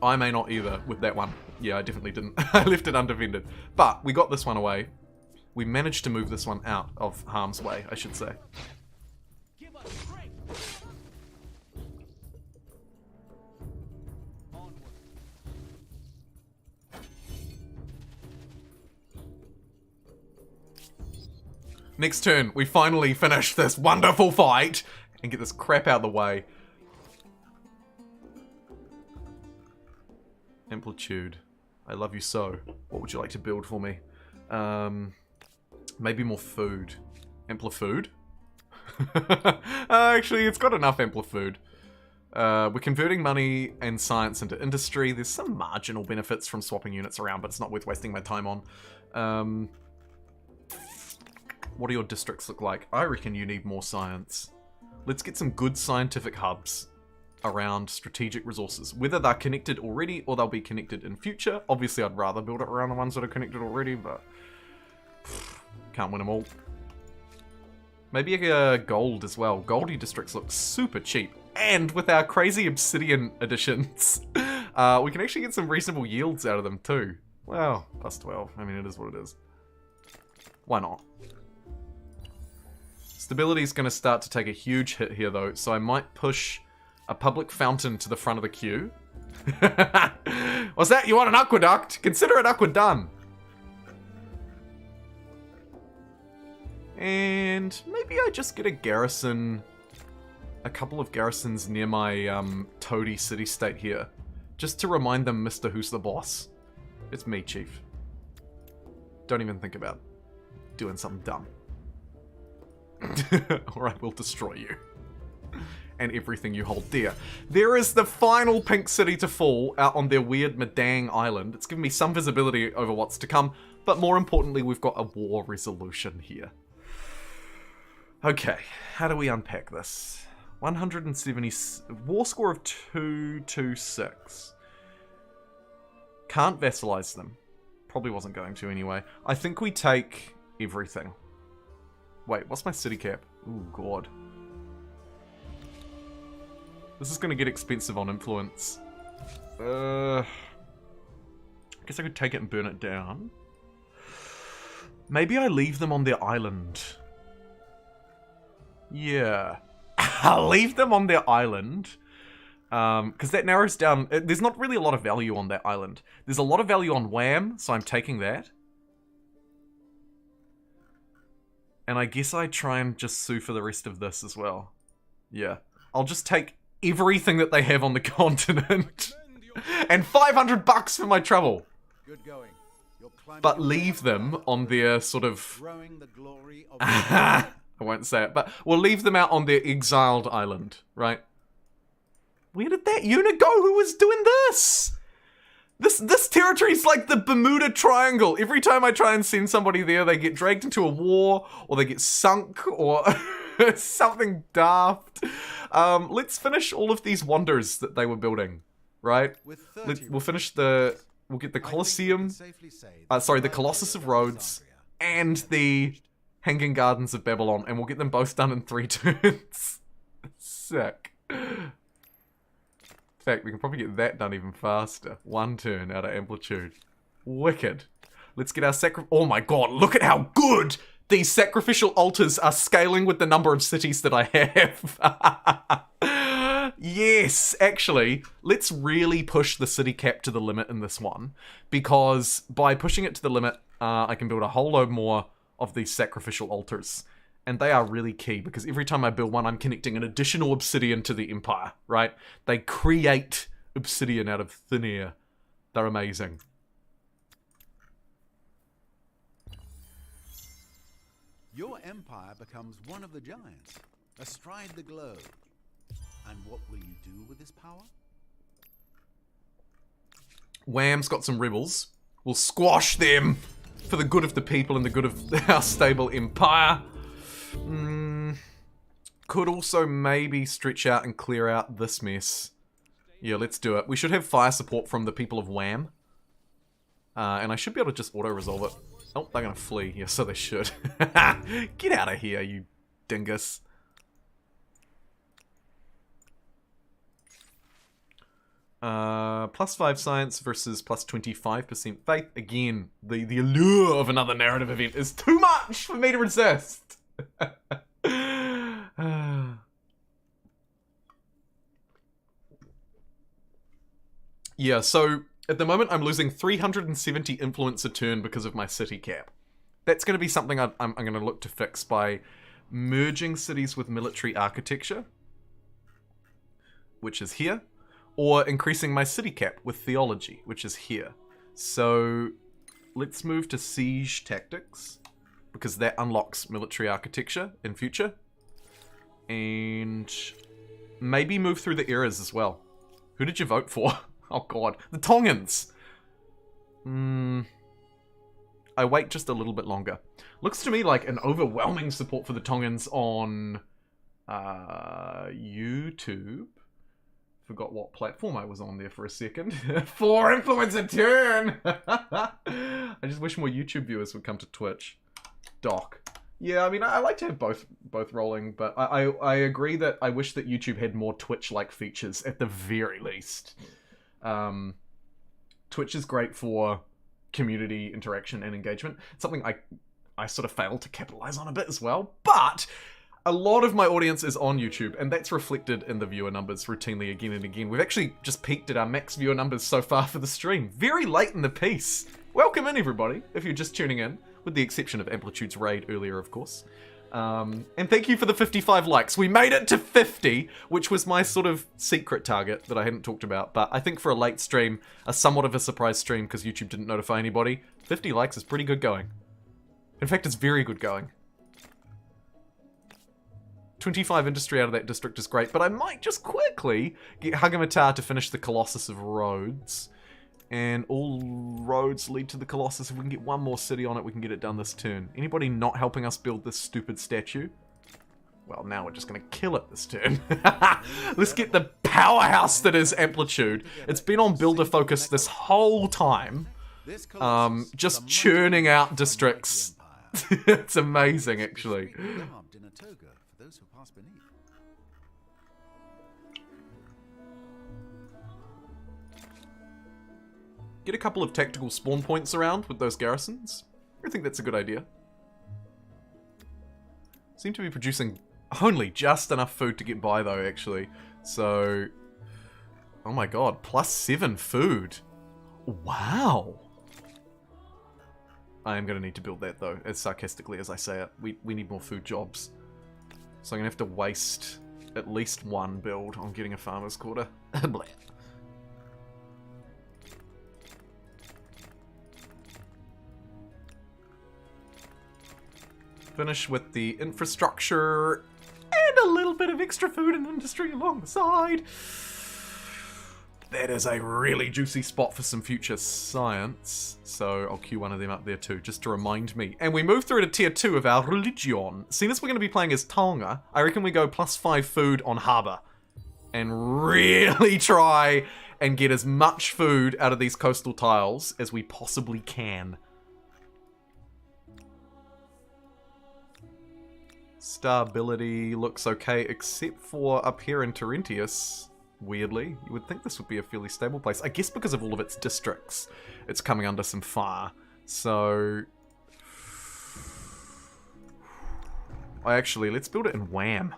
I may not either with that one. Yeah, I definitely didn't. I left it undefended. But we got this one away. We managed to move this one out of harm's way, I should say. Next turn, we finally finish this wonderful fight and get this crap out of the way. Amplitude. I love you so. What would you like to build for me? Maybe more food. Amplifood? Actually, it's got enough amplifood. We're converting money and science into industry. There's some marginal benefits from swapping units around, but it's not worth wasting my time on. What do your districts look like? I reckon you need more science. Let's get some good scientific hubs around strategic resources. Whether they're connected already or they'll be connected in future. Obviously, I'd rather build it around the ones that are connected already, but can't win them all. Maybe a gold as well. Goldie districts look super cheap. And with our crazy obsidian additions, we can actually get some reasonable yields out of them too. Well, plus 12. I mean, it is what it is. Why not? Stability is going to start to take a huge hit here, though, so I might push a public fountain to the front of the queue. What's that? You want an aqueduct? Consider it aquadone. And maybe I just get a garrison, a couple of garrisons near my toady city-state here, just to remind them, Mr. Who's the Boss. It's me, Chief. Don't even think about doing something dumb. Or I will destroy you. And everything you hold dear. There is the final pink city to fall out on their weird Madang Island. It's given me some visibility over what's to come, but more importantly, we've got a war resolution here. Okay, how do we unpack this? 170... War score of 226. Can't vassalize them. Probably wasn't going to anyway. I think we take everything. Wait, what's my city cap? Ooh, God. This is going to get expensive on influence. I guess I could take it and burn it down. Maybe I leave them on their island. Yeah. I'll leave them on their island. Because that narrows down... There's not really a lot of value on that island. There's a lot of value on Wham, so I'm taking that. And I guess I try and just sue for the rest of this as well. Yeah. I'll just take everything that they have on the continent. And $500 for my trouble. Good going. But leave them on their sort of... I won't say it, but we'll leave them out on their exiled island, right? Where did that unit go? Who was doing this? This territory's like the Bermuda Triangle. Every time I try and send somebody there, they get dragged into a war, or they get sunk, or something daft. Let's finish all of these wonders that they were building, right? We'll finish the... We'll get the Colosseum, sorry, the Colossus of Rhodes, and the Hanging Gardens of Babylon, and we'll get them both done in 3 turns. Sick. In fact, we can probably get that done even faster. 1 turn out of Amplitude. Wicked. Let's get our Oh my god, look at how good these sacrificial altars are scaling with the number of cities that I have. Yes, actually, let's really push the city cap to the limit in this one. Because by pushing it to the limit, I can build a whole load more of these sacrificial altars. And they are really key, because every time I build one, I'm connecting an additional obsidian to the Empire, right? They create obsidian out of thin air. They're amazing. Your empire becomes one of the giants, astride the globe. And what will you do with this power? Wham's got some rebels. We'll squash them for the good of the people and the good of our stable empire. Could also maybe stretch out and clear out this mess. Yeah, let's do it. We should have fire support from the people of Wham. And I should be able to just auto-resolve it. Oh, they're gonna flee. Yeah, so they should. Get out of here, you dingus. +5 science versus +25% faith. Again, the allure of another narrative event is too much for me to resist. Yeah, so at the moment I'm losing 370 influence a turn because of my city cap. That's going to be something I'm going to look to fix by merging cities with military architecture, which is here, or increasing my city cap with theology, which is here. So let's move to siege tactics, because that unlocks military architecture in future. And maybe move through the eras as well. Who did you vote for? Oh god, the Tongans! I wait just a little bit longer. Looks to me like an overwhelming support for the Tongans on YouTube. Forgot what platform I was on there for a second. 4 influence a turn! I just wish more YouTube viewers would come to Twitch. Doc. Yeah, I mean, I like to have both rolling, but I agree that I wish that YouTube had more Twitch-like features, at the very least. Twitch is great for community interaction and engagement. It's something I sort of failed to capitalize on a bit as well, but a lot of my audience is on YouTube, and that's reflected in the viewer numbers routinely again and again. We've actually just peaked at our max viewer numbers so far for the stream. Very late in the piece. Welcome in, everybody, if you're just tuning in, with the exception of Amplitude's raid earlier, of course. And thank you for the 55 likes. We made it to 50, which was my sort of secret target that I hadn't talked about. But I think for a late stream, a somewhat of a surprise stream because YouTube didn't notify anybody, 50 likes is pretty good going. In fact, it's very good going. 25 industry out of that district is great, but I might just quickly get Hagamatar to finish the Colossus of Rhodes. And all roads lead to the Colossus. If we can get one more city on it, we can get it done this turn. Anybody not helping us build this stupid statue? Well, now we're just going to kill it this turn. Let's get the powerhouse that is Amplitude. It's been on builder focus this whole time. Just churning out districts. It's amazing, actually. Get a couple of tactical spawn points around with those garrisons. I think that's a good idea. Seem to be producing only just enough food to get by though, actually. So, oh my god, +7 food. Wow. I am going to need to build that though, as sarcastically as I say it. We need more food jobs. So I'm going to have to waste at least one build on getting a farmer's quarter. Blah. Finish with the infrastructure and a little bit of extra food and industry along the side. That is a really juicy spot for some future science. So I'll queue one of them up there too, just to remind me. And we move through to tier 2 of our religion. Seeing as we're going to be playing as Tonga, I reckon we go +5 food on harbour. And really try and get as much food out of these coastal tiles as we possibly can. Stability looks okay, except for up here in Terentius, weirdly. You would think this would be a fairly stable place. I guess because of all of its districts, it's coming under some fire. So... Actually, let's build it in Wham.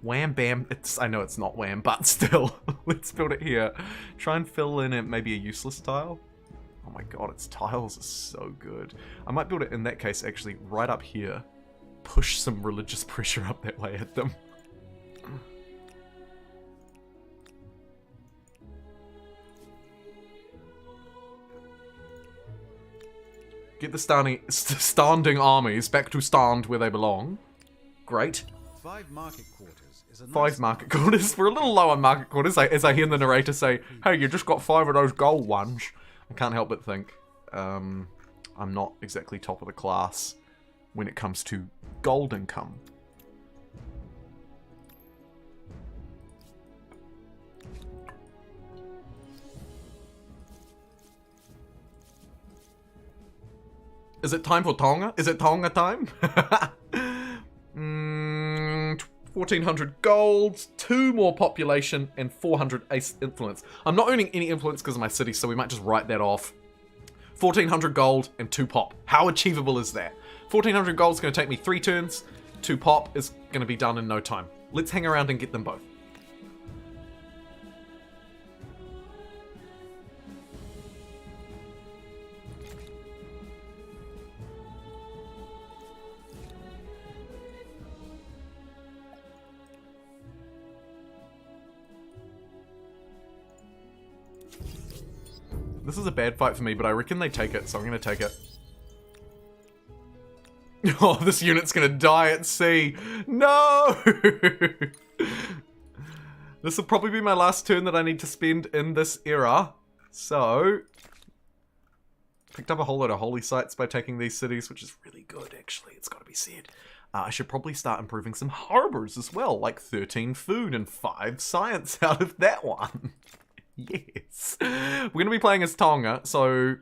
Wham Bam. I know it's not Wham, but still. Let's build it here. Try and fill in it maybe a useless tile. Oh my god, its tiles are so good. I might build it in that case actually right up here. Push some religious pressure up that way at them. Get the standing armies back to stand where they belong. Great. 5 market quarters is a nice 5 market quarters. We're a little low on market quarters, as I hear the narrator say, hey, you just got 5 of those gold ones. I can't help but think, I'm not exactly top of the class when it comes to gold income. Is it time for Tonga? Is it Tonga time? 1400 gold, 2 more population, and 400 ace influence. I'm not earning any influence because of my city, so we might just write that off. 1400 gold and 2 pop. How achievable is that? 1400 gold is going to take me 3 turns. 2 pop is going to be done in no time. Let's hang around and get them both. This is a bad fight for me, but I reckon they take it, so I'm going to take it. Oh, this unit's going to die at sea. No! This will probably be my last turn that I need to spend in this era. So, picked up a whole lot of holy sites by taking these cities, which is really good, actually. It's got to be said. I should probably start improving some harbors as well, like 13 food and 5 science out of that one. Yes. We're going to be playing as Tonga, so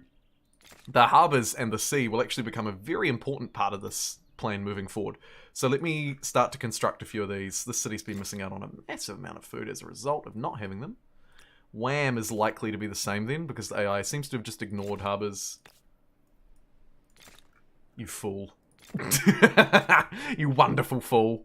the harbours and the sea will actually become a very important part of this plan moving forward. So let me start to construct a few of these. This city's been missing out on a massive amount of food as a result of not having them. Wham is likely to be the same then, because the AI seems to have just ignored harbours. You fool. You wonderful fool.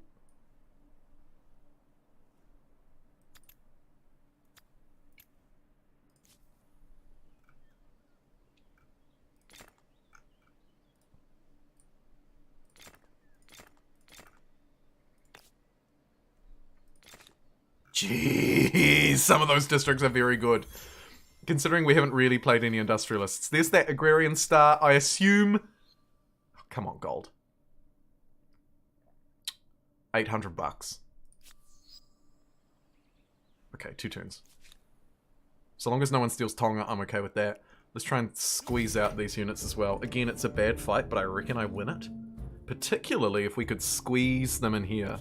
Jeez, some of those districts are very good. Considering we haven't really played any industrialists. There's that agrarian star, I assume... Oh, come on, gold. 800 bucks. Okay, 2 turns. So long as no one steals Tonga, I'm okay with that. Let's try and squeeze out these units as well. Again, it's a bad fight, but I reckon I win it. Particularly if we could squeeze them in here.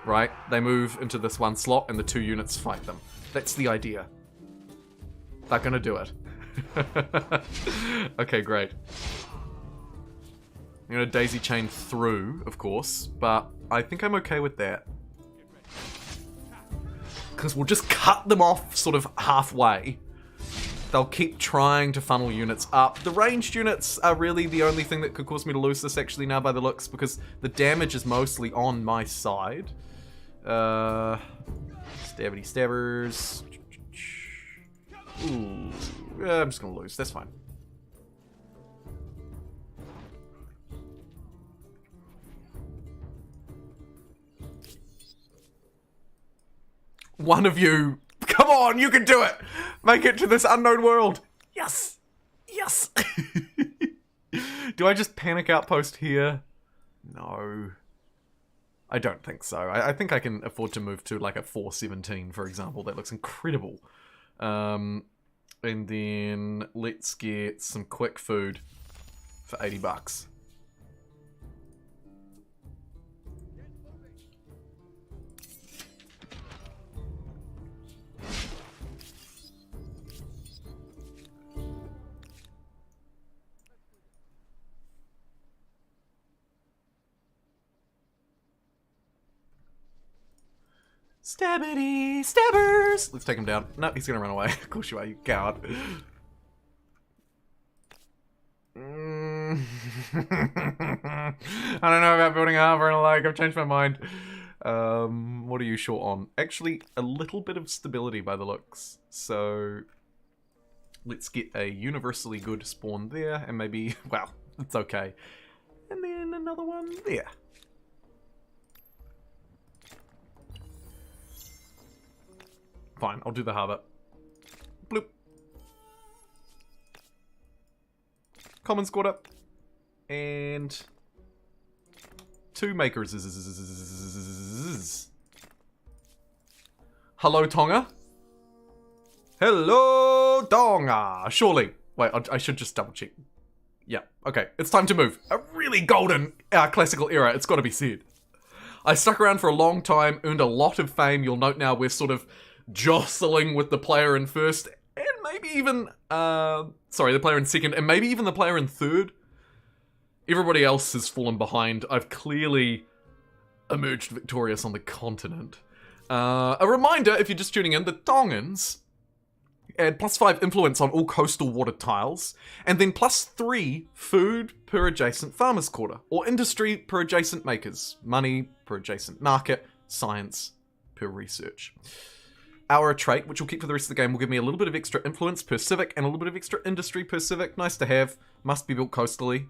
Right? They move into this one slot and the 2 units fight them. That's the idea. They're gonna do it. Okay, great. I'm gonna daisy chain through, of course, but I think I'm okay with that. Because we'll just cut them off sort of halfway. They'll keep trying to funnel units up. The ranged units are really the only thing that could cause me to lose this actually now by the looks, because the damage is mostly on my side. Stabbity stabbers. Ooh, I'm just gonna lose. That's fine. One of you, come on, you can do it. Make it to this unknown world. Yes, yes. Do I just panic outpost here? No. I don't think so. I think I can afford to move to like a 417, for example. That looks incredible. And then let's get some quick food for 80 bucks. Stabbity stabbers! Let's take him down. No, he's gonna run away. Of course you are, you coward. I don't know about building a harbor and a lake. I've changed my mind. What are you short on? Actually, a little bit of stability by the looks. So, let's get a universally good spawn there, and maybe, well, it's okay. And then another one there. Fine, I'll do the harbor. Bloop. Commons quarter. And 2 makers. Hello, Tonga. Hello, Tonga. Surely. Wait, I should just double check. Yeah, okay. It's time to move. A really golden classical era, it's got to be said. I stuck around for a long time, earned a lot of fame. You'll note now we're sort of jostling with the player in first, and maybe even, the player in second, and maybe even the player in third. Everybody else has fallen behind. I've clearly emerged victorious on the continent. A reminder, if you're just tuning in, the Tongans add +5 influence on all coastal water tiles, and then +3 food per adjacent farmer's quarter, or industry per adjacent makers, money per adjacent market, science per research. Our trait, which we'll keep for the rest of the game, will give me a little bit of extra influence per civic and a little bit of extra industry per civic. Nice to have. Must be built coastally.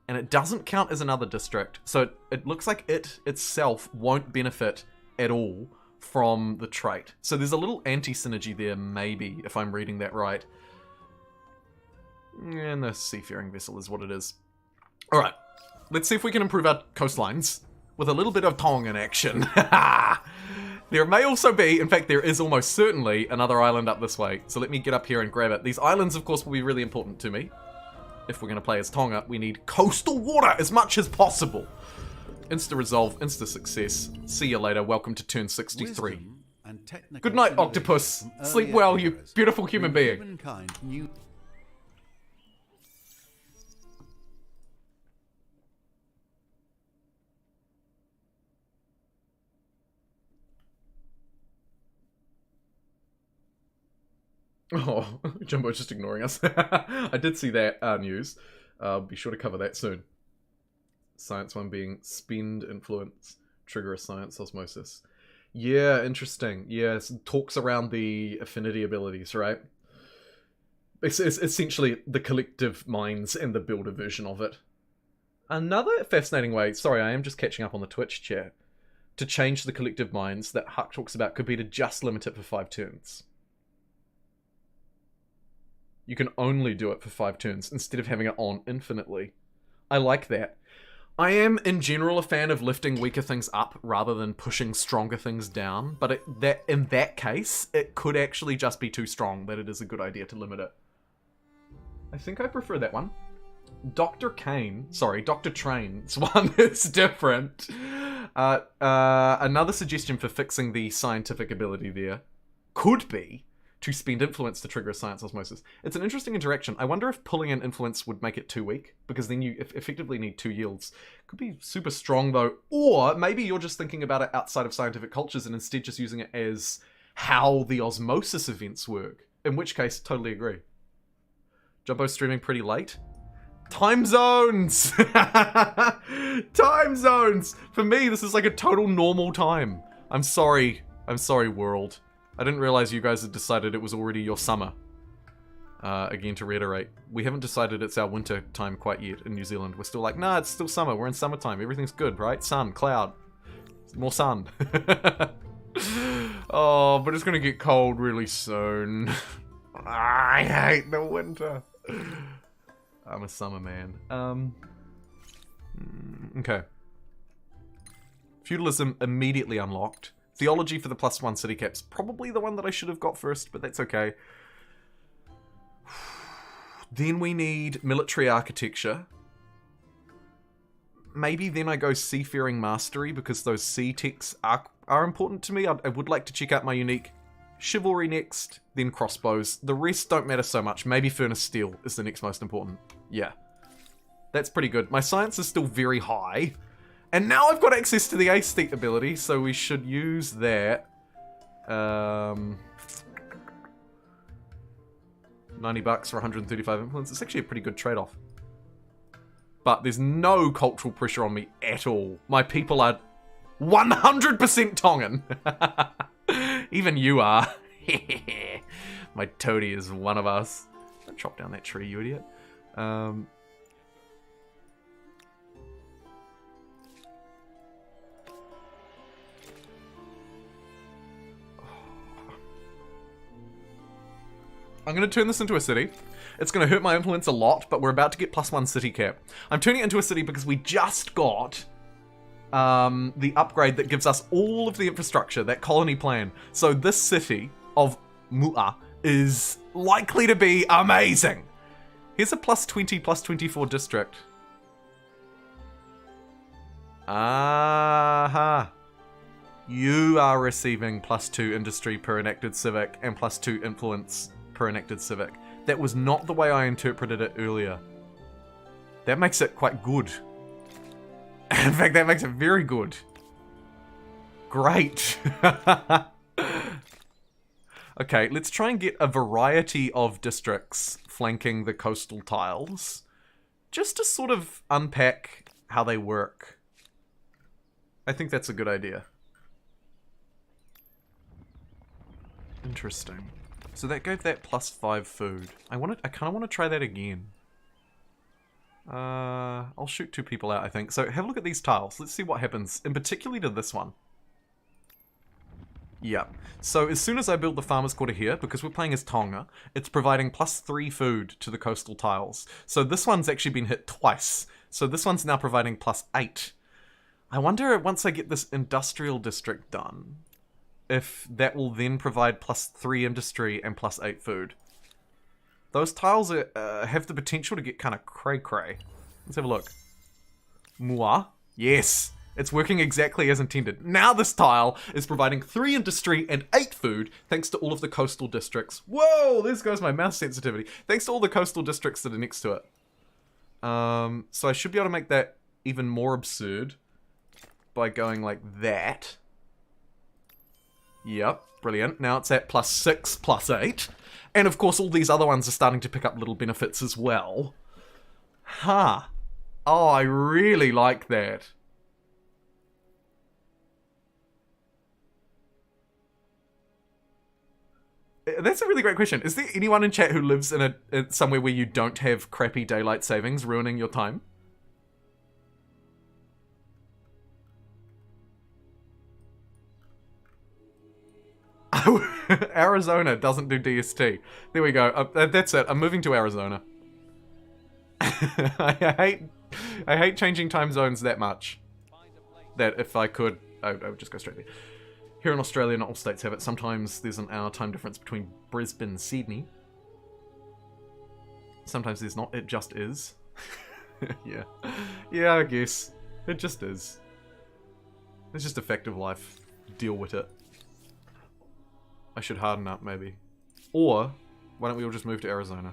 And it doesn't count as another district, so it looks like it itself won't benefit at all from the trait. So there's a little anti-synergy there, maybe, if I'm reading that right. And the seafaring vessel is what it is. Alright, let's see if we can improve our coastlines with a little bit of Tongan action. There may also be, in fact there is almost certainly, another island up this way. So let me get up here and grab it. These islands, of course, will be really important to me. If we're going to play as Tonga, we need coastal water as much as possible. Insta-resolve, insta-success. See you later. Welcome to turn 63. Good night, octopus. Sleep well, you beautiful human being. Humankind knew... Oh, Jumbo's just ignoring us. I did see that news. Be sure to cover that soon. Science one being spend influence, trigger a science osmosis. Yeah, interesting. Yeah, it talks around the affinity abilities, right? It's essentially the collective minds and the builder version of it. Another fascinating way, sorry, I am just catching up on the Twitch chat, to change the collective minds that Huck talks about could be to just limit it for 5 turns. You can only do it for 5 turns instead of having it on infinitely. I like that. I am, in general, a fan of lifting weaker things up rather than pushing stronger things down, but in that case, it could actually just be too strong that it is a good idea to limit it. I think I prefer that one. Dr. Train's one is different. Another suggestion for fixing the scientific ability there could be to spend influence to trigger a science osmosis. It's an interesting interaction. I wonder if pulling in influence would make it too weak, because then you effectively need 2 yields. Could be super strong though, or maybe you're just thinking about it outside of scientific cultures and instead just using it as how the osmosis events work. In which case, totally agree. Jumbo's streaming pretty late. Time zones! Time zones! For me, this is like a total normal time. I'm sorry, world. I didn't realize you guys had decided it was already your summer. Again, to reiterate, we haven't decided it's our winter time quite yet in New Zealand. We're still like, nah, it's still summer. We're in summertime. Everything's good, right? Sun, cloud. More sun. Oh, but it's gonna get cold really soon. I hate the winter. I'm a summer man. Okay. Feudalism immediately unlocked. Theology for the +1 city caps. Probably the one that I should have got first, but that's okay. Then we need military architecture. Maybe then I go seafaring mastery, because those sea techs are important to me. I would like to check out my unique chivalry next, then crossbows. The rest don't matter so much. Maybe furnace steel is the next most important. Yeah. That's pretty good. My science is still very high. And now I've got access to the aesthete ability, so we should use that. 90 bucks for 135 influence. It's actually a pretty good trade-off. but there's no cultural pressure on me at all. My people are 100% Tongan. Even you are. My toady is one of us. Don't chop down that tree, you idiot. I'm going to turn this into a city. It's going to hurt my influence a lot, but we're about to get +1 city cap. I'm turning it into a city because we just got the upgrade that gives us all of the infrastructure, that colony plan. So this city of Mua is likely to be amazing. Here's a +20, +24 district. Aha. You are receiving +2 industry per enacted civic and +2 influence per enacted civic. That was not the way I interpreted it earlier. That makes it quite good. In fact, that makes it very good. Great. Okay, let's try and get a variety of districts flanking the coastal tiles. Just to sort of unpack how they work. I think that's a good idea. Interesting. So that gave that +5 food. I kind of want to try that again. I'll shoot 2 people out, I think. So have a look at these tiles. Let's see what happens, in particularly to this one. Yeah. So as soon as I build the farmer's quarter here, because we're playing as Tonga, it's providing +3 food to the coastal tiles. So this one's actually been hit twice. So this one's now providing +8. I wonder, once I get this industrial district done, if that will then provide +3 industry and +8 food. Those tiles have the potential to get kind of cray-cray. Let's have a look. Mua. Yes, it's working exactly as intended. Now this tile is providing 3 industry and 8 food, thanks to all of the coastal districts. Whoa, there goes my mouse sensitivity. Thanks to all the coastal districts that are next to it. So I should be able to make that even more absurd by going like that. Yep, brilliant. Now it's at +6, +8. And of course all these other ones are starting to pick up little benefits as well. Huh. Oh, I really like that. That's a really great question. Is there anyone in chat who lives in somewhere where you don't have crappy daylight savings ruining your time? Arizona doesn't do DST. There we go. That's it. I'm moving to Arizona. I hate changing time zones that much. That if I could, I would just go straight there. Here in Australia, not all states have it. Sometimes there's an hour time difference between Brisbane and Sydney. Sometimes there's not. It just is. Yeah. Yeah, I guess. It just is. It's just a fact of life. Deal with it. I should harden up, maybe. Or, why don't we all just move to Arizona?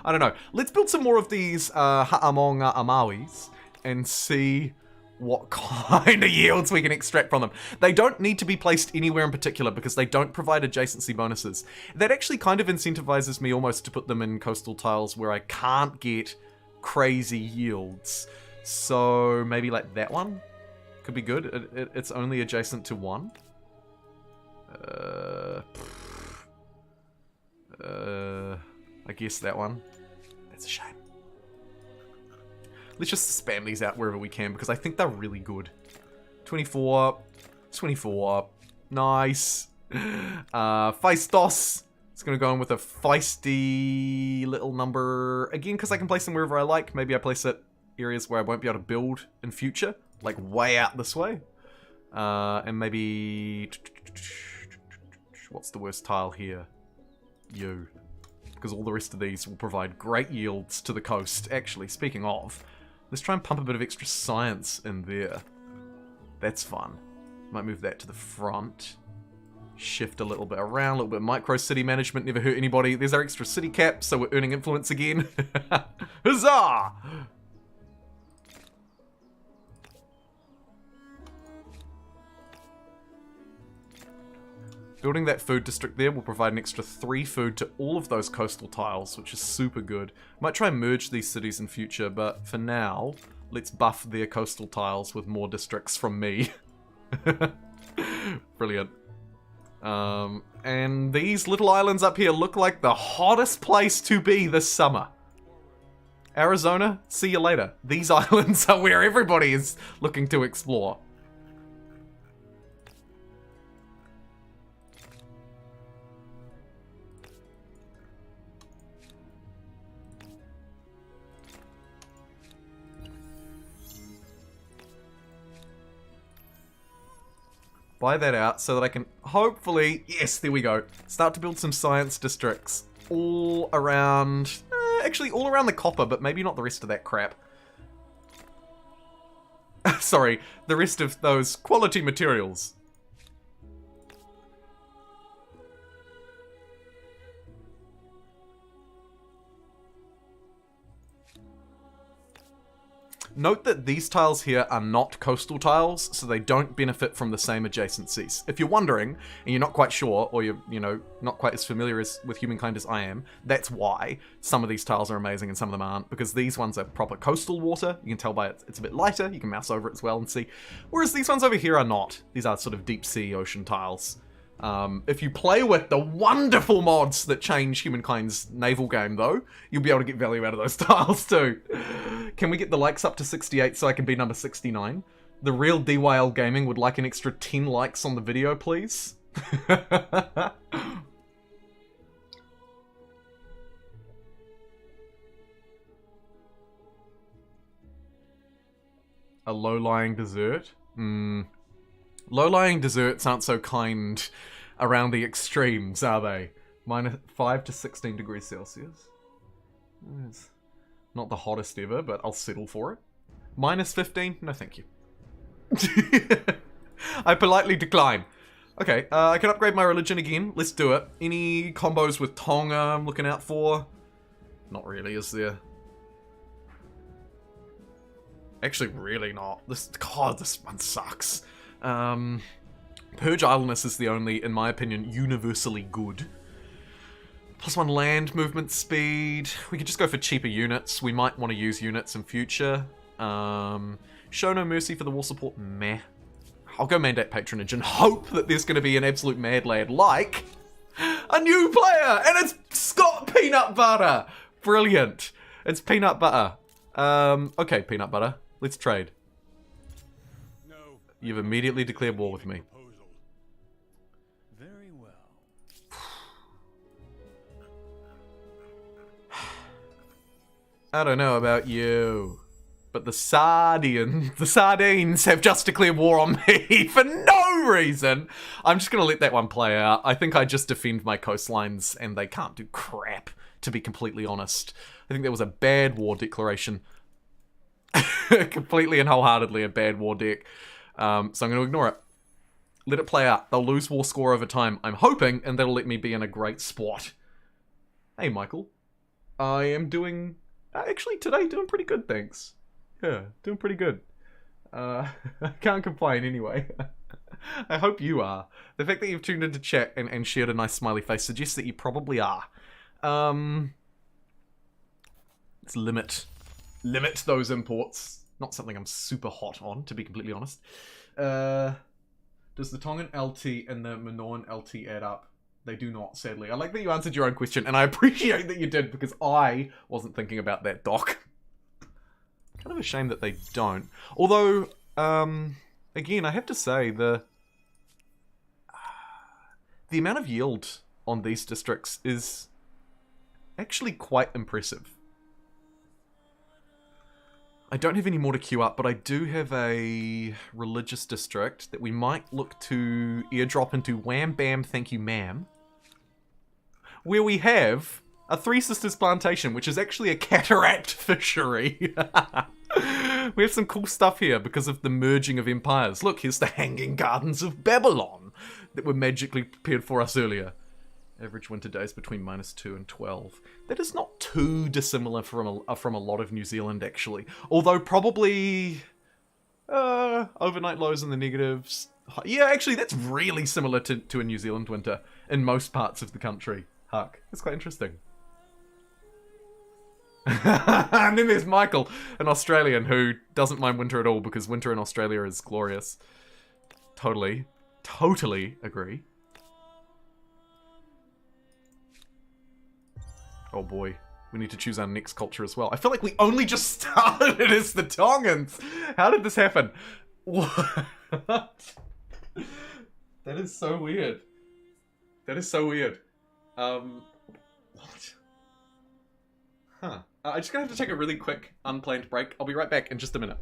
I don't know. Let's build some more of these Ha'amonga Amawis and see what kind of yields we can extract from them. They don't need to be placed anywhere in particular because they don't provide adjacency bonuses. That actually kind of incentivizes me almost to put them in coastal tiles where I can't get crazy yields. So maybe like that one could be good. It's only adjacent to 1. I guess that one. That's a shame. Let's just spam these out wherever we can because I think they're really good. 24. 24. Nice. Feistos. It's going to go in with a feisty little number. Again, because I can place them wherever I like. Maybe I place it areas where I won't be able to build in future. Like way out this way. And maybe... What's the worst tile here? You. Because all the rest of these will provide great yields to the coast. Actually, speaking of, let's try and pump a bit of extra science in there. That's fun. Might move that to the front. Shift a little bit around, a little bit of micro city management, never hurt anybody. There's our extra city cap, so we're earning influence again. Huzzah! Building that food district there will provide an extra 3 food to all of those coastal tiles, which is super good. Might try and merge these cities in future, but for now, let's buff their coastal tiles with more districts from me. Brilliant. And these little islands up here look like the hottest place to be this summer. Arizona, see you later. These islands are where everybody is looking to explore. Buy that out so that I can hopefully, yes, there we go, start to build some science districts all around, actually all around the copper, but maybe not the rest of that crap. Sorry, the rest of those quality materials. Note that these tiles here are not coastal tiles, so they don't benefit from the same adjacencies. If you're wondering, and you're not quite sure, or you're, not quite as familiar with Humankind as I am, that's why some of these tiles are amazing and some of them aren't, because these ones are proper coastal water. You can tell by it's a bit lighter, you can mouse over it as well and see. Whereas these ones over here are not. These are sort of deep sea ocean tiles. If you play with the wonderful mods that change Humankind's naval game, though, you'll be able to get value out of those tiles too. Can we get the likes up to 68 so I can be number 69? The real DYL Gaming would like an extra 10 likes on the video, please. A low-lying desert? Low-lying deserts aren't so kind around the extremes, are they? -5 to 16 degrees Celsius. It's not the hottest ever, but I'll settle for it. -15? No, thank you. I politely decline. Okay, I can upgrade my religion again. Let's do it. Any combos with Tonga I'm looking out for? Not really, is there? Actually, really not. God, this one sucks. Purge Idleness is the only, in my opinion, universally good. +1 land movement speed. We could just go for cheaper units. We might want to use units in future. Show no mercy for the wall support. Meh. I'll go mandate patronage and hope that there's going to be an absolute mad lad like a new player, and it's Scott Peanut Butter. Brilliant. It's Peanut Butter. Okay, Peanut Butter. Let's trade. You've immediately declared war with me. Very well. I don't know about you, but the sardines have just declared war on me for no reason. I'm just gonna let that one play out. I think I just defend my coastlines and they can't do crap, to be completely honest. I think that was a bad war declaration. Completely and wholeheartedly a bad war deck. So I'm going to ignore it. Let it play out. They'll lose war score over time, I'm hoping, and that'll let me be in a great spot. Hey, Michael. I am doing... actually, today, doing pretty good, thanks. Yeah, doing pretty good. I can't complain anyway. I hope you are. The fact that you've tuned into chat and shared a nice smiley face suggests that you probably are. Let's limit those imports. Not something I'm super hot on, to be completely honest. Does the Tongan LT and the Minoan LT add up? They do not, sadly. I like that you answered your own question, and I appreciate that you did, because I wasn't thinking about that, Doc. Kind of a shame that they don't. Although, again, I have to say, the amount of yield on these districts is actually quite impressive. I don't have any more to queue up, but I do have a religious district that we might look to airdrop into Wham Bam Thank You Ma'am, where we have a Three Sisters plantation, which is actually a cataract fishery. We have some cool stuff here because of the merging of empires. Look, here's the Hanging Gardens of Babylon that were magically prepared for us earlier. Average winter days between -2 and 12. That is not too dissimilar from a lot of New Zealand, actually. Although probably overnight lows in the negatives, Yeah, actually, that's really similar to a New Zealand winter in most parts of the country. Huck. That's quite interesting. And then there's Michael, an Australian who doesn't mind winter at all because winter in Australia is glorious. Totally agree. Oh boy, we need to choose our next culture as well. I feel like we only just started it as the Tongans. How did this happen? What? That is so weird. That is so weird. What? Huh. I'm just gonna have to take a really quick, unplanned break. I'll be right back in just a minute.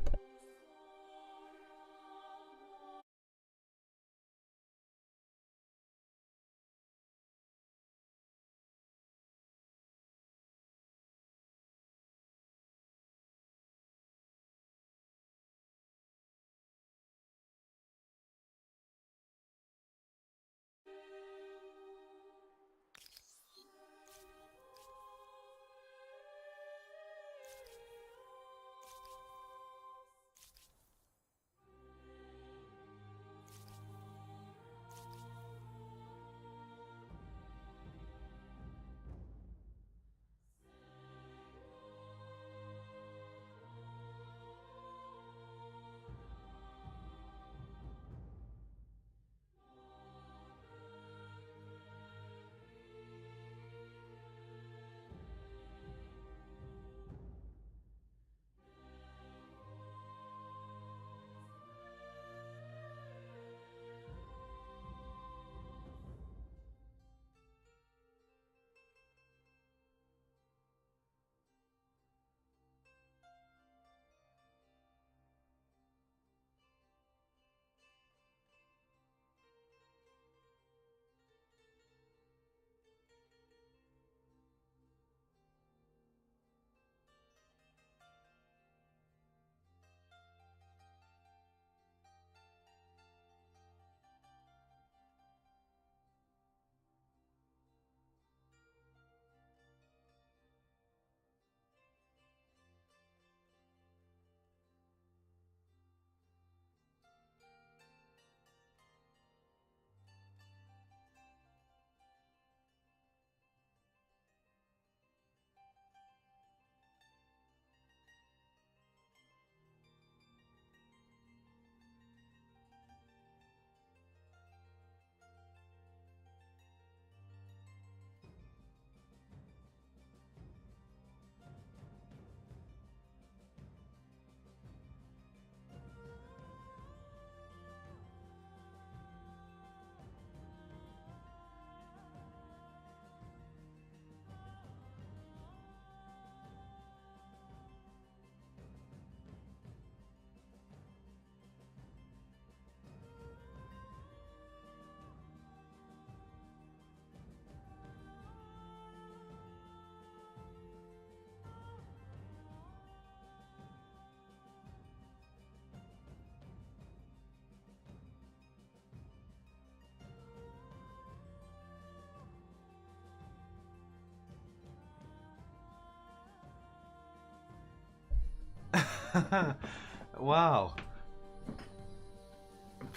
Wow.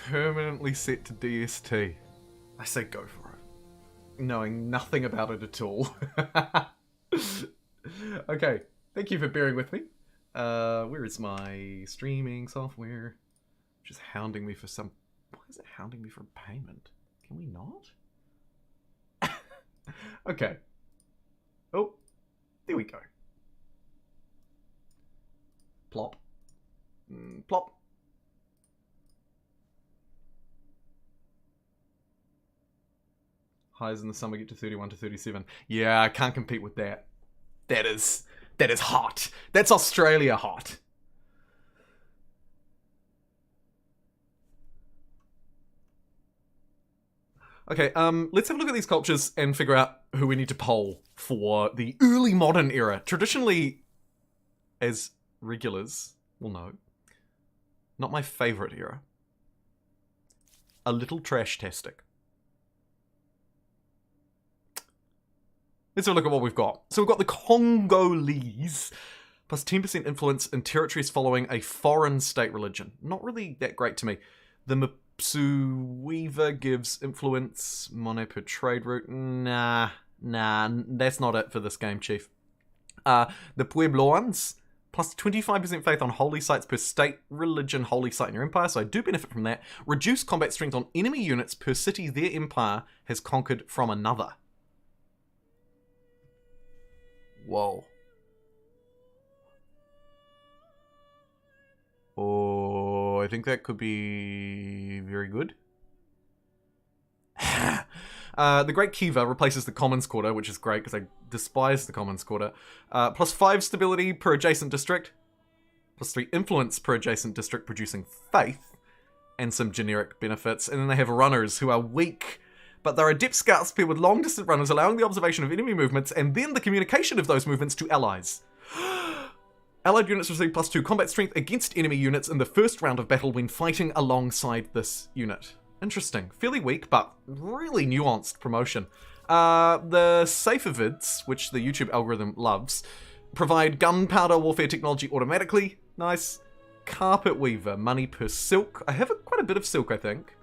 Permanently set to DST. I say go for it. Knowing nothing about it at all. Okay, thank you for bearing with me. Where is my streaming software? Just hounding me for some... Why is it hounding me for payment? Can we not? Okay. Oh, there we go. Plop. Plop. Highs in the summer get to 31 to 37. Yeah, I can't compete with that. That is hot. That's Australia hot. Okay, let's have a look at these cultures and figure out who we need to poll for the early modern era. Traditionally, as regulars will know, not my favorite era. A little trash-tastic. Let's have a look at what we've got. So we've got the Congolese, plus 10% influence in territories following a foreign state religion. Not really that great to me. The Weaver gives influence, money per trade route. Nah, that's not it for this game, Chief. The Puebloans, plus 25% faith on holy sites per state religion holy site in your empire, so I do benefit from that. Reduce combat strength on enemy units per city their empire has conquered from another. Whoa. Oh, I think that could be very good. The Great Kiva replaces the Commons Quarter, which is great because I despise the Commons Quarter. Plus 5 stability per adjacent district. Plus 3 influence per adjacent district, producing faith. And some generic benefits. And then they have runners who are weak, but they're adept scouts paired with long-distance runners, allowing the observation of enemy movements and then the communication of those movements to allies. Allied units receive plus 2 combat strength against enemy units in the first round of battle when fighting alongside this unit. Interesting. Fairly weak, but really nuanced promotion. The safer vids, which the YouTube algorithm loves, provide gunpowder warfare technology automatically. Nice. Carpet Weaver, money per silk. I have quite a bit of silk, I think.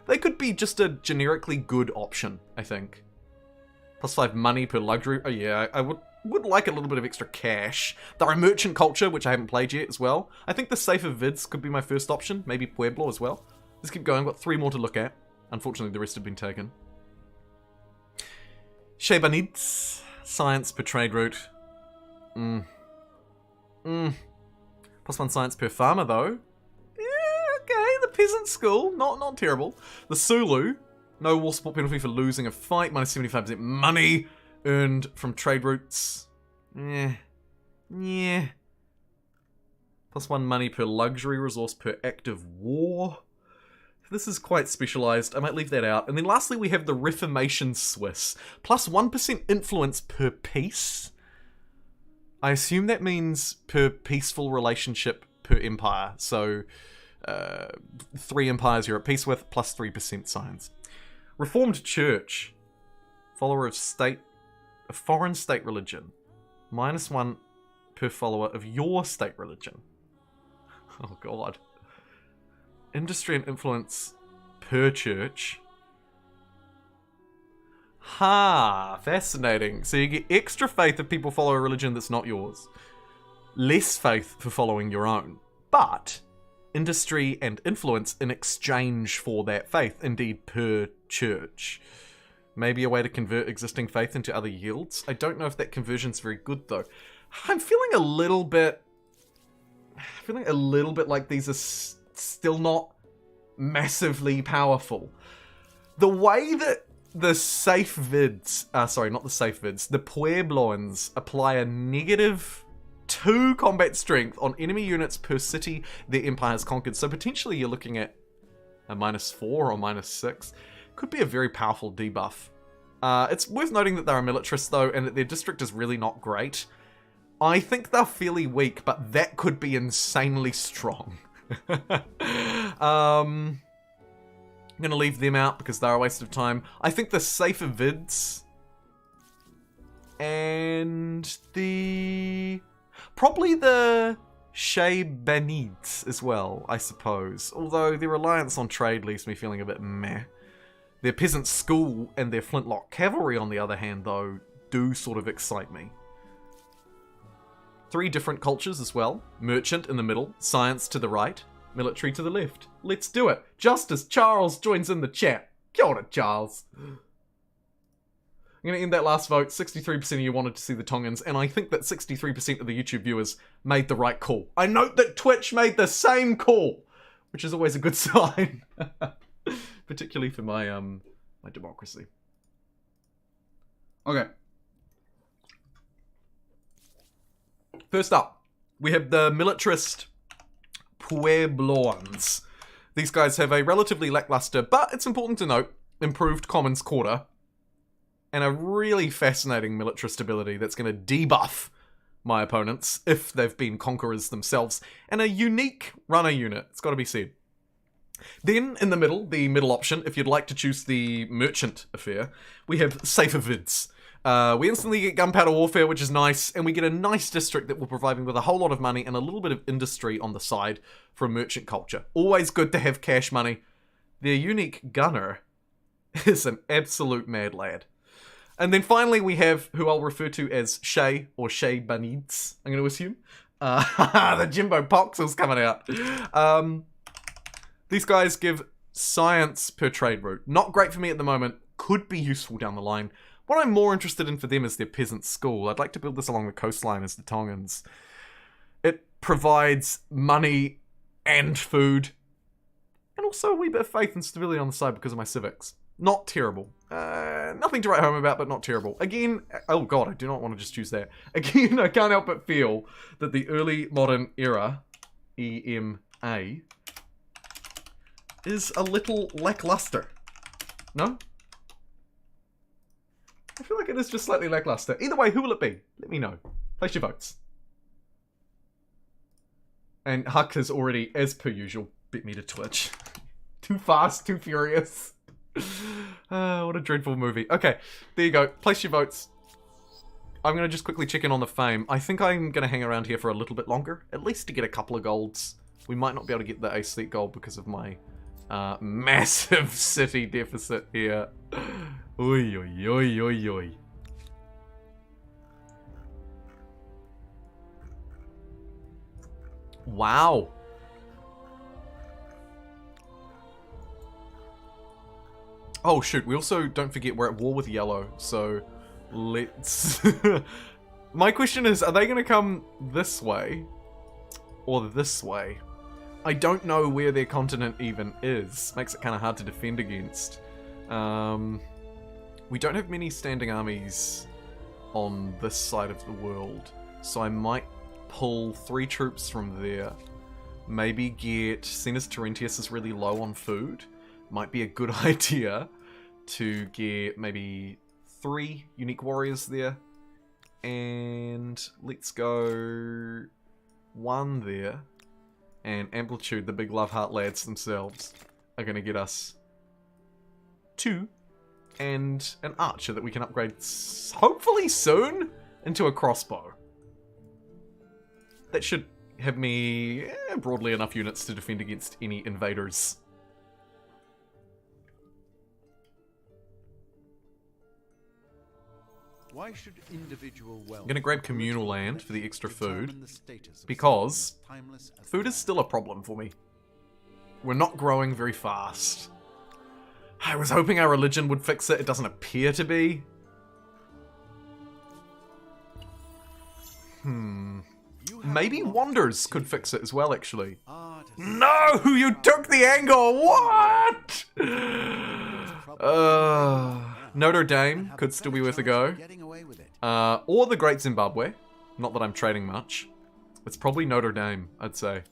They could be just a generically good option, I think. Plus 5 money per luxury. Oh yeah, I would like a little bit of extra cash. They're a merchant culture, which I haven't played yet as well. I think the safer vids could be my first option. Maybe Pueblo as well. Let's keep going. Got 3 more to look at. Unfortunately, the rest have been taken. Shebanids. Science per trade route. Plus 1 science per farmer, though. Yeah, okay. The peasant school. Not terrible. The Sulu. No war support penalty for losing a fight. Minus 75% money earned from trade routes. Yeah. Plus 1 money per luxury resource per active war. This is quite specialised. I might leave that out. And then lastly, we have the Reformation Swiss. Plus 1% influence per peace. I assume that means per peaceful relationship per empire. So, 3 empires you're at peace with, plus 3% science. Reformed Church. Follower of a foreign state religion. Minus 1 per follower of your state religion. Oh god. Industry and influence per church. Fascinating. So you get extra faith if people follow a religion that's not yours. Less faith for following your own. But industry and influence in exchange for that faith. Indeed, per church. Maybe a way to convert existing faith into other yields. I don't know if that conversion's very good though. I'm feeling a little bit like these are still not massively powerful. The way that the safe vids, the Puebloans apply a negative 2 combat strength on enemy units per city their empire has conquered. So potentially you're looking at a minus 4 or minus 6. Could be a very powerful debuff. It's worth noting that they're a militarist though, and that their district is really not great. I think they're fairly weak, but that could be insanely strong. I'm going to leave them out because they're a waste of time. I think the safer vids and probably the Shebanids as well, I suppose. Although their reliance on trade leaves me feeling a bit meh. Their peasant school and their flintlock cavalry, on the other hand, though, do sort of excite me. 3 different cultures as well. Merchant in the middle, science to the right, military to the left. Let's do it. Justice Charles joins in the chat. Kia ora, Charles. I'm going to end that last vote. 63% of you wanted to see the Tongans, and I think that 63% of the YouTube viewers made the right call. I note that Twitch made the same call, which is always a good sign. Particularly for my my democracy. Okay. First up, we have the militarist Puebloans. These guys have a relatively lackluster, but it's important to note, improved Commons Quarter, and a really fascinating militarist ability that's going to debuff my opponents if they've been conquerors themselves, and a unique runner unit, it's got to be said. Then, in the middle option, if you'd like to choose the merchant affair, we have safer vids. We instantly get gunpowder warfare, which is nice, and we get a nice district that will provide me with a whole lot of money and a little bit of industry on the side for a merchant culture. Always good to have cash money. their unique gunner is an absolute mad lad. And then finally we have who I'll refer to as Shay or Shay Banids, I'm going to assume. The JumboPixel's coming out. These guys give science per trade route. Not great for me at the moment. Could be useful down the line. What I'm more interested in for them is their peasant school. I'd like to build this along the coastline as the Tongans. It provides money and food. And also a wee bit of faith and stability on the side because of my civics. Not terrible. Nothing to write home about, but not terrible. Again, oh god, I do not want to just choose that. Again, I can't help but feel that the early modern era, EMA, is a little lackluster. No? I feel like it is just slightly lackluster. Either way, who will it be? Let me know. Place your votes. And Huck has already, as per usual, bit me to Twitch. Too fast, too furious. What a dreadful movie. Okay, there you go. Place your votes. I'm going to just quickly check in on the fame. I think I'm going to hang around here for a little bit longer. At least to get a couple of golds. We might not be able to get the aesthete gold because of my massive city deficit here. Oi, oi, oi, oi, oi. Wow. Oh shoot, we also, don't forget, we're at war with yellow, so let's... My question is, are they going to come this way? Or this way? I don't know where their continent even is. Makes it kind of hard to defend against. We don't have many standing armies on this side of the world, so I might pull 3 troops from there. Maybe get, seeing as Terentius is really low on food, might be a good idea to get maybe 3 unique warriors there. And let's go 1 there. And Amplitude, the big love heart lads themselves, are going to get us 2. And an archer that we can upgrade hopefully soon into a crossbow. That should have me broadly enough units to defend against any invaders. Why should individual wealth... I'm going to grab communal land for the extra food, because food is still a problem for me. We're not growing very fast. I was hoping our religion would fix it. It doesn't appear to be. Maybe wonders could fix it as well, actually. No! You took the angle! What? Notre Dame could still be worth a go. Or the Great Zimbabwe. Not that I'm trading much. It's probably Notre Dame, I'd say.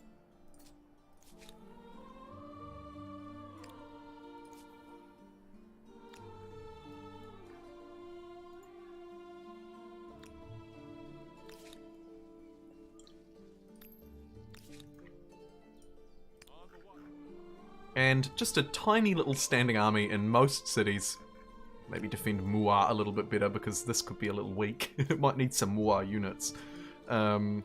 And just a tiny little standing army in most cities. Maybe defend Mua a little bit better because this could be a little weak. It might need some Mua units. 4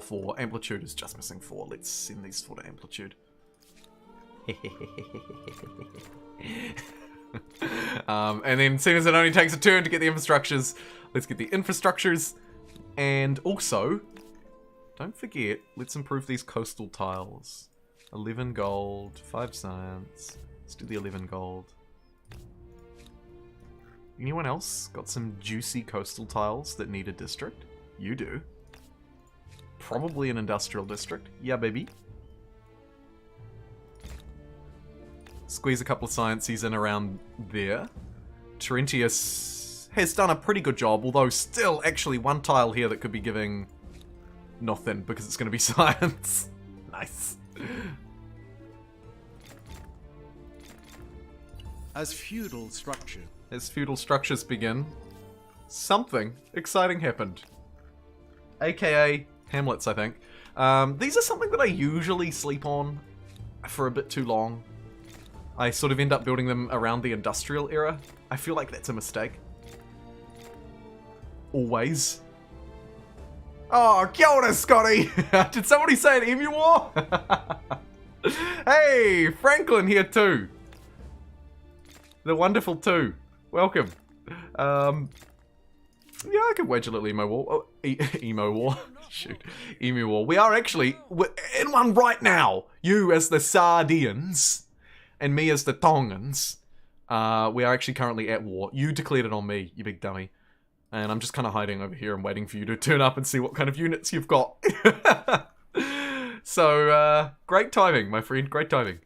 for Amplitude is just missing 4. Let's send these 4 to Amplitude. And then, seeing as it only takes a turn to get the infrastructures, let's get the infrastructures. And also, don't forget, let's improve these coastal tiles. 11 gold, 5 science. Let's do the 11 gold. Anyone else got some juicy coastal tiles that need a district? You do. Probably an industrial district. Yeah, baby. Squeeze a couple of sciences in around there. Terentius has done a pretty good job, although still actually 1 tile here that could be giving nothing because it's going to be science. Nice. As feudal structures begin, something exciting happened. AKA hamlets, I think. These are something that I usually sleep on for a bit too long. I sort of end up building them around the industrial era. I feel like that's a mistake. Always. Oh, kia ora, Scotty! Did somebody say an emu war? Hey, Franklin here too. The wonderful two. Welcome. Yeah, I could wage a little emo war. Oh, emo war. Shoot. Emu war. We are actually we're in one right now. You as the Sardians and me as the Tongans. We are actually currently at war. You declared it on me, you big dummy. And I'm just kind of hiding over here and waiting for you to turn up and see what kind of units you've got. So, great timing, my friend. Great timing.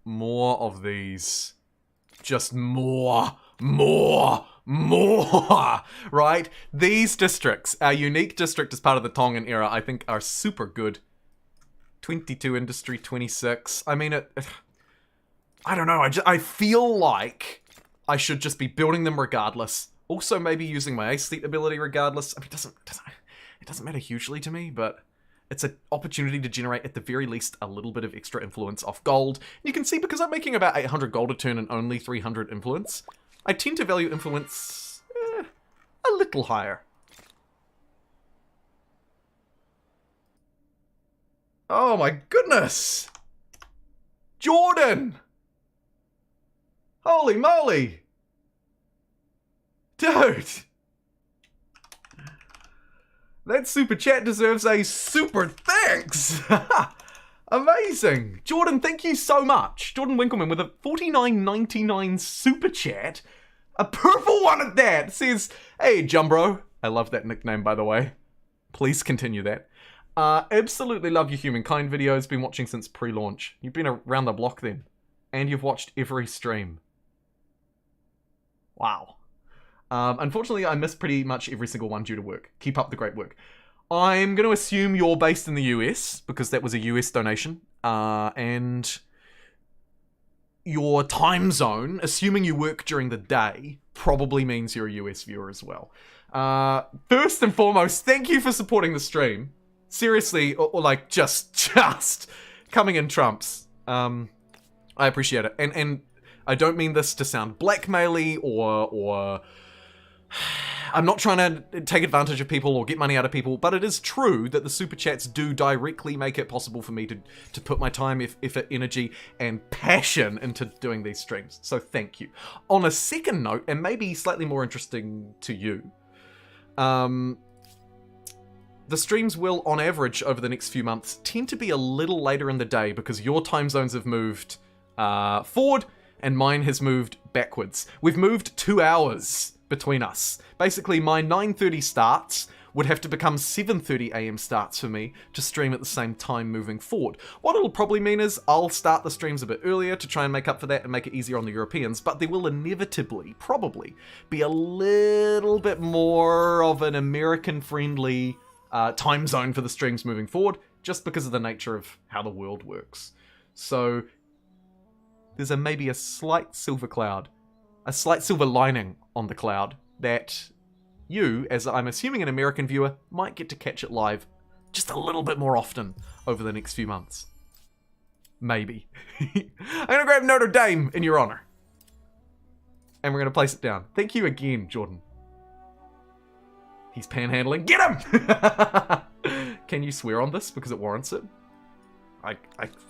More of these. Just more. Right? These districts, our unique district as part of the Tongan era, I think are super good. 22 industry, 26. I mean, I don't know. I feel like I should just be building them regardless. Also, maybe using my aesthete ability regardless. I mean, it doesn't matter hugely to me, but it's an opportunity to generate, at the very least, a little bit of extra influence off gold. You can see, because I'm making about 800 gold a turn and only 300 influence, I tend to value influence a little higher. Oh my goodness! Jordan! Holy moly! Dude! That super chat deserves a super thanks! Amazing! Jordan, thank you so much. Jordan Winkleman with a $49.99 super chat. A purple one at that! Says, hey Jumbro. I love that nickname, by the way. Please continue that. Absolutely love your Humankind videos. Been watching since pre-launch. You've been around the block then. And you've watched every stream. Wow. Unfortunately, I missed pretty much every single one due to work. Keep up the great work. I'm going to assume you're based in the US, because that was a US donation. And your time zone, assuming you work during the day, probably means you're a US viewer as well. First and foremost, thank you for supporting the stream. Seriously, or like just coming in trumps. I appreciate it. And I don't mean this to sound blackmaily or I'm not trying to take advantage of people or get money out of people, but it is true that the super chats do directly make it possible for me to put my time, effort, energy, and passion into doing these streams. So thank you. On a second note, and maybe slightly more interesting to you, the streams will, on average, over the next few months, tend to be a little later in the day because your time zones have moved forward and mine has moved backwards. We've moved 2 hours between us. Basically, my 9:30 starts would have to become 7:30 AM starts for me to stream at the same time moving forward. What it'll probably mean is I'll start the streams a bit earlier to try and make up for that and make it easier on the Europeans, but there will inevitably, probably, be a little bit more of an American-friendly time zone for the streams moving forward, just because of the nature of how the world works. So there's maybe a slight silver cloud, a slight silver lining on the cloud that you, as I'm assuming an American viewer, might get to catch it live just a little bit more often over the next few months. Maybe. I'm gonna grab Notre Dame in your honor. And we're gonna place it down. Thank you again, Jordan. He's panhandling. Get him! Can you swear on this because it warrants it? I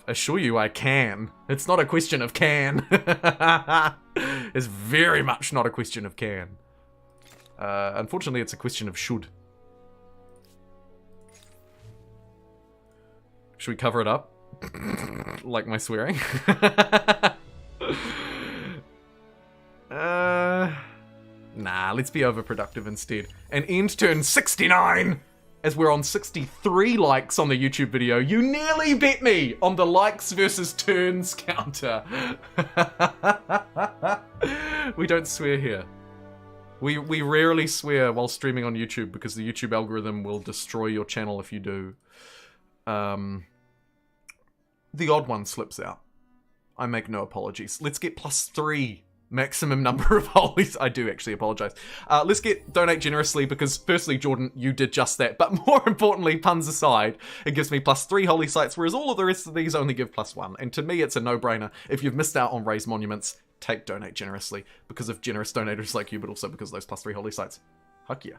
assure you I can. It's not a question of can. It's very much not a question of can. Unfortunately, it's a question of should. Should we cover it up? Like my swearing? Nah, let's be overproductive instead. And end turn 69! As we're on 63 likes on the YouTube video. You nearly beat me on the likes versus turns counter. We don't swear here. We rarely swear while streaming on YouTube because the YouTube algorithm will destroy your channel if you do. The odd one slips out. I make no apologies. Let's get +3 maximum number of holies. I do actually apologize. Let's get donate generously because firstly, Jordan, you did just that. But more importantly, puns aside, it gives me +3 holy sites, whereas all of the rest of these only give +1. And to me, it's a no-brainer. If you've missed out on raised monuments, take donate generously because of generous donators like you, but also because of those +3 holy sites. Heck yeah.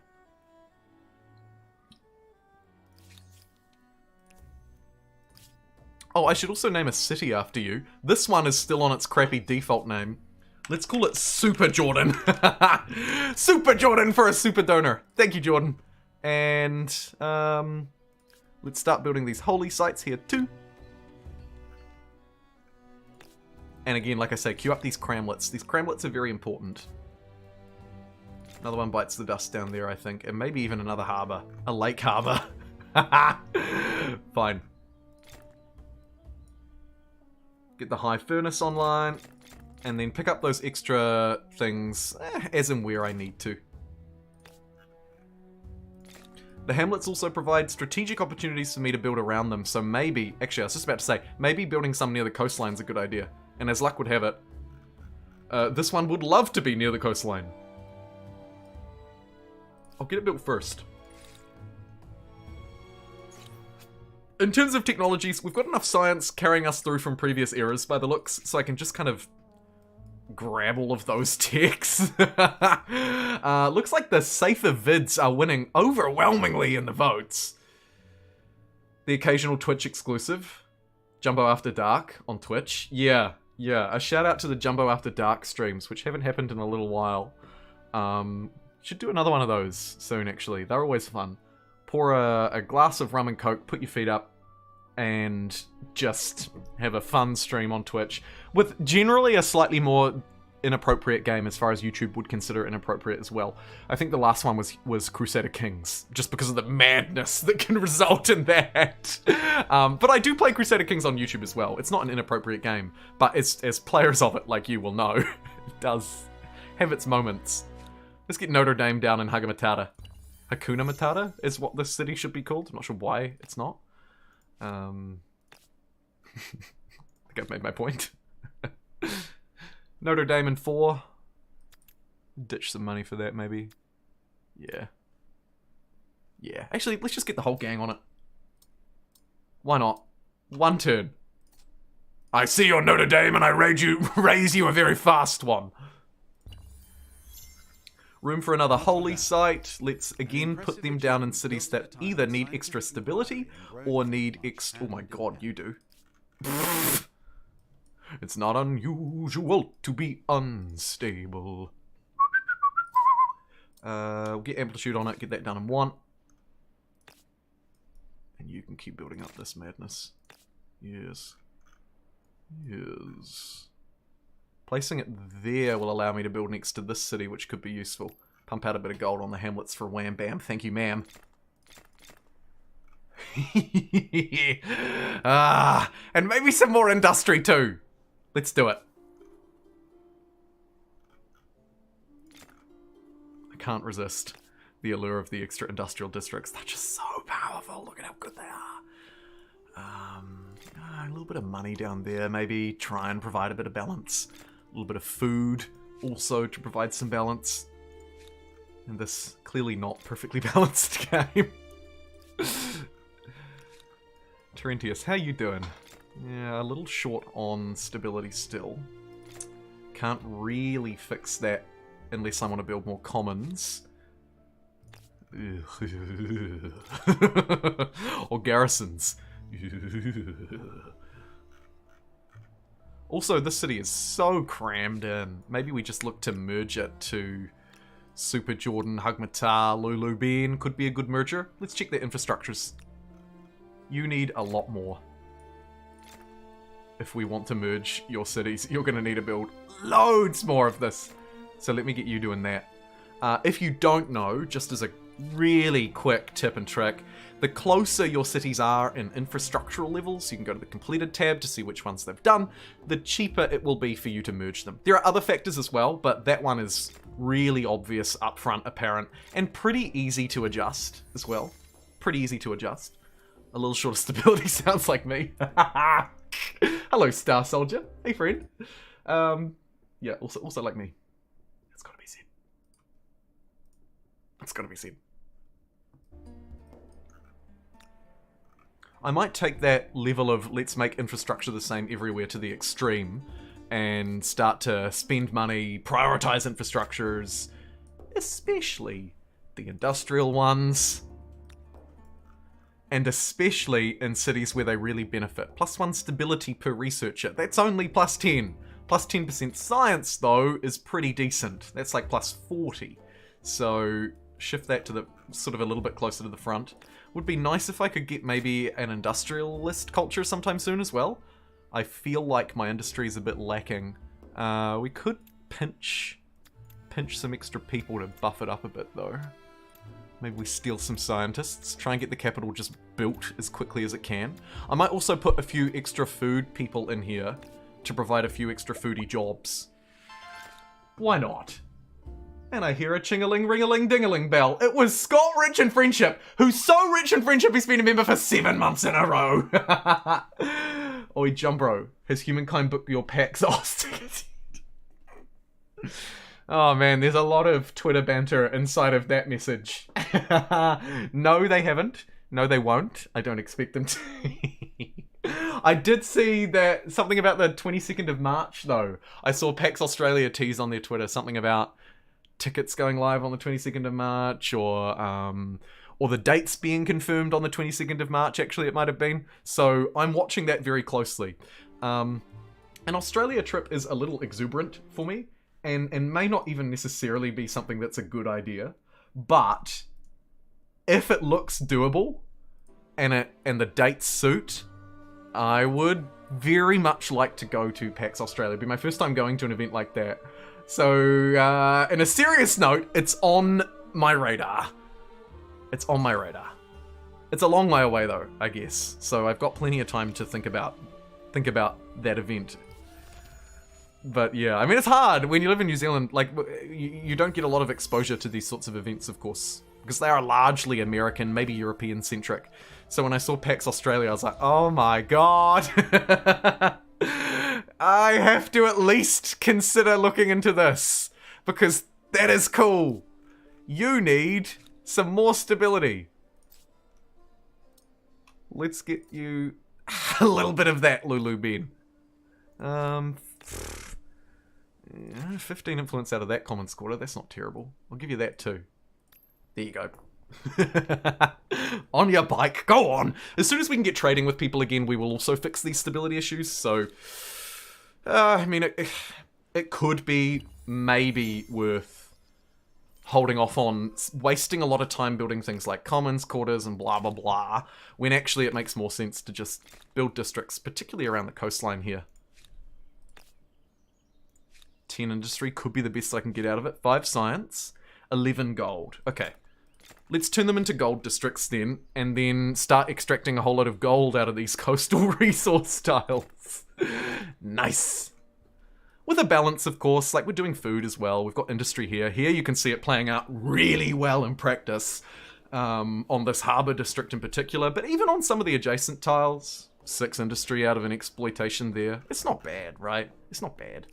Oh, I should also name a city after you. This one is still on its crappy default name. Let's call it Super Jordan. Super Jordan for a super donor. Thank you, Jordan. And let's start building these holy sites here too. And again, like I say, queue up these cramlets. These cramlets are very important. Another one bites the dust down there, I think. And maybe even another harbour. A lake harbour. Fine. Get the high furnace online. And then pick up those extra things as and where I need to. The hamlets also provide strategic opportunities for me to build around them. So maybe, actually I was just about to say, maybe building some near the coastline is a good idea. And as luck would have it, this one would love to be near the coastline. I'll get it built first. In terms of technologies, we've got enough science carrying us through from previous eras by the looks, so I can just kind of grab all of those techs. Looks like the safer vids are winning overwhelmingly in the votes. The occasional Twitch exclusive. Jumbo After Dark on Twitch. Yeah. A shout out to the Jumbo After Dark streams, which haven't happened in a little while. Should do another one of those soon, actually. They're always fun. Pour a glass of rum and coke, put your feet up, and just have a fun stream on Twitch with generally a slightly more inappropriate game as far as YouTube would consider inappropriate as well. I think the last one was Crusader Kings, just because of the madness that can result in that. But I do play Crusader Kings on YouTube as well. It's not an inappropriate game, but as players of it, like you will know, it does have its moments. Let's get Notre Dame down in Hakuna Matata is what this city should be called. I'm not sure why it's not. I think I've made my point. Notre Dame in 4. Ditch some money for that, maybe. Yeah. Actually, let's just get the whole gang on it. Why not? One turn. I see your Notre Dame and I raise you a very fast one. Room for another holy site. Let's again put them down in cities that either need extra stability or need oh my god, you do. It's not unusual to be unstable. We'll get amplitude on it, get that done in 1. And you can keep building up this madness. Yes. Placing it there will allow me to build next to this city, which could be useful. Pump out a bit of gold on the hamlets for wham bam. Thank you, ma'am. And maybe some more industry too. Let's do it. I can't resist the allure of the extra industrial districts. They're just so powerful. Look at how good they are. A little bit of money down there. Maybe try and provide a bit of balance. A little bit of food also to provide some balance in this clearly not perfectly balanced game. Terentius, how you doing? Yeah, a little short on stability still. Can't really fix that unless I want to build more commons. Or garrisons. Also, this city is so crammed in. Maybe we just look to merge it to Super Jordan, Hugmatar, Lulu Ben. Could be a good merger. Let's check their infrastructures. You need a lot more. If we want to merge your cities, you're going to need to build loads more of this. So let me get you doing that. If you don't know, just as a really quick tip and trick, the closer your cities are in infrastructural levels, you can go to the completed tab to see which ones they've done, the cheaper it will be for you to merge them. There are other factors as well, but that one is really obvious, upfront, apparent, and pretty easy to adjust as well. Pretty easy to adjust. A little short of stability sounds like me. Hello, Star Soldier. Hey, friend. Yeah, also like me. It's gotta be said. It's gotta be said. I might take that level of let's make infrastructure the same everywhere to the extreme and start to spend money, prioritize infrastructures, especially the industrial ones, and especially in cities where they really benefit. +1 stability per researcher. That's only +10. +10% science, though, is pretty decent. That's like +40. So shift that to the sort of a little bit closer to the front. Would be nice if I could get maybe an industrialist culture sometime soon as well. I feel like my industry is a bit lacking. We could pinch some extra people to buff it up a bit, though. Maybe we steal some scientists, try and get the capital just built as quickly as it can. I might also put a few extra food people in here to provide a few extra foodie jobs. Why not? And I hear a ching-a-ling, ring-a-ling, ding-a-ling bell. It was Scott Rich in Friendship, who's so rich in Friendship he's been a member for 7 months in a row. Oi, Jumbo, has Humankind booked your PAX Ost? Oh man, there's a lot of Twitter banter inside of that message. No, they haven't. No, they won't. I don't expect them to. I did see that something about the 22nd of March, though. I saw PAX Australia tease on their Twitter something about tickets going live on the 22nd of March, or the dates being confirmed on the 22nd of March, actually, it might have been. So I'm watching that very closely. An Australia trip is a little exuberant for me, and may not even necessarily be something that's a good idea. But if it looks doable, and the dates suit, I would very much like to go to PAX Australia. It'd be my first time going to an event like that. So, in a serious note, it's on my radar. It's on my radar. It's a long way away, though, I guess. So I've got plenty of time to think about that event. But yeah, I mean, it's hard when you live in New Zealand. Like, you don't get a lot of exposure to these sorts of events, of course, because they are largely American, maybe European-centric. So when I saw PAX Australia, I was like, oh my god. I have to at least consider looking into this, because that is cool. You need some more stability. Let's get you a little bit of that, Lulu Ben. 15 influence out of that common squatter. That's not terrible. I'll give you that too. There you go. On your bike. Go on. As soon as we can get trading with people again, we will also fix these stability issues. So, I mean, it could be maybe worth holding off on wasting a lot of time building things like commons, quarters, and blah, blah, blah, when actually it makes more sense to just build districts, particularly around the coastline here. 10 industry could be the best I can get out of it. 5 science, 11 gold. Okay. Let's turn them into gold districts then, and then start extracting a whole lot of gold out of these coastal resource tiles. Nice. With a balance, of course, like we're doing food as well. We've got industry here. Here you can see it playing out really well in practice on this harbour district in particular, but even on some of the adjacent tiles. 6 industry out of an exploitation there. It's not bad, right? It's not bad.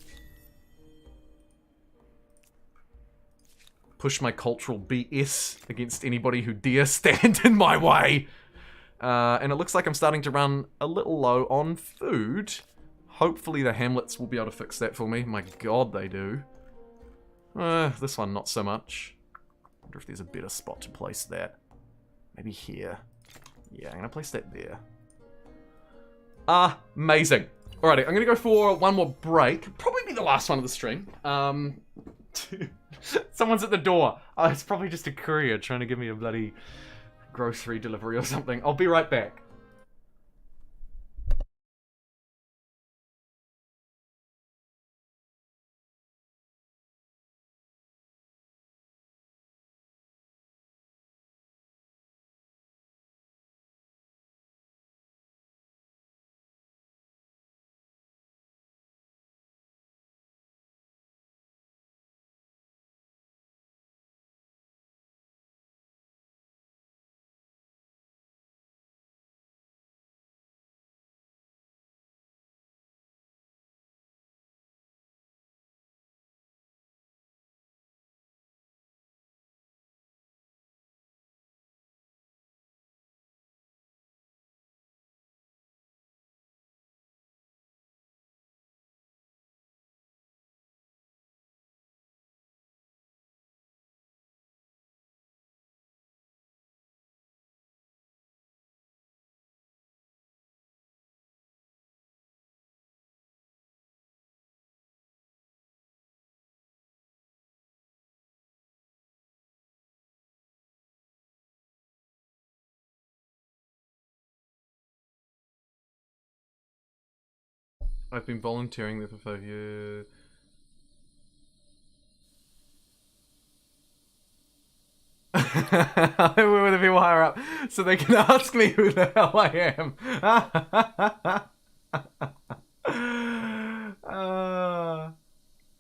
Push my cultural BS against anybody who dare stand in my way. And it looks like I'm starting to run a little low on food. Hopefully the hamlets will be able to fix that for me. My god, they do. This one, not so much. Wonder if there's a better spot to place that. Maybe here. Yeah, I'm gonna place that there. Amazing. Alrighty, I'm gonna go for one more break. Probably be the last one of the stream. Someone's at the door. It's probably just a courier trying to give me a bloody grocery delivery or something. I'll be right back. I've been volunteering there for 5 years. I work with the people higher up so they can ask me who the hell I am.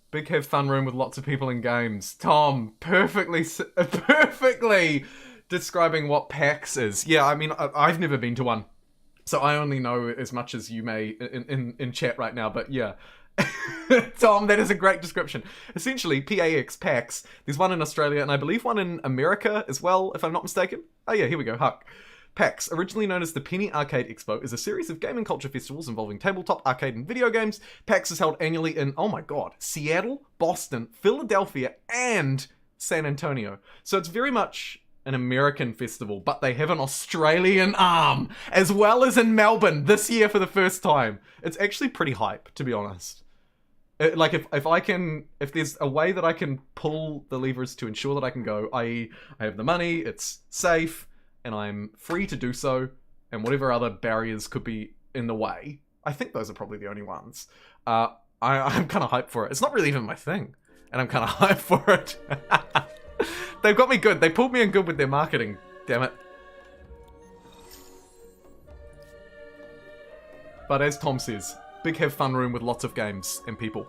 Big have fun room with lots of people in games. Tom, perfectly describing what PAX is. Yeah, I mean, I've never been to one, so I only know as much as you may in chat right now, but yeah. Tom, that is a great description. Essentially, PAX, there's one in Australia, and I believe one in America as well, if I'm not mistaken. Oh yeah, here we go, Huck. PAX, originally known as the Penny Arcade Expo, is a series of gaming culture festivals involving tabletop, arcade, and video games. PAX is held annually in, oh my god, Seattle, Boston, Philadelphia, and San Antonio. So it's very much an American festival, but they have an Australian arm, as well as in Melbourne this year for the first time. It's actually pretty hype, to be honest. Like, if there's a way that I can pull the levers to ensure that I can go, i.e. I have the money, it's safe, and I'm free to do so, and whatever other barriers could be in the way, I think those are probably the only ones. I'm kind of hyped for it. It's not really even my thing, and I'm kind of hyped for it. They've got me good. They pulled me in good with their marketing. Damn it. But as Tom says, big have fun room with lots of games and people.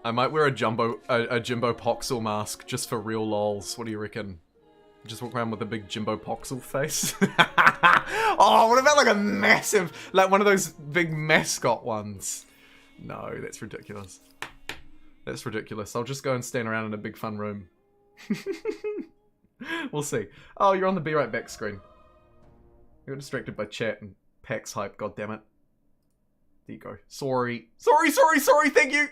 I might wear a JumboPixel mask just for real lols. What do you reckon? Just walk around with a big JumboPixel face. Oh, what about like a massive, like one of those big mascot ones? No, that's ridiculous. That's ridiculous. I'll just go and stand around in a big fun room. We'll see. Oh, you're on the Be Right Back screen. You got distracted by chat and PAX hype, god damn it. There you go. Sorry, thank you!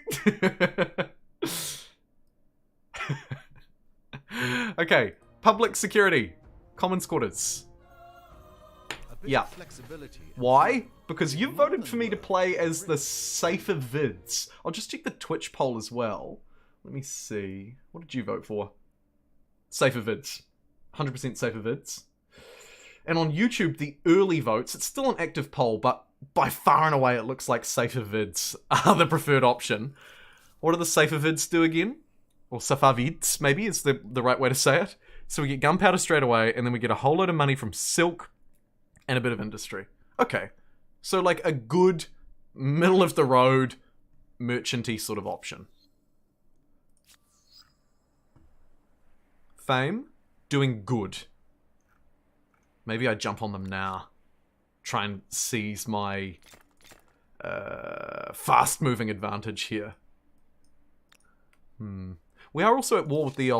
Okay, public security. Commons quarters. Yeah. Why? Because you voted for me to play as the safer vids. I'll just check the Twitch poll as well. Let me see. What did you vote for? Safer vids. 100% safer vids. And on YouTube, the early votes, it's still an active poll, but by far and away it looks like safer vids are the preferred option. What do the safer vids do again? Or safer vids, maybe, is the right way to say it. So we get gunpowder straight away, and then we get a whole load of money from Silk and a bit of industry. Okay. So like a good, middle-of-the-road, merchant-y sort of option. Fame, doing good. Maybe I jump on them now. Try and seize my fast-moving advantage here. We are also at war with the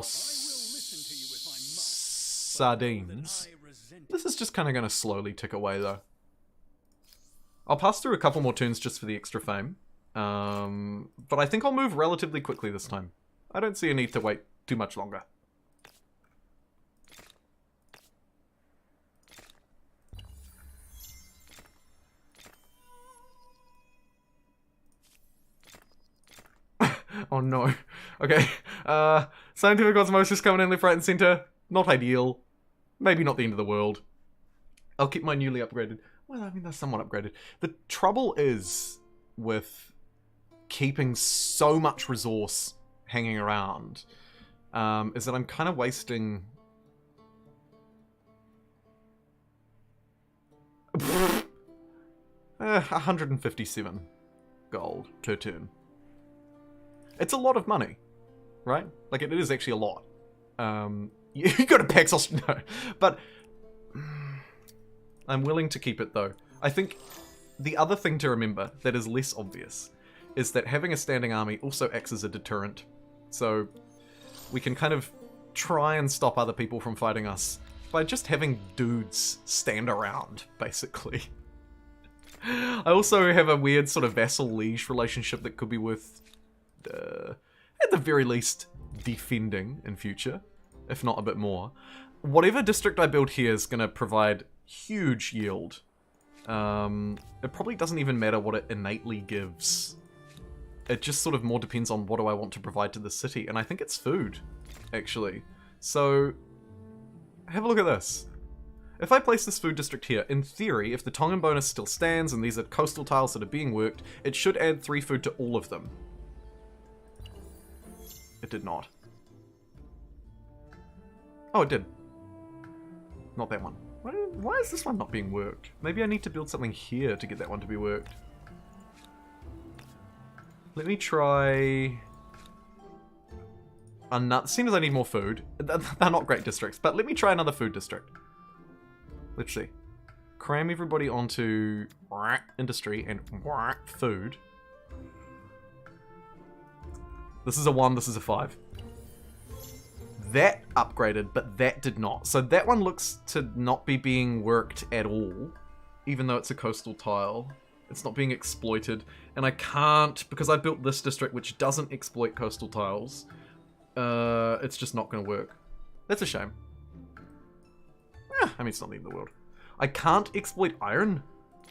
Sardines. This is just kind of going to slowly tick away, though. I'll pass through a couple more turns just for the extra fame. But I think I'll move relatively quickly this time. I don't see a need to wait too much longer. Oh no. Okay. Scientific osmosis coming in left, right, and center. Not ideal. Maybe not the end of the world. I'll keep my newly upgraded. Well, I mean, they're somewhat upgraded. The trouble is with keeping so much resource hanging around is that I'm kind of wasting... 157 gold per turn. It's a lot of money, right? Like, it is actually a lot. You got to PAX no. But I'm willing to keep it, though. I think the other thing to remember that is less obvious is that having a standing army also acts as a deterrent. So we can kind of try and stop other people from fighting us by just having dudes stand around, basically. I also have a weird sort of vassal-liege relationship that could be worth, at the very least, defending in future, if not a bit more. Whatever district I build here is going to provide huge yield. It probably doesn't even matter what it innately gives. It just sort of more depends on what do I want to provide to the city, and I think it's food, actually. So, have a look at this. If I place this food district here, in theory, if the Tongan bonus still stands and these are coastal tiles that are being worked, it should add 3 food to all of them. It did not. Oh, it did. Not that one. Why is this one not being worked? Maybe I need to build something here to get that one to be worked. Let me try... Seems as I need more food. They're not great districts, but let me try another food district. Let's see. Cram everybody onto industry and food. This is a 1, this is a 5. That upgraded, but that did not. So that one looks to not be being worked at all, even though it's a coastal tile. It's not being exploited, and I can't, because I built this district which doesn't exploit coastal tiles, it's just not going to work. That's a shame. I mean, it's not the end of the world. I can't exploit iron,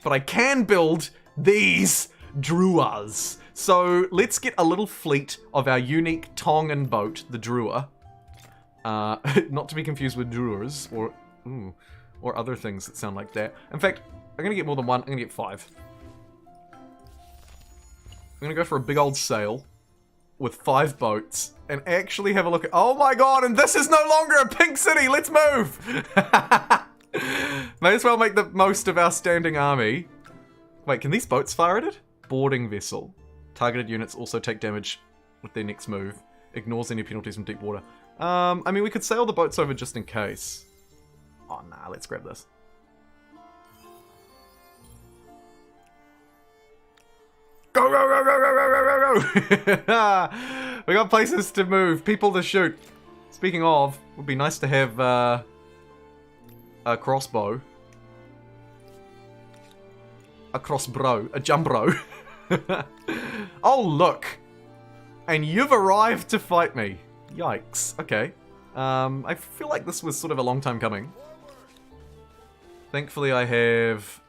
but I can build these Druas. So let's get a little fleet of our unique Tongan boat, the Drua. Not to be confused with Druas or other things that sound like that. In fact, I'm going to get more than 1. I'm going to get 5. I'm going to go for a big old sail with 5 boats and actually have a look at... Oh my god, and this is no longer a pink city! Let's move! May as well make the most of our standing army. Wait, can these boats fire at it? Boarding vessel. Targeted units also take damage with their next move. Ignores any penalties from deep water. I mean, we could sail the boats over just in case. Oh, nah, let's grab this. Go, go, go, go, go, go, go, go, go! We got places to move, people to shoot. Speaking of, it would be nice to have a crossbow. A crossbow, a jumbro. Oh, look! And you've arrived to fight me. Yikes. Okay. I feel like this was sort of a long time coming. Thankfully, I have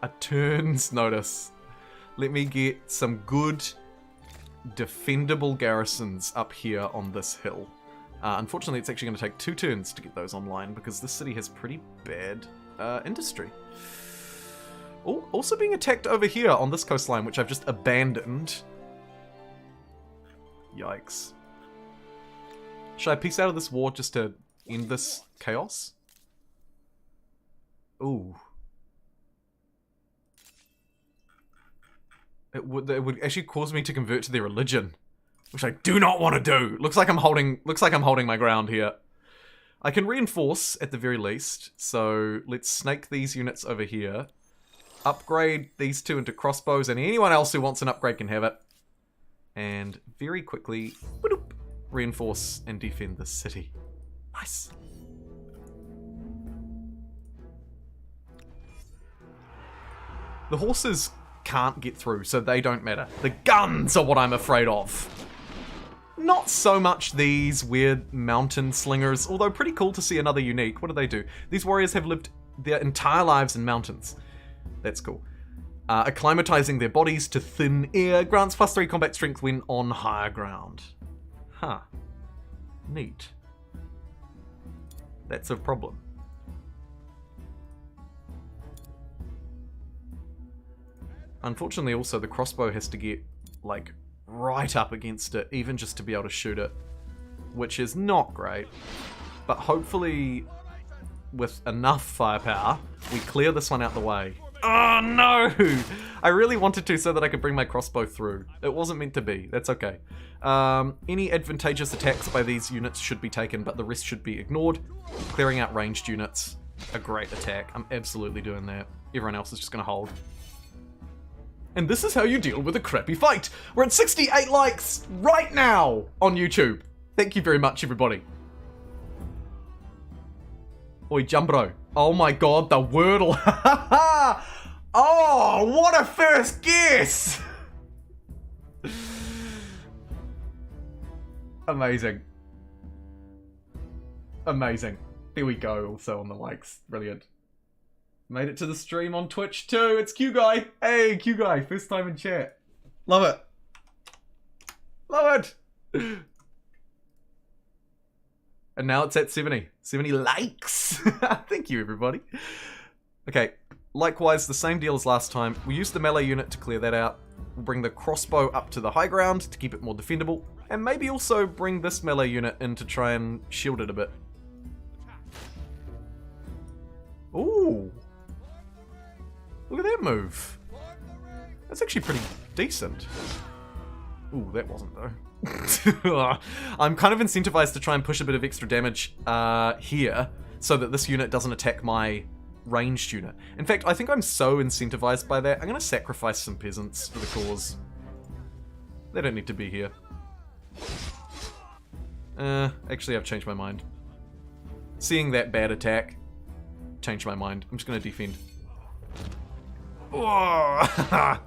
a turn's notice. Let me get some good, defendable garrisons up here on this hill. Unfortunately, it's actually going to take 2 turns to get those online because this city has pretty bad industry. Also being attacked over here on this coastline, which I've just abandoned. Yikes. Should I peace out of this war just to end this chaos? Ooh. It would actually cause me to convert to their religion, which I do not want to do. Looks like I'm holding my ground here. I can reinforce at the very least, so let's snake these units over here. Upgrade these 2 into crossbows, and anyone else who wants an upgrade can have it. And very quickly, reinforce and defend this city. Nice. The horses can't get through, so they don't matter. The guns are what I'm afraid of. Not so much these weird mountain slingers, although pretty cool to see another unique. What do? These warriors have lived their entire lives in mountains. That's cool. Acclimatizing their bodies to thin air grants +3 combat strength when on higher ground. Huh. Neat. That's a problem. Unfortunately, also, the crossbow has to get, like, right up against it, even just to be able to shoot it. Which is not great. But hopefully, with enough firepower, we clear this one out the way. Oh, no! I really wanted to so that I could bring my crossbow through. It wasn't meant to be. That's okay. Any advantageous attacks by these units should be taken, but the rest should be ignored. Clearing out ranged units, a great attack. I'm absolutely doing that. Everyone else is just going to hold. And this is how you deal with a crappy fight. We're at 68 likes right now on YouTube. Thank you very much, everybody. Oi, Jumbro. Oh my god, the Wordle. Oh, what a first guess. Amazing. Amazing. There we go, also on the likes. Brilliant. Made it to the stream on Twitch too. It's Q Guy. Hey, Q Guy. First time in chat. Love it. Love it. And now it's at 70. 70 likes. Thank you, everybody. Okay, likewise, the same deal as last time. We use the melee unit to clear that out. We'll bring the crossbow up to the high ground to keep it more defendable. And maybe also bring this melee unit in to try and shield it a bit. Ooh. Look at that move. That's actually pretty decent. Ooh, that wasn't though. I'm kind of incentivized to try and push a bit of extra damage here so that this unit doesn't attack my ranged unit. In fact, I think I'm so incentivized by that, I'm going to sacrifice some peasants for the cause. They don't need to be here. Actually, I've changed my mind. Seeing that bad attack, changed my mind. I'm just going to defend. Oh!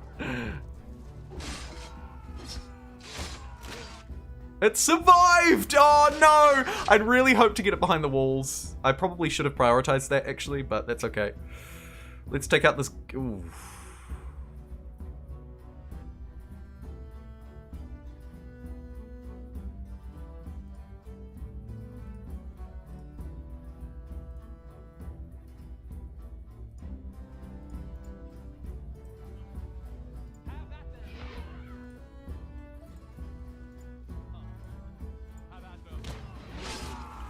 It survived! Oh no! I'd really hoped to get it behind the walls. I probably should have prioritized that actually, but that's okay. Let's take out this... Ooh.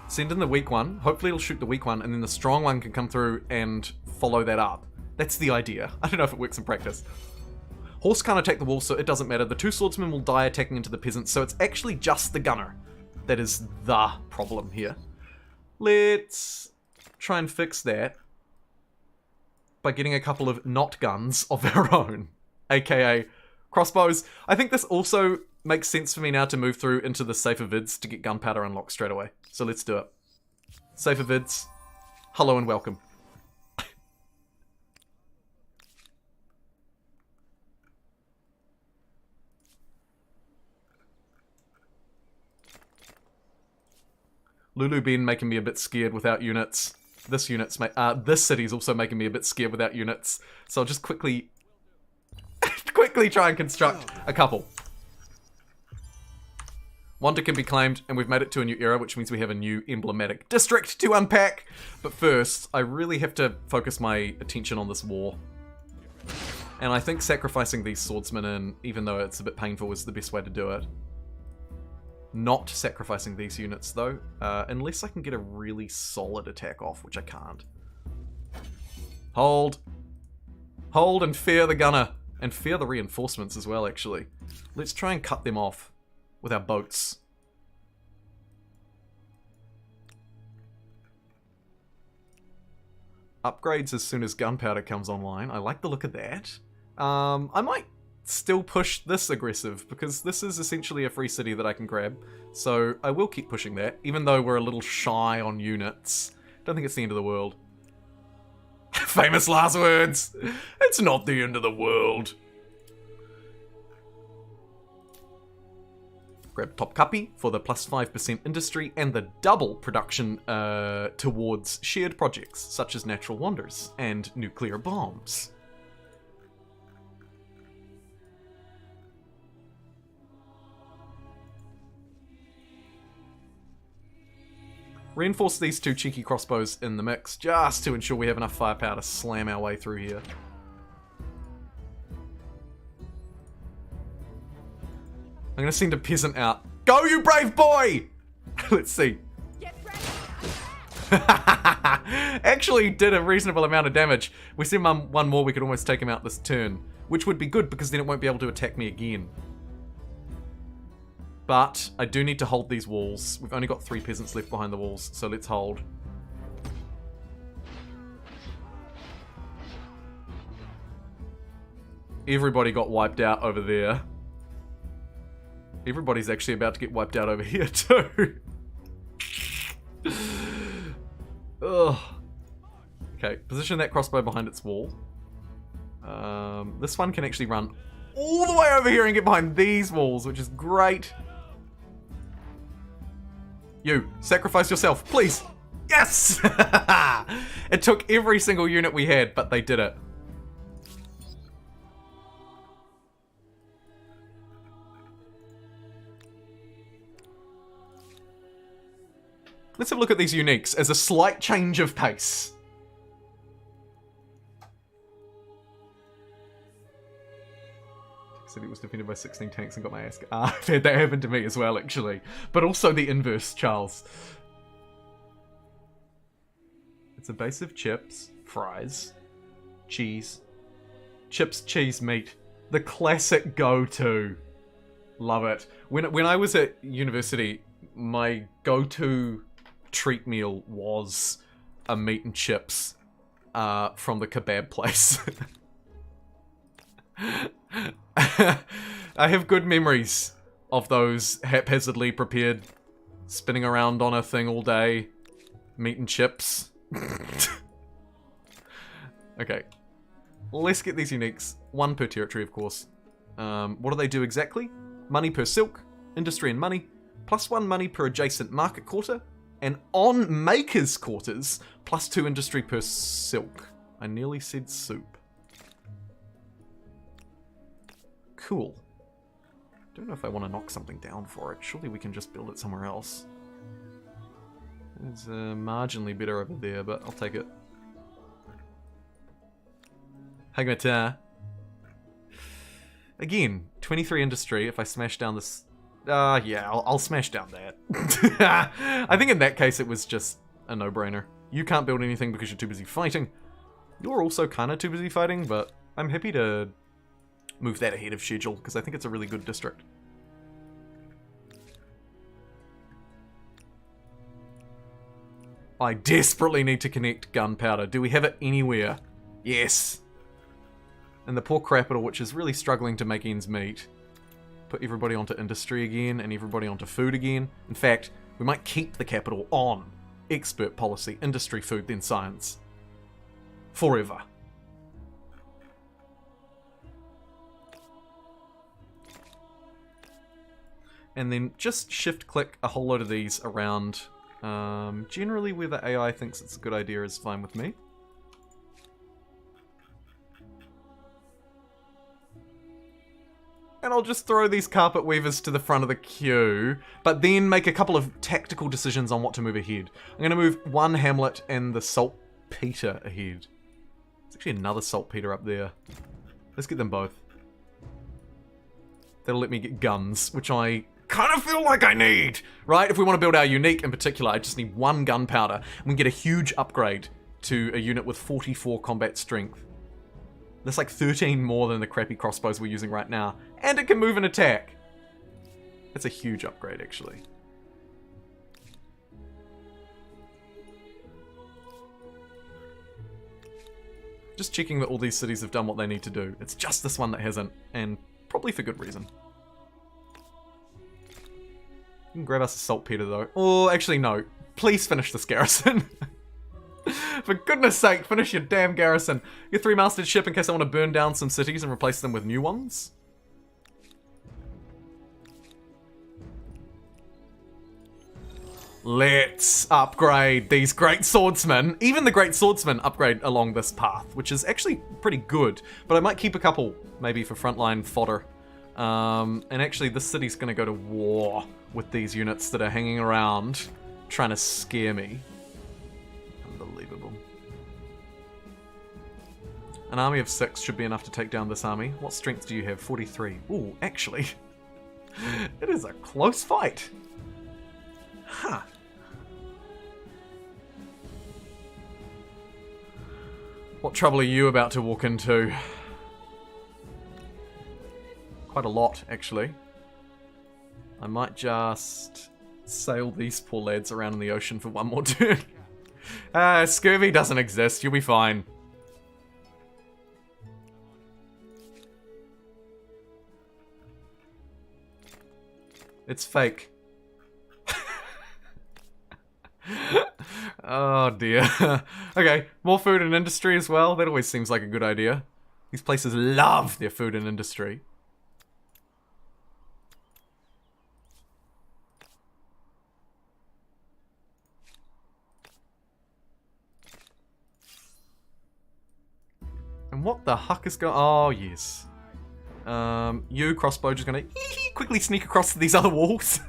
Send in the weak one. Hopefully it'll shoot the weak one, and then the strong one can come through and follow that up. That's the idea. I don't know if it works in practice. Horse can't attack the wolf, so it doesn't matter. The two swordsmen will die attacking into the peasants, so it's actually just the gunner that is the problem here. Let's try and fix that by getting a couple of not guns of our own, aka crossbows. I think this also makes sense for me now to move through into the safer vids to get gunpowder unlocked straight away. So let's do it. Safer vids. Hello and welcome. Lulu been making me a bit scared without units. This city's also making me a bit scared without units. So I'll just quickly try and construct a couple. Wanda can be claimed, and we've made it to a new era, which means we have a new emblematic district to unpack. But first, I really have to focus my attention on this war. And I think sacrificing these swordsmen in, even though it's a bit painful, is the best way to do it. Not sacrificing these units, though, unless I can get a really solid attack off, which I can't. Hold. Hold and fear the gunner. And fear the reinforcements as well, actually. Let's try and cut them off with our boats. Upgrades as soon as gunpowder comes online. I like the look of that. I might still push this aggressive, because this is essentially a free city that I can grab. So I will keep pushing that, even though we're a little shy on units. Don't think it's the end of the world. Famous last words! It's not the end of the world. Grab Top Cuppy for the plus 5% industry and the double production towards shared projects such as natural wonders and nuclear bombs. Reinforce these two cheeky crossbows in the mix just to ensure we have enough firepower to slam our way through here. I'm going to send a peasant out. Go, you brave boy! Let's see. Actually did a reasonable amount of damage. We send one more, we could almost take him out this turn. Which would be good, because then it won't be able to attack me again. But I do need to hold these walls. We've only got 3 peasants left behind the walls, so let's hold. Everybody got wiped out over there. Everybody's actually about to get wiped out over here too. Ugh. Okay, position that crossbow behind its wall. This one can actually run all the way over here and get behind these walls, which is great. You, sacrifice yourself, please. Yes! It took every single unit we had, but they did it. Let's have a look at these uniques as a slight change of pace. City was defended by 16 tanks and got my ass. I've had that happen to me as well, actually. But also the inverse, Charles. It's a base of chips, fries, cheese. Chips, cheese, meat. The classic go-to. Love it. When I was at university, my go-to treat meal was a meat and chips from the kebab place. I have good memories of those haphazardly prepared, spinning around on a thing all day, meat and chips. Okay, let's get these uniques. One per territory, of course. What do they do exactly? Money per silk, industry and money, +1 money per adjacent market quarter, and on makers' quarters, +2 industry per silk. I nearly said soup. Cool. Don't know if I want to knock something down for it. Surely we can just build it somewhere else. It's marginally better over there, but I'll take it. Hagmata. Again, 23 industry if I smash down this... yeah, I'll smash down that. I think in that case it was just a no-brainer. You can't build anything because you're too busy fighting. You're also kind of too busy fighting, but I'm happy to move that ahead of schedule, because I think it's a really good district. I desperately need to connect gunpowder. Do we have it anywhere? Yes. And the poor capital, which is really struggling to make ends meet. Put everybody onto industry again, and everybody onto food again. In fact, we might keep the capital on expert policy, industry, food, then science. Forever. And then just shift-click a whole load of these around. Generally, where the AI thinks it's a good idea is fine with me. And I'll just throw these carpet weavers to the front of the queue, but then make a couple of tactical decisions on what to move ahead. I'm going to move one hamlet and the saltpeter ahead. There's actually another saltpeter up there. Let's get them both. That'll let me get guns, which I kind of feel like I need, right? If we want to build our unique in particular, I just need one gunpowder, and we can get a huge upgrade to a unit with 44 combat strength. That's like 13 more than the crappy crossbows we're using right now, and it can move and attack. That's a huge upgrade, actually. Just checking that all these cities have done what they need to do. It's just this one that hasn't, and probably for good reason. You can grab us a saltpeter though. Oh, actually no. Please finish this garrison. For goodness sake, finish your damn garrison. Your 3-masted ship in case I want to burn down some cities and replace them with new ones. Let's upgrade these great swordsmen. Even the great swordsmen upgrade along this path, which is actually pretty good. But I might keep a couple, maybe for frontline fodder. And actually, this city's going to go to war with these units that are hanging around, trying to scare me. Unbelievable. An army of 6 should be enough to take down this army. What strength do you have? 43. Ooh, actually, it is a close fight. Huh. What trouble are you about to walk into? Quite a lot, actually. I might just sail these poor lads around in the ocean for one more turn. Scurvy doesn't exist. You'll be fine. It's fake. Oh dear. Okay, more food and industry as well. That always seems like a good idea. These places love their food and industry. And what the huck is going... Oh, yes. You, crossbow, just gonna quickly sneak across these other walls,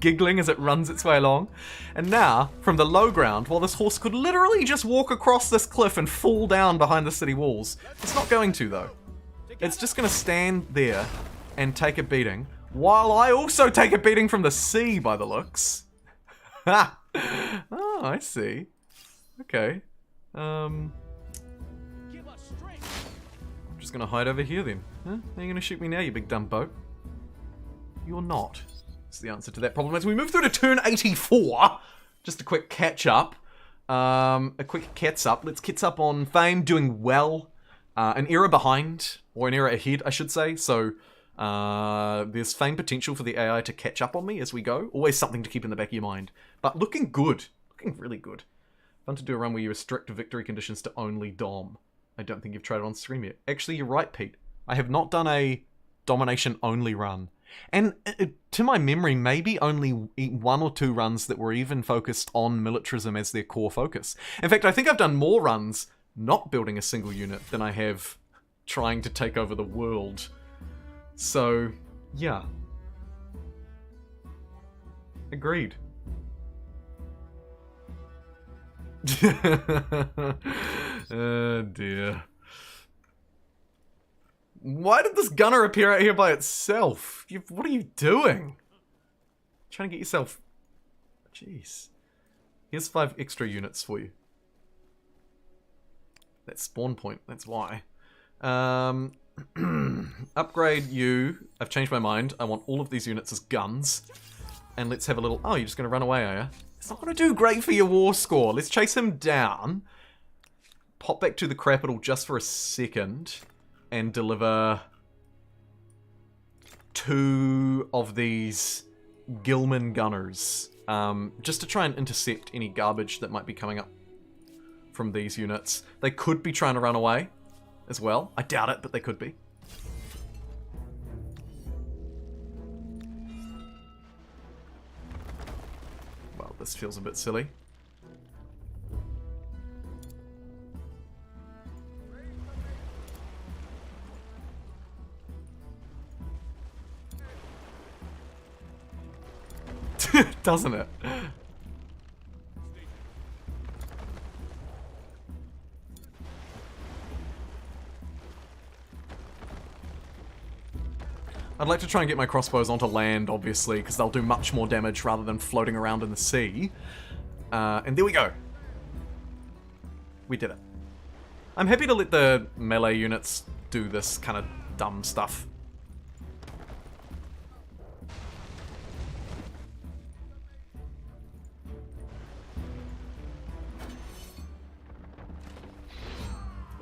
giggling as it runs its way along. And now, from the low ground, while this horse could literally just walk across this cliff and fall down behind the city walls, it's not going to, though. It's just going to stand there and take a beating, while I also take a beating from the sea, by the looks. Ha! Oh, I see. Okay. I'm just gonna hide over here then. Huh? Are you gonna shoot me now, you big dumb boat? You're not. That's the answer to that problem. As we move through to turn 84, just a quick catch up. Let's catch up on Fame doing well. An era behind, or an era ahead, I should say. So there's Fame potential for the AI to catch up on me as we go. Always something to keep in the back of your mind. But looking good. Looking really good. Fun to do a run where you restrict victory conditions to only Dom. I don't think you've tried it on stream yet. Actually, you're right, Pete. I have not done a domination-only run. And to my memory, maybe only 1 or 2 runs that were even focused on militarism as their core focus. In fact, I think I've done more runs not building a single unit than I have trying to take over the world. So, yeah. Agreed. Oh dear. Why did this gunner appear out here by itself? What are you doing? Trying to get yourself... Jeez. Here's 5 extra units for you. That's spawn point, that's why. Upgrade you. I've changed my mind. I want all of these units as guns. And let's have a little... Oh, you're just going to run away, are you? It's not going to do great for your war score. Let's chase him down. Pop back to the capital just for a second. And deliver 2 of these Gilman gunners. Just to try and intercept any garbage that might be coming up from these units. They could be trying to run away as well. I doubt it, but they could be. Well, this feels a bit silly. Doesn't it? I'd like to try and get my crossbows onto land, obviously, because they'll do much more damage rather than floating around in the sea. And there we go. We did it. I'm happy to let the melee units do this kind of dumb stuff.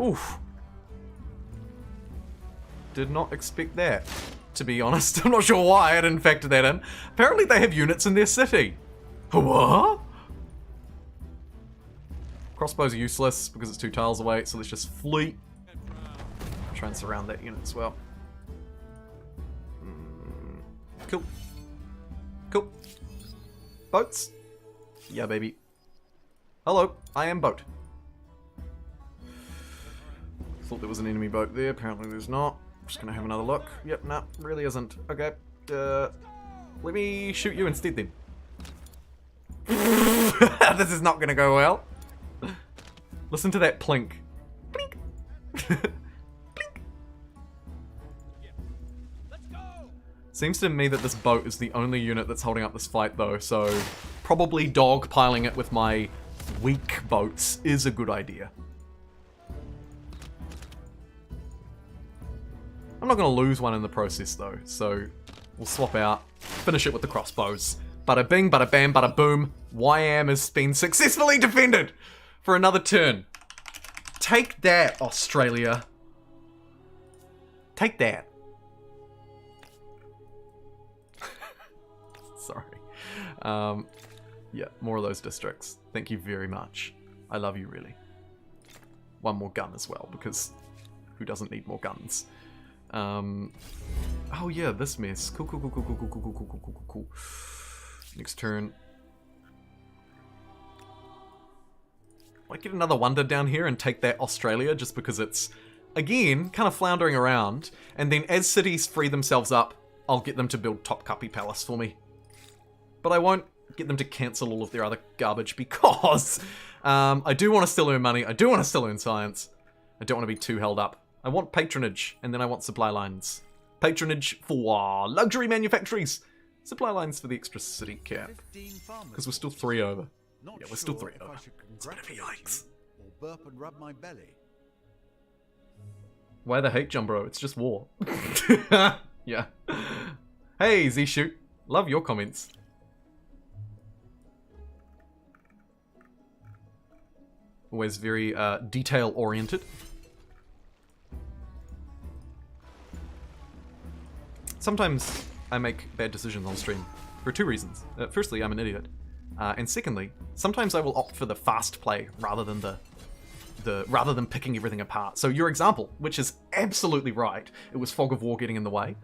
Oof. Did not expect that, to be honest. I'm not sure why I didn't factor that in. Apparently they have units in their city. What? Crossbows are useless because it's 2 tiles away, so let's just fleet. Try and surround that unit as well. Cool. Cool. Boats? Yeah, baby. Hello, I am boat. Thought there was an enemy boat there, apparently there's not. Just gonna have another look. Yep, no, really isn't. Okay, let me shoot you instead then. This is not gonna go well. Listen to that plink. Plink. Plink. Seems to me that this boat is the only unit that's holding up this fight though, so probably dogpiling it with my weak boats is a good idea. I'm not going to lose one in the process though, so we'll swap out, finish it with the crossbows. Bada bing, bada bam, bada boom. YM has been successfully defended for another turn. Take that, Australia. Take that. Sorry. Yeah, more of those districts. Thank you very much. I love you, really. One more gun as well, because who doesn't need more guns? Oh yeah, this mess. Cool. Next turn. Might get another wonder down here and take that Australia just because it's, again, kind of floundering around. And then as cities free themselves up, I'll get them to build Topkapi Palace for me. But I won't get them to cancel all of their other garbage because I do want to still earn money. I do want to still earn science. I don't want to be too held up. I want patronage, and then I want supply lines. Patronage for luxury manufactories. Supply lines for the extra city cap. Because we're still 3 over. Yeah, we're still 3 over. It's a bit of a yikes. Or burp and rub my belly. Why the hate, Jumbro? It's just war. Yeah. Hey, Z-Shoot. Love your comments. Always very detail-oriented. Sometimes I make bad decisions on stream for 2 reasons. Firstly, I'm an idiot. And secondly, sometimes I will opt for the fast play rather than rather than picking everything apart. So your example, which is absolutely right, it was fog of war getting in the way.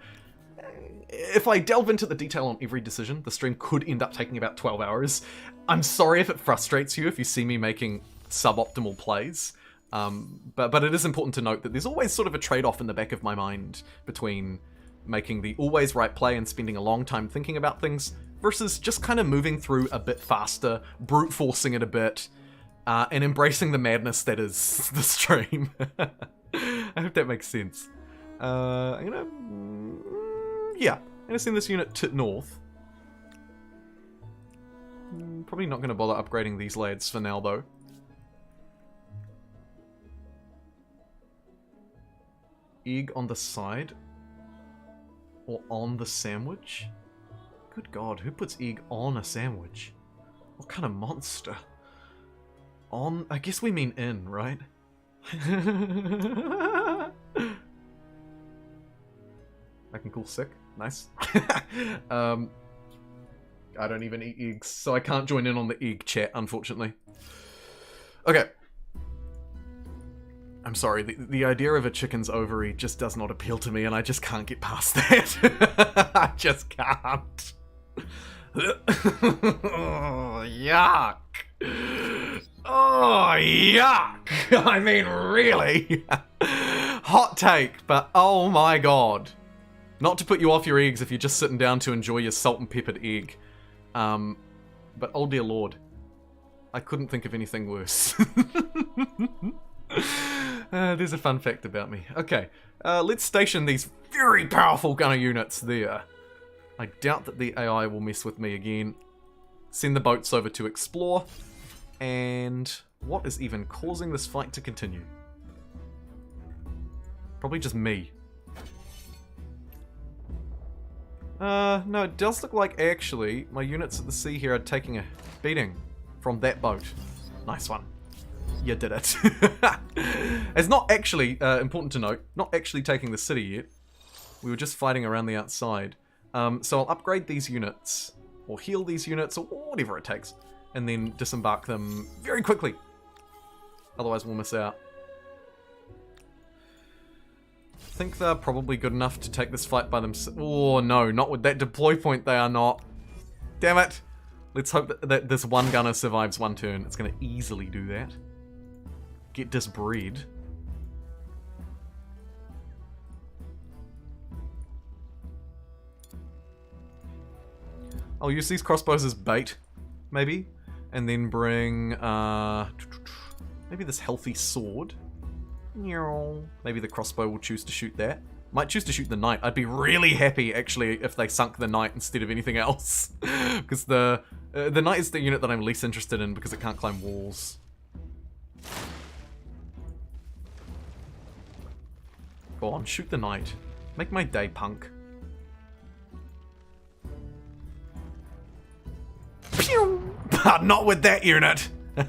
If I delve into the detail on every decision, the stream could end up taking about 12 hours. I'm sorry if it frustrates you if you see me making suboptimal plays. But it is important to note that there's always sort of a trade-off in the back of my mind between making the always right play and spending a long time thinking about things versus just kind of moving through a bit faster, brute forcing it a bit, and embracing the madness that is the stream. I hope that makes sense. Yeah, I'm gonna send this unit to north. Probably not gonna bother upgrading these lads for now though. Egg on the side? Or on the sandwich? Good God, who puts egg on a sandwich? What kind of monster? On? I guess we mean in, right? I can call sick. Nice. I don't even eat eggs, so I can't join in on the egg chat, unfortunately. Okay. I'm sorry, the idea of a chicken's ovary just does not appeal to me, and I just can't get past that. I just can't. Oh, yuck. Oh, yuck. I mean, really? Hot take, but oh my god. Not to put you off your eggs if you're just sitting down to enjoy your salt and peppered egg. But oh dear lord. I couldn't think of anything worse. There's a fun fact about me. Okay, let's station these very powerful gunner units there. I doubt that the AI will mess with me again. Send the boats over to explore. And what is even causing this fight to continue? Probably just me. No, it does look like actually my units at the sea here are taking a beating from that boat. Nice one. You did it. It's not actually, important to note, not actually taking the city yet. We were just fighting around the outside. So I'll upgrade these units, or heal these units, or whatever it takes, and then disembark them very quickly. Otherwise we'll miss out. I think they're probably good enough to take this fight by themselves. Oh no, not with that deploy point they are not. Damn it. Let's hope that this one gunner survives one turn. It's going to easily do that. Get disbreed. I'll use these crossbows as bait, maybe. And then bring, maybe this healthy sword. Maybe the crossbow will choose to shoot that. Might choose to shoot the knight. I'd be really happy, actually, if they sunk the knight instead of anything else. Because the knight is the unit that I'm least interested in because it can't climb walls. Go on, shoot the knight. Make my day, punk. Pew! Not with that unit! And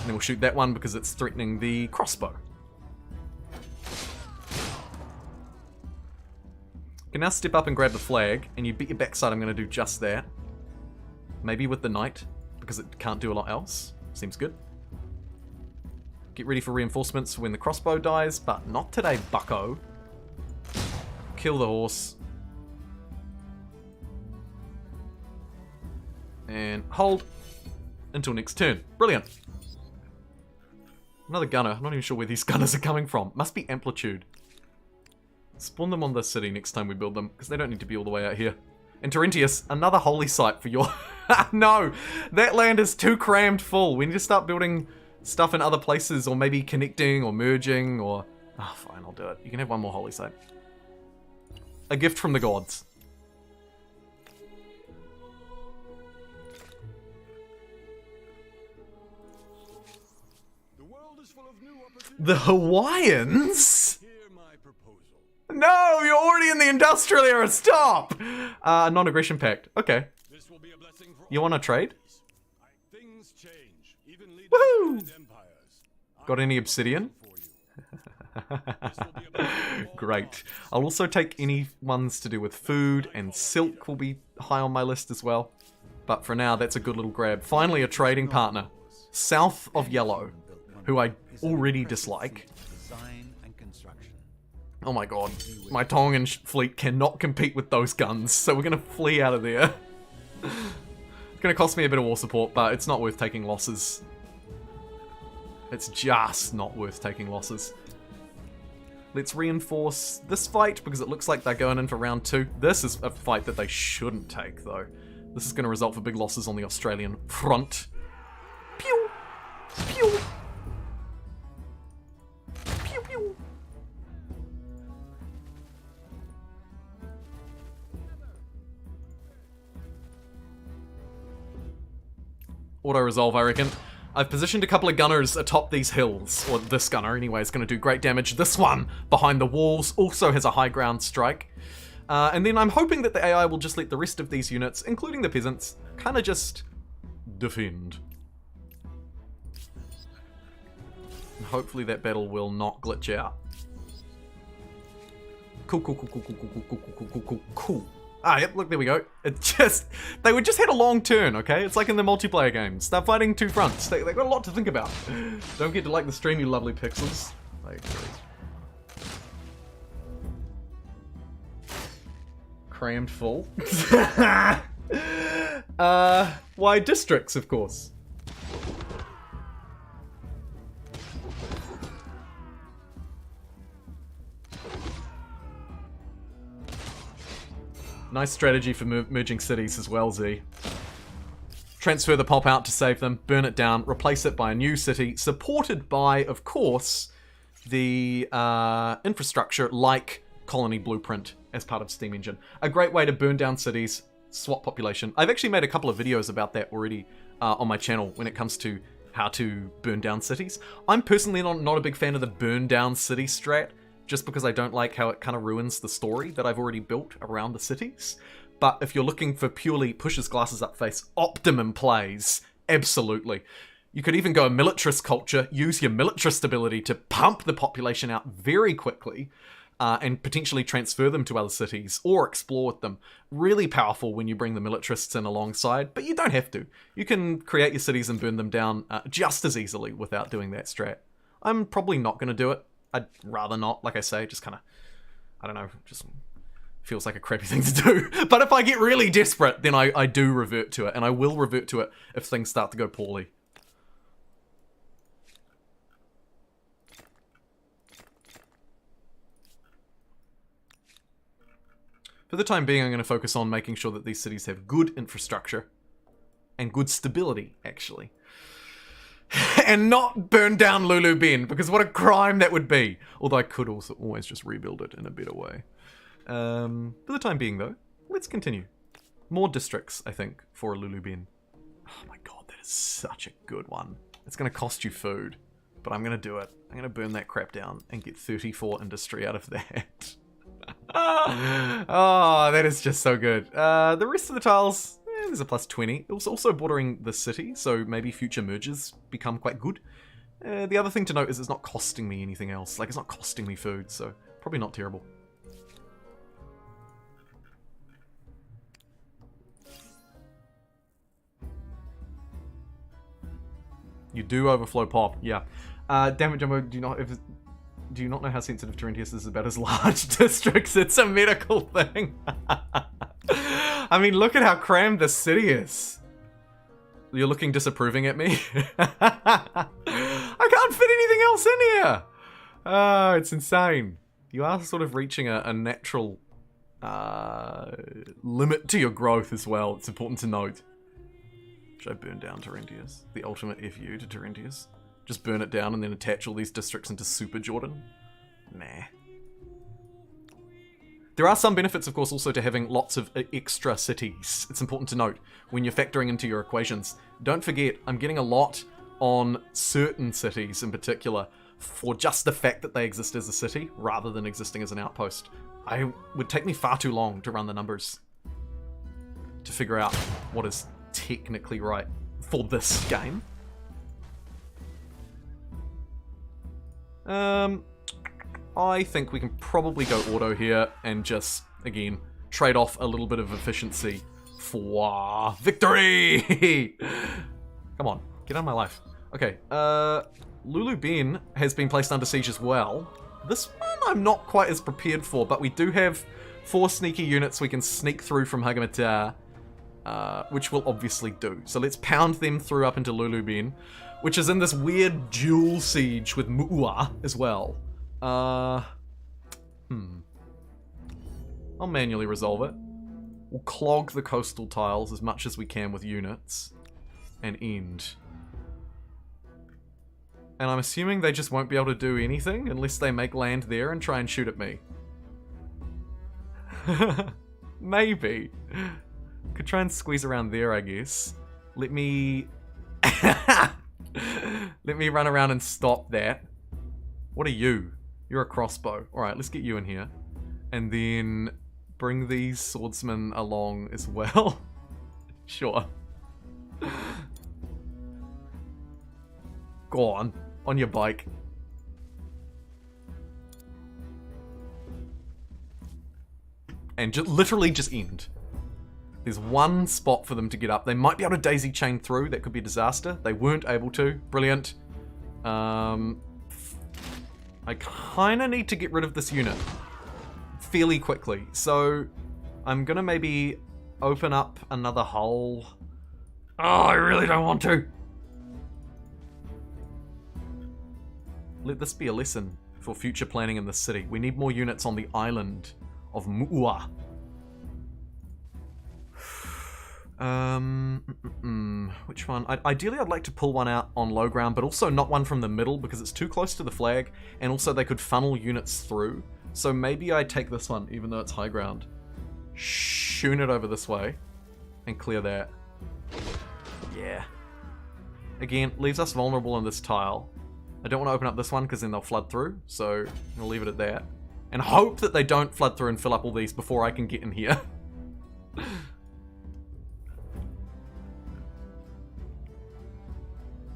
then we'll shoot that one because it's threatening the crossbow. You can now step up and grab the flag, and you bet your backside I'm going to do just that. Maybe with the knight, because it can't do a lot else. Seems good. Get ready for reinforcements when the crossbow dies, but not today, bucko. Kill the horse. And hold until next turn. Brilliant. Another gunner. I'm not even sure where these gunners are coming from. Must be amplitude. Spawn them on the city next time we build them, because they don't need to be all the way out here. And Terentius, another holy site for your... No! That land is too crammed full. We need to start building stuff in other places, or maybe connecting, or merging, or... Oh, fine, I'll do it. You can have one more holy site. A gift from the gods. The world is full of new opportunities. The Hawaiians? Hear my proposal. No, you're already in the industrial era. Stop! Non-aggression pact. Okay. This will be a blessing for You want to trade? things change. Even leaders Woohoo! and empires. Got any obsidian? For you. This will be a blessing for all Great. I'll also take any ones to do with food, and silk will be high on my list as well. But for now, that's a good little grab. Finally, a trading partner. South of Yellow, who I already dislike. Design and construction. Oh my god. My Tongan fleet cannot compete with those guns, so we're going to flee out of there. It's going to cost me a bit of war support, but it's not worth taking losses. It's just not worth taking losses. Let's reinforce this fight, because it looks like they're going in for round 2. This is a fight that they shouldn't take, though. This is going to result for big losses on the Australian front. Pew! Pew! Pew pew! Auto-resolve, I reckon. I've positioned a couple of gunners atop these hills, or this gunner anyway is going to do great damage. This one, behind the walls, also has a high ground strike. And then I'm hoping that the AI will just let the rest of these units, including the peasants, kind of just defend. And hopefully that battle will not glitch out. Cool, cool, cool, cool, cool, cool, cool, cool, cool, cool, cool, cool. Ah, yep, look, there we go. It just... They would just hit a long turn, okay? It's like in the multiplayer games. They're fighting two fronts. They got a lot to think about. Don't get to like the stream, you lovely pixels. I agree. Crammed full. Why districts, of course. Nice strategy for merging cities as well, Z. Transfer the pop out to save them, burn it down, replace it by a new city, supported by, of course, the infrastructure like Colony Blueprint as part of Steam Engine. A great way to burn down cities, swap population. I've actually made a couple of videos about that already on my channel when it comes to how to burn down cities. I'm personally not a big fan of the burn down city strat, just because I don't like how it kind of ruins the story that I've already built around the cities. But if you're looking for purely pushes glasses up face, optimum plays, absolutely. You could even go a militarist culture, use your militarist ability to pump the population out very quickly, and potentially transfer them to other cities, or explore with them. Really powerful when you bring the militarists in alongside, but you don't have to. You can create your cities and burn them down just as easily without doing that strat. I'm probably not going to do it. I'd rather not, like I say, just kind of, I don't know, just feels like a crappy thing to do. But if I get really desperate, then I do revert to it, and I will revert to it if things start to go poorly. For the time being, I'm going to focus on making sure that these cities have good infrastructure and good stability, actually. And not burn down Lulu Bend, because what a crime that would be. Although I could also always just rebuild it in a better way. For the time being, though, let's continue. More districts, I think, for Lulu Bend. Oh my god, that is such a good one. It's going to cost you food, but I'm going to do it. I'm going to burn that crap down and get 34 industry out of that. Oh, that is just so good. The rest of the tiles... there's a plus 20. It was also bordering the city, so maybe future merges become quite good. The other thing to note is it's not costing me anything else. Like, it's not costing me food, so probably not terrible. You do overflow pop, yeah. Damn it, Jumbo, do you not know how sensitive Terentius is about his large districts? It's a medical thing. I mean, look at how crammed this city is. You're looking disapproving at me? I can't fit anything else in here. Oh, it's insane. You are sort of reaching a natural limit to your growth as well. It's important to note. Should I burn down Terentius? The ultimate FU to Terentius? Just burn it down and then attach all these districts into Super Jordan? Nah. There are some benefits, of course, also to having lots of extra cities. It's important to note when you're factoring into your equations. Don't forget, I'm getting a lot on certain cities in particular for just the fact that they exist as a city rather than existing as an outpost. It would take me far too long to run the numbers to figure out what is technically right for this game. I think we can probably go auto here and just, again, trade off a little bit of efficiency for victory! Come on, get out of my life. Okay, Lulu Ben has been placed under siege as well. This one I'm not quite as prepared for, but we do have 4 sneaky units we can sneak through from Hagamatar, which we'll obviously do. So let's pound them through up into Lulu Ben, which is in this weird dual siege with Mu'ua as well. I'll manually resolve it. We'll clog the coastal tiles as much as we can with units and end. And I'm assuming they just won't be able to do anything unless they make land there and try and shoot at me. Maybe. Could try and squeeze around there, I guess. Let me... Let me run around and stop that. What are you? You're a crossbow. Alright, let's get you in here. And then bring these swordsmen along as well. Sure. Go on your bike. And literally just end. There's one spot for them to get up. They might be able to daisy chain through. That could be a disaster. They weren't able to. Brilliant. I kind of need to get rid of this unit fairly quickly. So I'm going to maybe open up another hole. Oh, I really don't want to. Let this be a lesson for future planning in the city. We need more units on the island of Mu'ua. Which one? Ideally, I'd like to pull one out on low ground, but also not one from the middle because it's too close to the flag, and also they could funnel units through. So maybe I take this one, even though it's high ground. Shoot it over this way, and clear that. Yeah. Again, leaves us vulnerable in this tile. I don't want to open up this one because then they'll flood through, so I'll leave it at that. And hope that they don't flood through and fill up all these before I can get in here.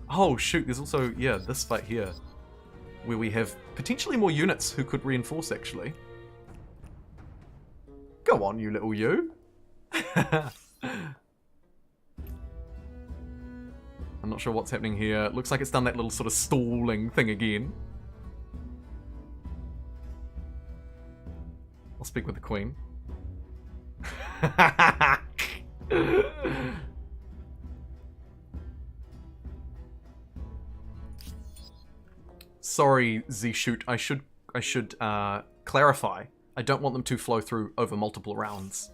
Oh shoot, there's also, yeah, this fight here. Where we have potentially more units who could reinforce, actually. Go on, you little you. I'm not sure what's happening here. It looks like it's done that little sort of stalling thing again. I'll speak with the queen. Sorry, Z-Shoot. I should clarify. I don't want them to flow through over multiple rounds.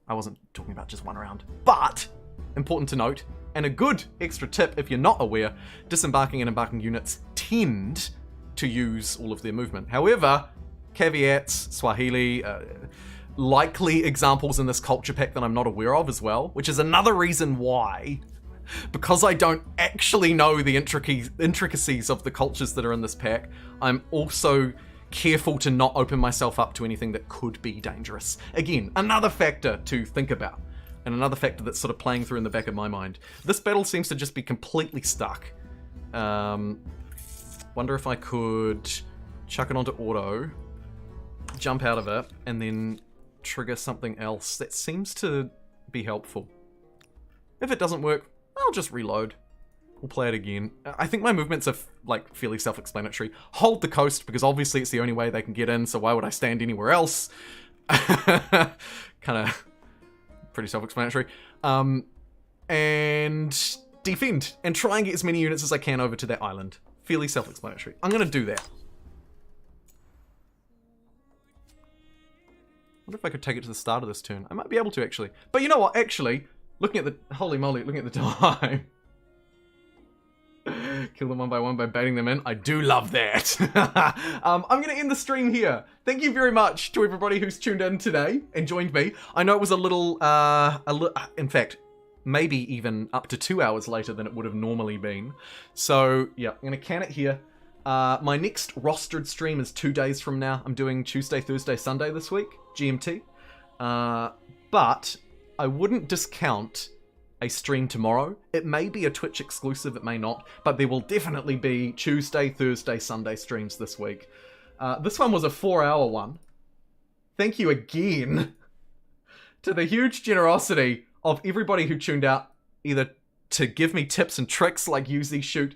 I wasn't talking about just one round. But, important to note, and a good extra tip if you're not aware, disembarking and embarking units tend to use all of their movement. However, caveats, Swahili, likely examples in this culture pack that I'm not aware of as well, which is another reason why, because I don't actually know the intricacies of the cultures that are in this pack, I'm also careful to not open myself up to anything that could be dangerous. Again, another factor to think about, and another factor that's sort of playing through in the back of my mind. This battle seems to just be completely stuck. Wonder if I could chuck it onto auto, jump out of it, and then trigger something else. That seems to be helpful. If it doesn't work, I'll just reload. We'll play it again. I think my movements are like fairly self-explanatory. Hold the coast because obviously it's the only way they can get in, so why would I stand anywhere else? Kind of pretty self-explanatory. And defend and try and get as many units as I can over to that island. Fairly self-explanatory. I'm gonna do that. wonder if I could take it to the start of this turn. I might be able to, actually. But you know what? Actually, looking at the... Holy moly, looking at the time. Kill them one by one by baiting them in. I do love that. I'm going to end the stream here. Thank you very much to everybody who's tuned in today and joined me. I know it was a little, in fact, maybe even up to 2 hours later than it would have normally been. So, yeah, I'm going to can it here. My next rostered stream is 2 days from now. I'm doing Tuesday, Thursday, Sunday this week, GMT. But I wouldn't discount a stream tomorrow. It may be a Twitch exclusive, it may not, but there will definitely be Tuesday, Thursday, Sunday streams this week. This one was a 4-hour one. Thank you again to the huge generosity of everybody who tuned out, either to give me tips and tricks like use these shoot,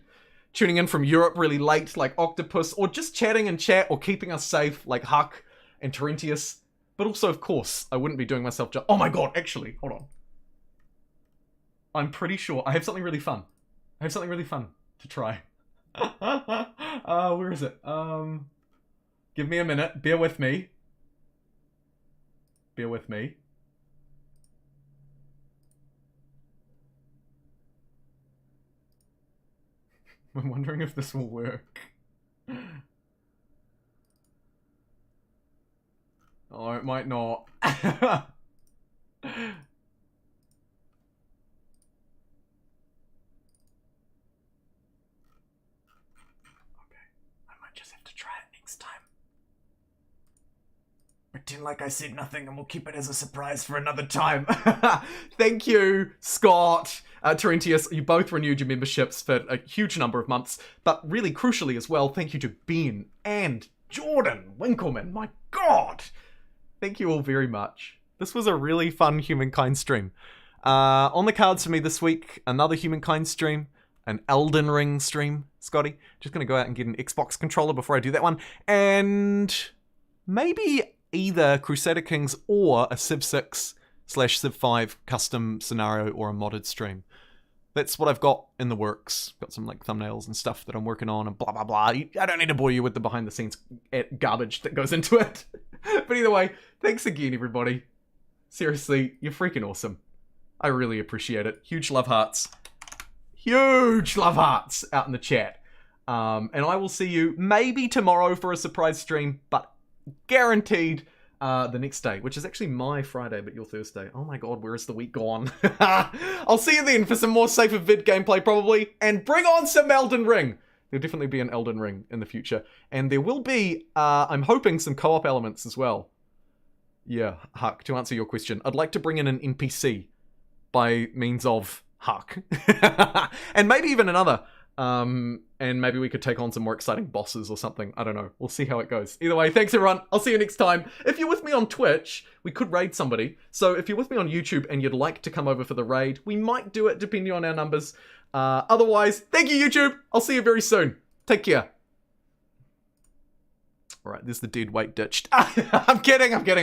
tuning in from Europe really late like Octopus, or just chatting in chat or keeping us safe like Huck and Terentius. But also, of course, I wouldn't be doing myself oh my god, actually, hold on. I'm pretty sure I have something really fun. I have something really fun to try. Where is it? Give me a minute. Bear with me. Bear with me. I'm wondering if this will work. Oh, it might not. Pretend like I said nothing and we'll keep it as a surprise for another time. Thank you, Scott, Terentius. You both renewed your memberships for a huge number of months, but really crucially as well, thank you to Ben and Jordan Winkleman. My god! Thank you all very much. This was a really fun Humankind stream. On the cards for me this week, another Humankind stream, an Elden Ring stream, Scotty. Just gonna go out and get an Xbox controller before I do that one, and maybe either Crusader Kings or a Civ 6/Civ 5 custom scenario or a modded stream. That's what I've got in the works. Got some like thumbnails and stuff that I'm working on and blah blah blah. I don't need to bore you with the behind the scenes garbage that goes into it. But either way, thanks again everybody. Seriously, you're freaking awesome. I really appreciate it. Huge love hearts. Huge love hearts out in the chat. And I will see you maybe tomorrow for a surprise stream, but guaranteed the next day, which is actually my Friday, but your Thursday. Oh my god, where is the week gone? I'll see you then for some more safer vid gameplay probably, and bring on some Elden Ring. There'll definitely be an Elden Ring in the future, and there will be, I'm hoping, some co-op elements as well. Yeah, Huck, to answer your question, I'd like to bring in an NPC by means of Huck. And maybe even another. And maybe we could take on some more exciting bosses or something. I don't know. We'll see how it goes. Either way, thanks everyone. I'll see you next time. If you're with me on Twitch, we could raid somebody. So if you're with me on YouTube and you'd like to come over for the raid, we might do it depending on our numbers. Otherwise, thank you YouTube. I'll see you very soon. Take care. All right, there's the dead weight ditched. I'm kidding.